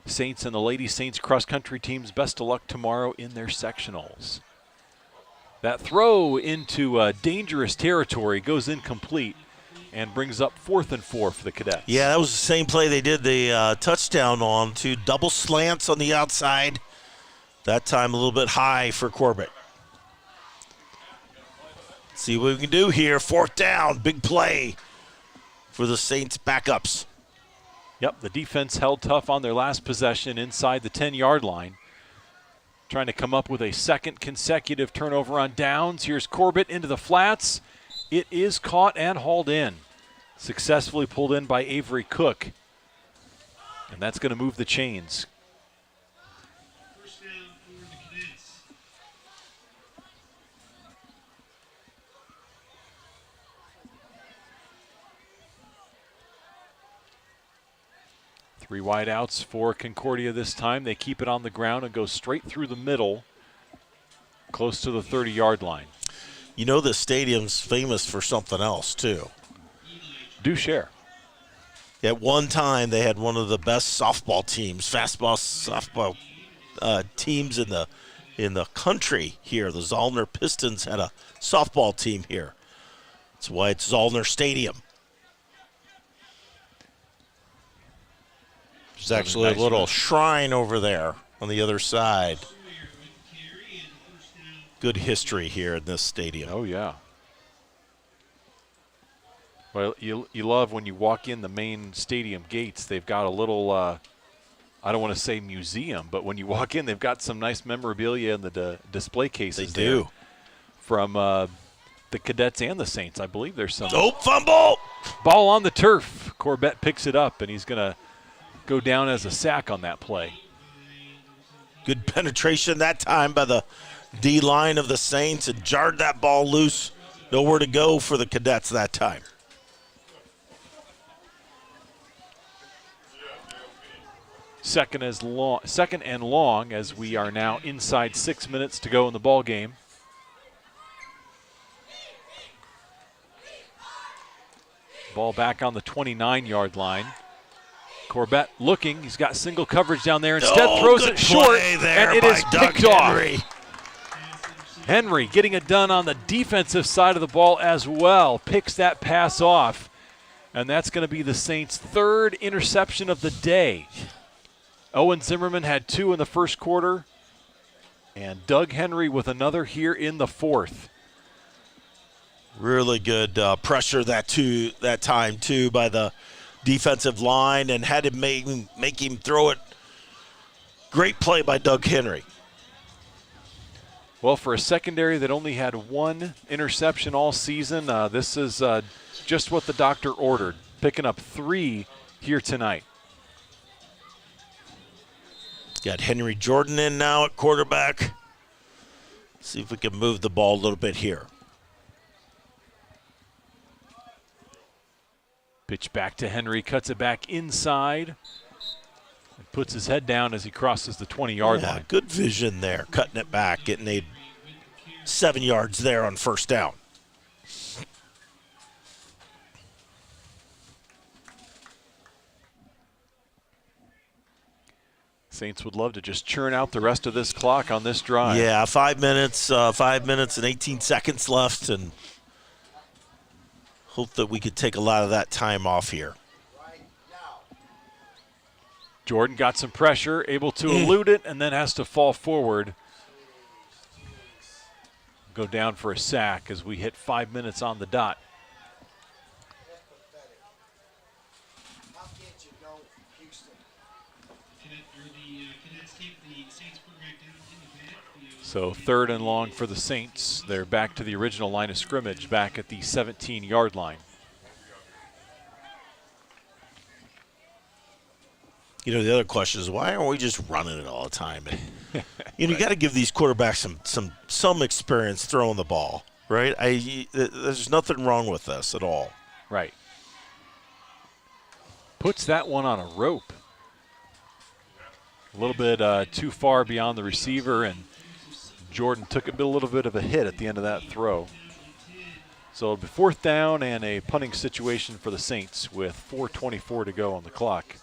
[SPEAKER 1] Saints and the Lady Saints cross-country teams best of luck tomorrow in their sectionals. That throw into dangerous territory goes incomplete and brings up 4th and 4 for the Cadets.
[SPEAKER 2] Yeah, that was the same play they did the touchdown on, 2 double slants on the outside. That time a little bit high for Corbett. See what we can do here. 4th down, big play for the Saints backups.
[SPEAKER 1] Yep, the defense held tough on their last possession inside the 10-yard line. Trying to come up with a second consecutive turnover on downs. Here's Corbett into the flats. It is caught and hauled in. Successfully pulled in by Avery Cook. And that's going to move the chains. First down for the Cadets. Three wide outs for Concordia this time. They keep it on the ground and go straight through the middle, close to the 30-yard line.
[SPEAKER 2] You know the stadium's famous for something else, too.
[SPEAKER 1] Do share.
[SPEAKER 2] At one time, they had one of the best softball teams, softball teams in the country here. The Zollner Pistons had a softball team here. That's why it's Zollner Stadium. There's actually a little shrine over there on the other side. Good history here in this stadium.
[SPEAKER 1] Oh, yeah. Well, you love when you walk in the main stadium gates, they've got a little, I don't want to say museum, but when you walk in, they've got some nice memorabilia in the display cases.
[SPEAKER 2] They do.
[SPEAKER 1] From the Cadets and the Saints. I believe there's some.
[SPEAKER 2] Oh, fumble!
[SPEAKER 1] Ball on the turf. Corbett picks it up, and he's going to go down as a sack on that play.
[SPEAKER 2] Good penetration that time by the D-line of the Saints and jarred that ball loose. Nowhere to go for the Cadets that time.
[SPEAKER 1] Second and long as we are now inside 6 minutes to go in the ball game. Ball back on the 29-yard line. Corbett looking. He's got single coverage down there. Instead throws it short, and it is picked off. Henry getting it done on the defensive side of the ball as well. Picks that pass off, and that's going to be the Saints' third interception of the day. Owen Zimmerman had 2 in the first quarter, and Doug Henry with another here in the fourth.
[SPEAKER 2] Really good pressure that time, too, by the defensive line, and had to make him throw it. Great play by Doug Henry.
[SPEAKER 1] Well, for a secondary that only had 1 interception all season, this is just what the doctor ordered, picking up 3 here tonight.
[SPEAKER 2] Got Henry Jordan in now at quarterback. See if we can move the ball a little bit here.
[SPEAKER 1] Pitch back to Henry, cuts it back inside, and puts his head down as he crosses the 20-yard line.
[SPEAKER 2] Good vision there, cutting it back, getting 7 yards there on first down.
[SPEAKER 1] Saints would love to just churn out the rest of this clock on this drive.
[SPEAKER 2] Yeah, 5 minutes and 18 seconds left, and hope that we could take a lot of that time off here.
[SPEAKER 1] Jordan got some pressure, able to elude it, and then has to fall forward. Go down for a sack as we hit 5 minutes on the dot. So 3rd and long for the Saints. They're back to the original line of scrimmage, back at the 17-yard line.
[SPEAKER 2] You know, the other question is, why aren't we just running it all the time? And, you got to give these quarterbacks some experience throwing the ball, right? There's nothing wrong with this at all.
[SPEAKER 1] Right. Puts that one on a rope. A little bit too far beyond the receiver, and Jordan took a little bit of a hit at the end of that throw. So it'll be 4th down and a punting situation for the Saints with 4:24 to go on the clock.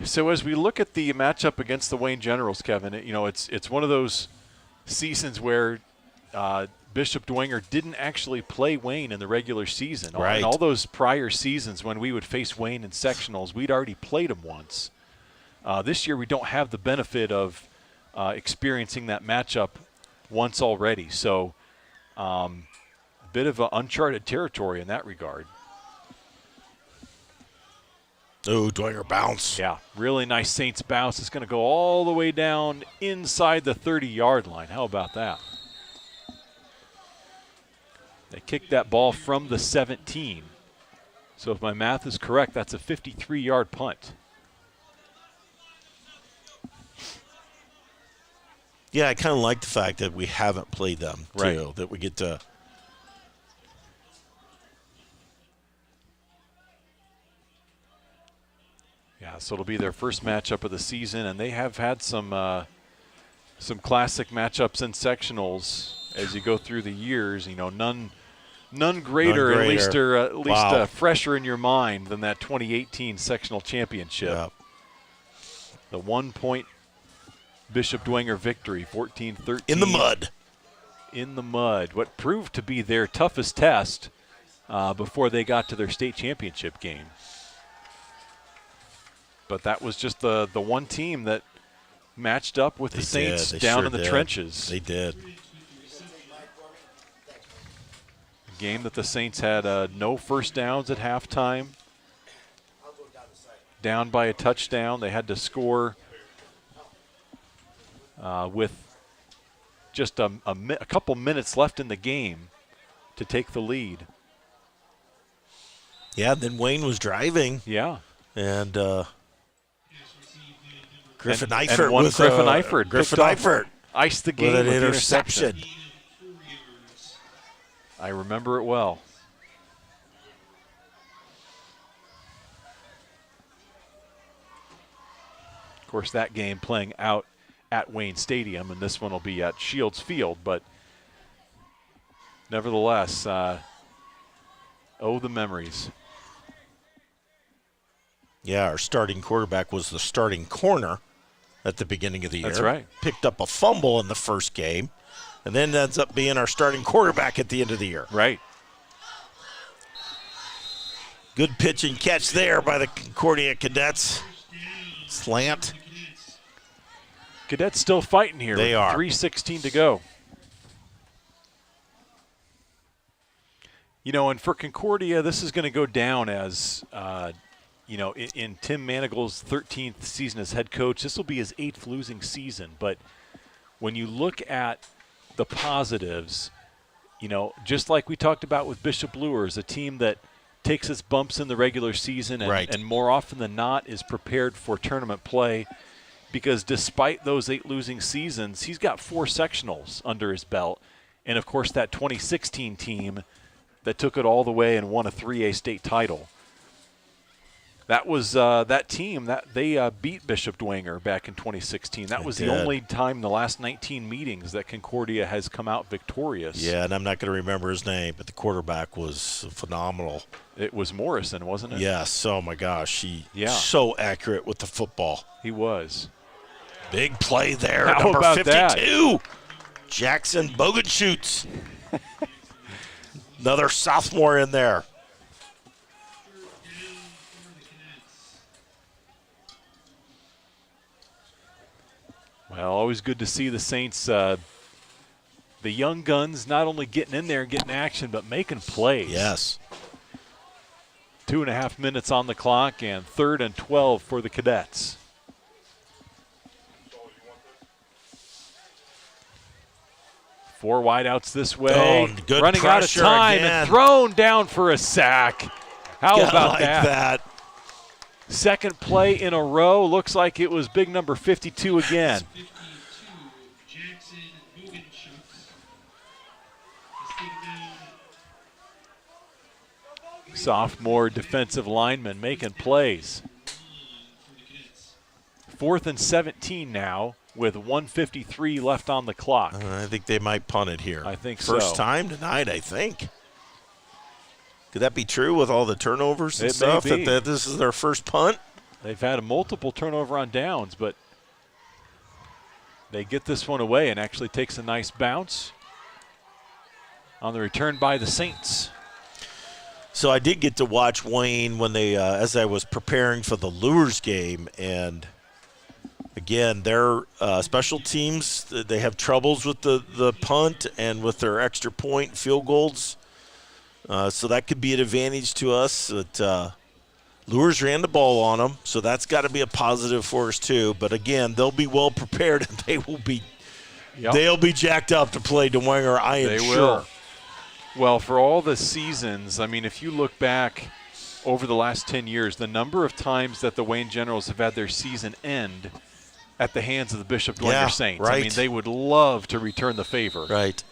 [SPEAKER 1] So as we look at the matchup against the Wayne Generals, Kevin, it's one of those seasons where Bishop Dwenger didn't actually play Wayne in the regular season.
[SPEAKER 2] Right.
[SPEAKER 1] In all those prior seasons when we would face Wayne in sectionals, we'd already played him once. This year we don't have the benefit of experiencing that matchup once already. So a bit of uncharted territory in that regard.
[SPEAKER 2] Oh, Dwenger bounce.
[SPEAKER 1] Yeah, really nice Saints bounce. It's going to go all the way down inside the 30-yard line. How about that? They kicked that ball from the 17. So if my math is correct, that's a 53-yard punt.
[SPEAKER 2] Yeah, I kind of like the fact that we haven't played them, too,
[SPEAKER 1] right.
[SPEAKER 2] That we get to –
[SPEAKER 1] yeah, so it'll be their first matchup of the season, and they have had some classic matchups in sectionals as you go through the years, none greater, at least fresher in your mind than that 2018 sectional championship.
[SPEAKER 2] Yeah.
[SPEAKER 1] The 1-point Bishop Dwenger victory, 14-13.
[SPEAKER 2] In the mud.
[SPEAKER 1] In the mud. What proved to be their toughest test before they got to their state championship game. But that was just the one team that matched up with the Saints down in the trenches.
[SPEAKER 2] They did.
[SPEAKER 1] A game that the Saints had no first downs at halftime. Down by a touchdown. They had to score with just a couple minutes left in the game to take the lead.
[SPEAKER 2] Yeah, then Wayne was driving.
[SPEAKER 1] Yeah.
[SPEAKER 2] And Griffin Eifert
[SPEAKER 1] Griffin Eifert iced the game
[SPEAKER 2] with an
[SPEAKER 1] with
[SPEAKER 2] interception.
[SPEAKER 1] I remember it well. Of course, that game playing out at Wayne Stadium, and this one will be at Shields Field, but nevertheless, the memories.
[SPEAKER 2] Yeah, our starting quarterback was the starting corner at the beginning of the year.
[SPEAKER 1] That's right.
[SPEAKER 2] Picked up a fumble in the first game, and then ends up being our starting quarterback at the end of the year.
[SPEAKER 1] Right.
[SPEAKER 2] Good pitch and catch there by the Concordia Cadets. Slant.
[SPEAKER 1] Cadets still fighting here.
[SPEAKER 2] They are.
[SPEAKER 1] 3:16 to go. And for Concordia, this is going to go down as, in Tim Manigal's 13th season as head coach. This will be his 8th losing season. But when you look at the positives, just like we talked about with Bishop Luers, a team that takes its bumps in the regular season and more often than not is prepared for tournament play, because despite those 8 losing seasons, he's got 4 sectionals under his belt. And, of course, that 2016 team that took it all the way and won a 3A state title. That was that team that they beat Bishop Dwenger back in 2016. That was the only time in the last 19 meetings that Concordia has come out victorious.
[SPEAKER 2] Yeah, and I'm not going to remember his name, but the quarterback was phenomenal.
[SPEAKER 1] It was Morrison, wasn't it?
[SPEAKER 2] Yes. Oh, my gosh. So accurate with the football.
[SPEAKER 1] He was.
[SPEAKER 2] Big play there.
[SPEAKER 1] How
[SPEAKER 2] Number
[SPEAKER 1] about
[SPEAKER 2] 52.
[SPEAKER 1] That?
[SPEAKER 2] Jackson Bogenschutz. Another sophomore in there.
[SPEAKER 1] Well, always good to see the Saints, the young guns, not only getting in there and getting action, but making plays.
[SPEAKER 2] Yes.
[SPEAKER 1] 2.5 minutes on the clock, and 3rd and 12 for the Cadets. Four wideouts this way.
[SPEAKER 2] Oh, good
[SPEAKER 1] running out of time
[SPEAKER 2] again.
[SPEAKER 1] And thrown down for a sack. How about
[SPEAKER 2] that?
[SPEAKER 1] Second play in a row. Looks like it was big number 52 again. Sophomore defensive lineman making plays. 4th and 17 now with 1:53 left on the clock.
[SPEAKER 2] I think they might punt it here.
[SPEAKER 1] I think so.
[SPEAKER 2] First time tonight, I think. Could that be true with all the turnovers and stuff, that this is their first punt?
[SPEAKER 1] They've had a multiple turnover on downs, but they get this one away and actually takes a nice bounce on the return by the Saints.
[SPEAKER 2] So I did get to watch Wayne when they, as I was preparing for the Luers game, and again, their special teams, they have troubles with the punt and with their extra point field goals. So that could be an advantage to us. But Luers ran the ball on them, so that's got to be a positive for us too. But again, they'll be well prepared, and they'll be jacked up to play Dwenger, I am sure.
[SPEAKER 1] Well, for all the seasons, I mean, if you look back over the last 10 years, the number of times that the Wayne Generals have had their season end at the hands of the Bishop Dwenger Saints.
[SPEAKER 2] Right.
[SPEAKER 1] I mean, they would love to return the favor.
[SPEAKER 2] Right.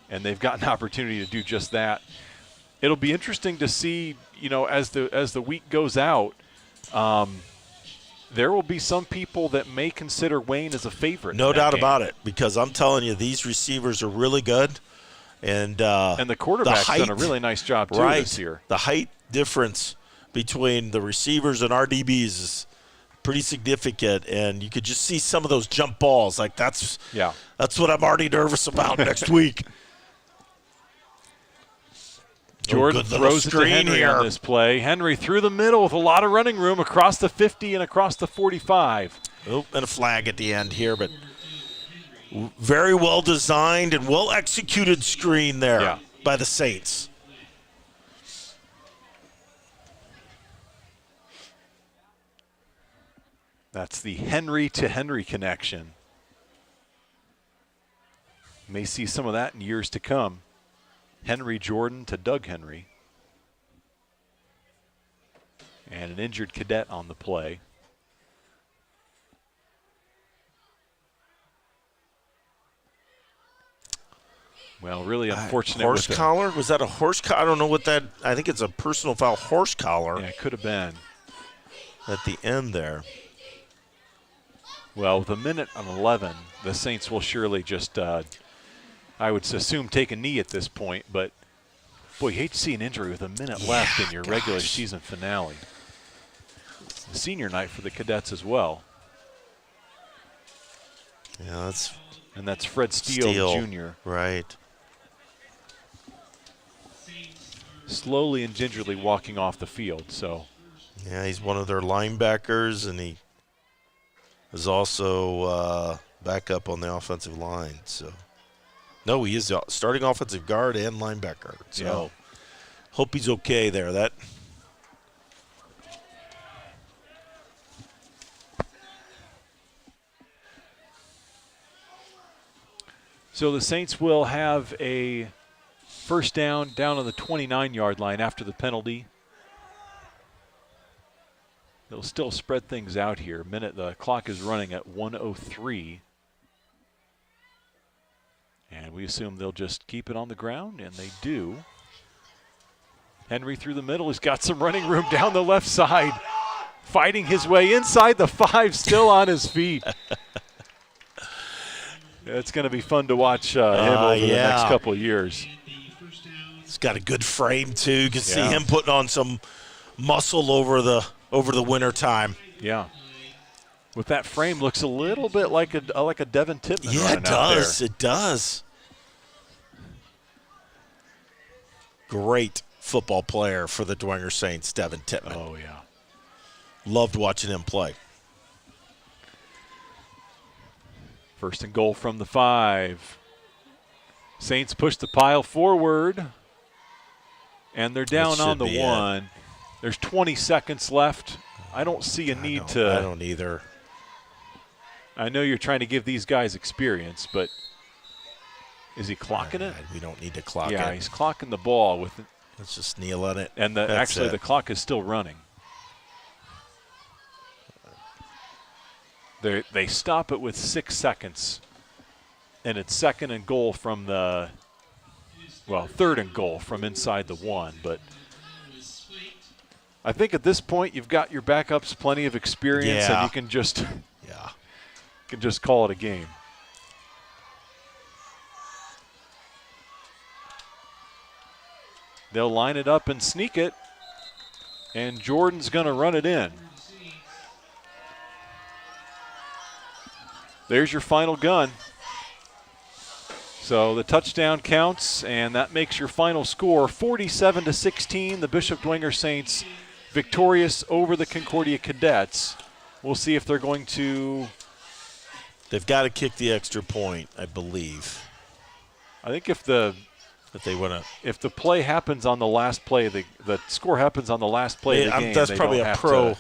[SPEAKER 1] And they've got an opportunity to do just that. It'll be interesting to see, as the week goes out, there will be some people that may consider Wayne as a favorite.
[SPEAKER 2] No doubt about it, because I'm telling you, these receivers are really good. And
[SPEAKER 1] the quarterback's done a really nice job, too, this year.
[SPEAKER 2] The height difference between the receivers and RDBs is pretty significant, and you could just see some of those jump balls. Like, that's what I'm already nervous about next week.
[SPEAKER 1] Jordan throws it to Henry on this play. Henry through the middle with a lot of running room across the 50 and across the 45.
[SPEAKER 2] Oh, and a flag at the end here, but very well designed and well executed screen there by the Saints.
[SPEAKER 1] That's the Henry to Henry connection. May see some of that in years to come. Henry Jordan to Doug Henry. And an injured cadet on the play. Well, really unfortunate.
[SPEAKER 2] Horse collar? Was that a horse collar? I don't know what that – I think it's a personal foul horse collar.
[SPEAKER 1] Yeah, it could have been.
[SPEAKER 2] At the end there.
[SPEAKER 1] Well, with a minute on 11, the Saints will surely just, I would assume, take a knee at this point. But, boy, you hate to see an injury with a minute left in your regular season finale. Senior night for the Cadets as well.
[SPEAKER 2] Yeah,
[SPEAKER 1] that's Fred Steele Jr.
[SPEAKER 2] Right.
[SPEAKER 1] Slowly and gingerly walking off the field. So.
[SPEAKER 2] Yeah, he's one of their linebackers, and he is also backup on the offensive line. So, no, he is starting offensive guard and linebacker. So, hope he's okay there.
[SPEAKER 1] So the Saints will have a first down on the 29-yard line after the penalty. They'll still spread things out here. The clock is running at 1:03. And we assume they'll just keep it on the ground, and they do. Henry through the middle. He's got some running room down the left side. Fighting his way inside the 5, still on his feet. It's going to be fun to watch him over the next couple of years.
[SPEAKER 2] He's got a good frame, too. You can see him putting on some muscle over the winter time.
[SPEAKER 1] Yeah. With that frame, looks a little bit like a Devin Tippmann.
[SPEAKER 2] Yeah, it does. It does. Great football player for the Dwenger Saints, Devin Tippmann.
[SPEAKER 1] Oh, yeah.
[SPEAKER 2] Loved watching him play.
[SPEAKER 1] First and goal from the 5. Saints push the pile forward, and they're down on the 1. There's 20 seconds left. I don't see a need to.
[SPEAKER 2] I don't either.
[SPEAKER 1] I know you're trying to give these guys experience, but is he clocking it?
[SPEAKER 2] We don't need to clock it.
[SPEAKER 1] Yeah, he's clocking the ball with it.
[SPEAKER 2] Let's just kneel on it.
[SPEAKER 1] And actually, the clock is still running. They stop it with 6 seconds, and it's second and goal from third and goal from inside the 1. But I think at this point you've got your backups plenty of experience, and you can just call it a game. They'll line it up and sneak it, and Jordan's going to run it in. There's your final gun. So the touchdown counts, and that makes your final score 47-16. The Bishop Dwenger Saints victorious over the Concordia Cadets. We'll see if they're going to.
[SPEAKER 2] They've got to kick the extra point, I believe.
[SPEAKER 1] I think if the play happens on the last play, the score happens on the last play of the game.
[SPEAKER 2] That's probably a pro.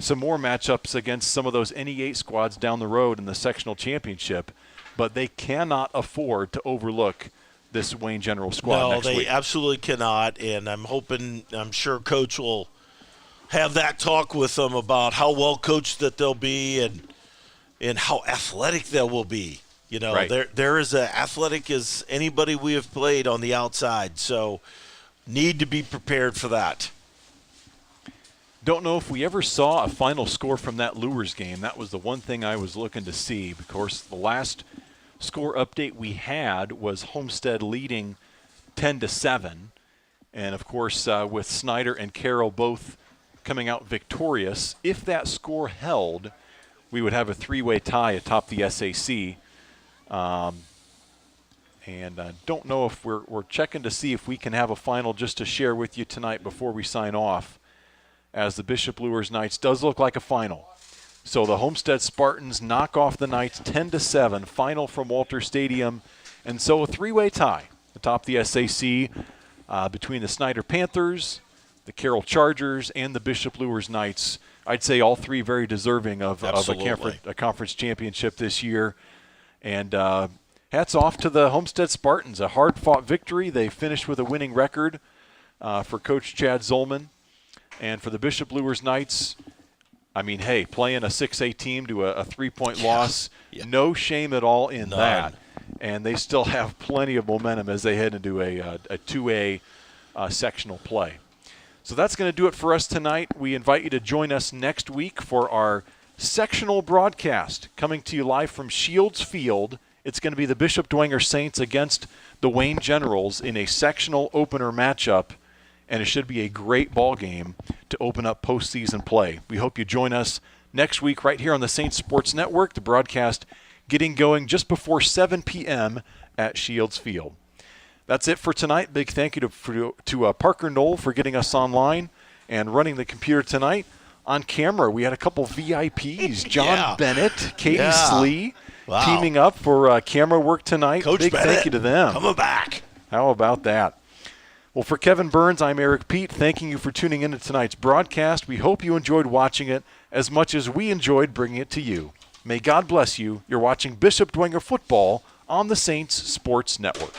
[SPEAKER 1] Some more matchups against some of those NE8 squads down the road in the sectional championship, but they cannot afford to overlook this Wayne General squad next week.
[SPEAKER 2] No, they absolutely cannot, and I'm sure Coach will have that talk with them about how well coached that they'll be and how athletic they will be. You know, they're as athletic as anybody we have played on the outside, so need to be prepared for that.
[SPEAKER 1] Don't know if we ever saw a final score from that Lures game. That was the one thing I was looking to see. Of course, the last score update we had was Homestead leading 10-7. And, of course, with Snyder and Carroll both coming out victorious, if that score held, we would have a 3-way tie atop the SAC. And I don't know if we're checking to see if we can have a final just to share with you tonight before we sign off, as the Bishop Luers Knights does look like a final. So the Homestead Spartans knock off the Knights 10-7, final from Walter Stadium. And so a 3-way tie atop the SAC between the Snyder Panthers, the Carroll Chargers, and the Bishop Luers Knights. I'd say all three very deserving of a conference championship this year. And hats off to the Homestead Spartans, a hard-fought victory. They finished with a winning record for Coach Chad Zolman. And for the Bishop Luers Knights, I mean, hey, playing a 6A team to a 3-point loss, no shame at all in that. And they still have plenty of momentum as they head into a 2A sectional play. So that's going to do it for us tonight. We invite you to join us next week for our sectional broadcast coming to you live from Shields Field. It's going to be the Bishop Dwenger Saints against the Wayne Generals in a sectional opener matchup, and it should be a great ball game to open up postseason play. We hope you join us next week right here on the Saints Sports Network, the broadcast getting going just before 7 p.m. at Shields Field. That's it for tonight. Big thank you to Parker Knoll for getting us online and running the computer tonight. On camera, we had a couple VIPs, John Bennett, Katie Slee, teaming up for camera work tonight.
[SPEAKER 2] Coach
[SPEAKER 1] Big
[SPEAKER 2] Bennett,
[SPEAKER 1] thank you to them.
[SPEAKER 2] coming back.
[SPEAKER 1] How about that? Well, for Kevin Burns, I'm Eric Pete, thanking you for tuning into tonight's broadcast. We hope you enjoyed watching it as much as we enjoyed bringing it to you. May God bless you. You're watching Bishop Dwenger Football on the Saints Sports Network.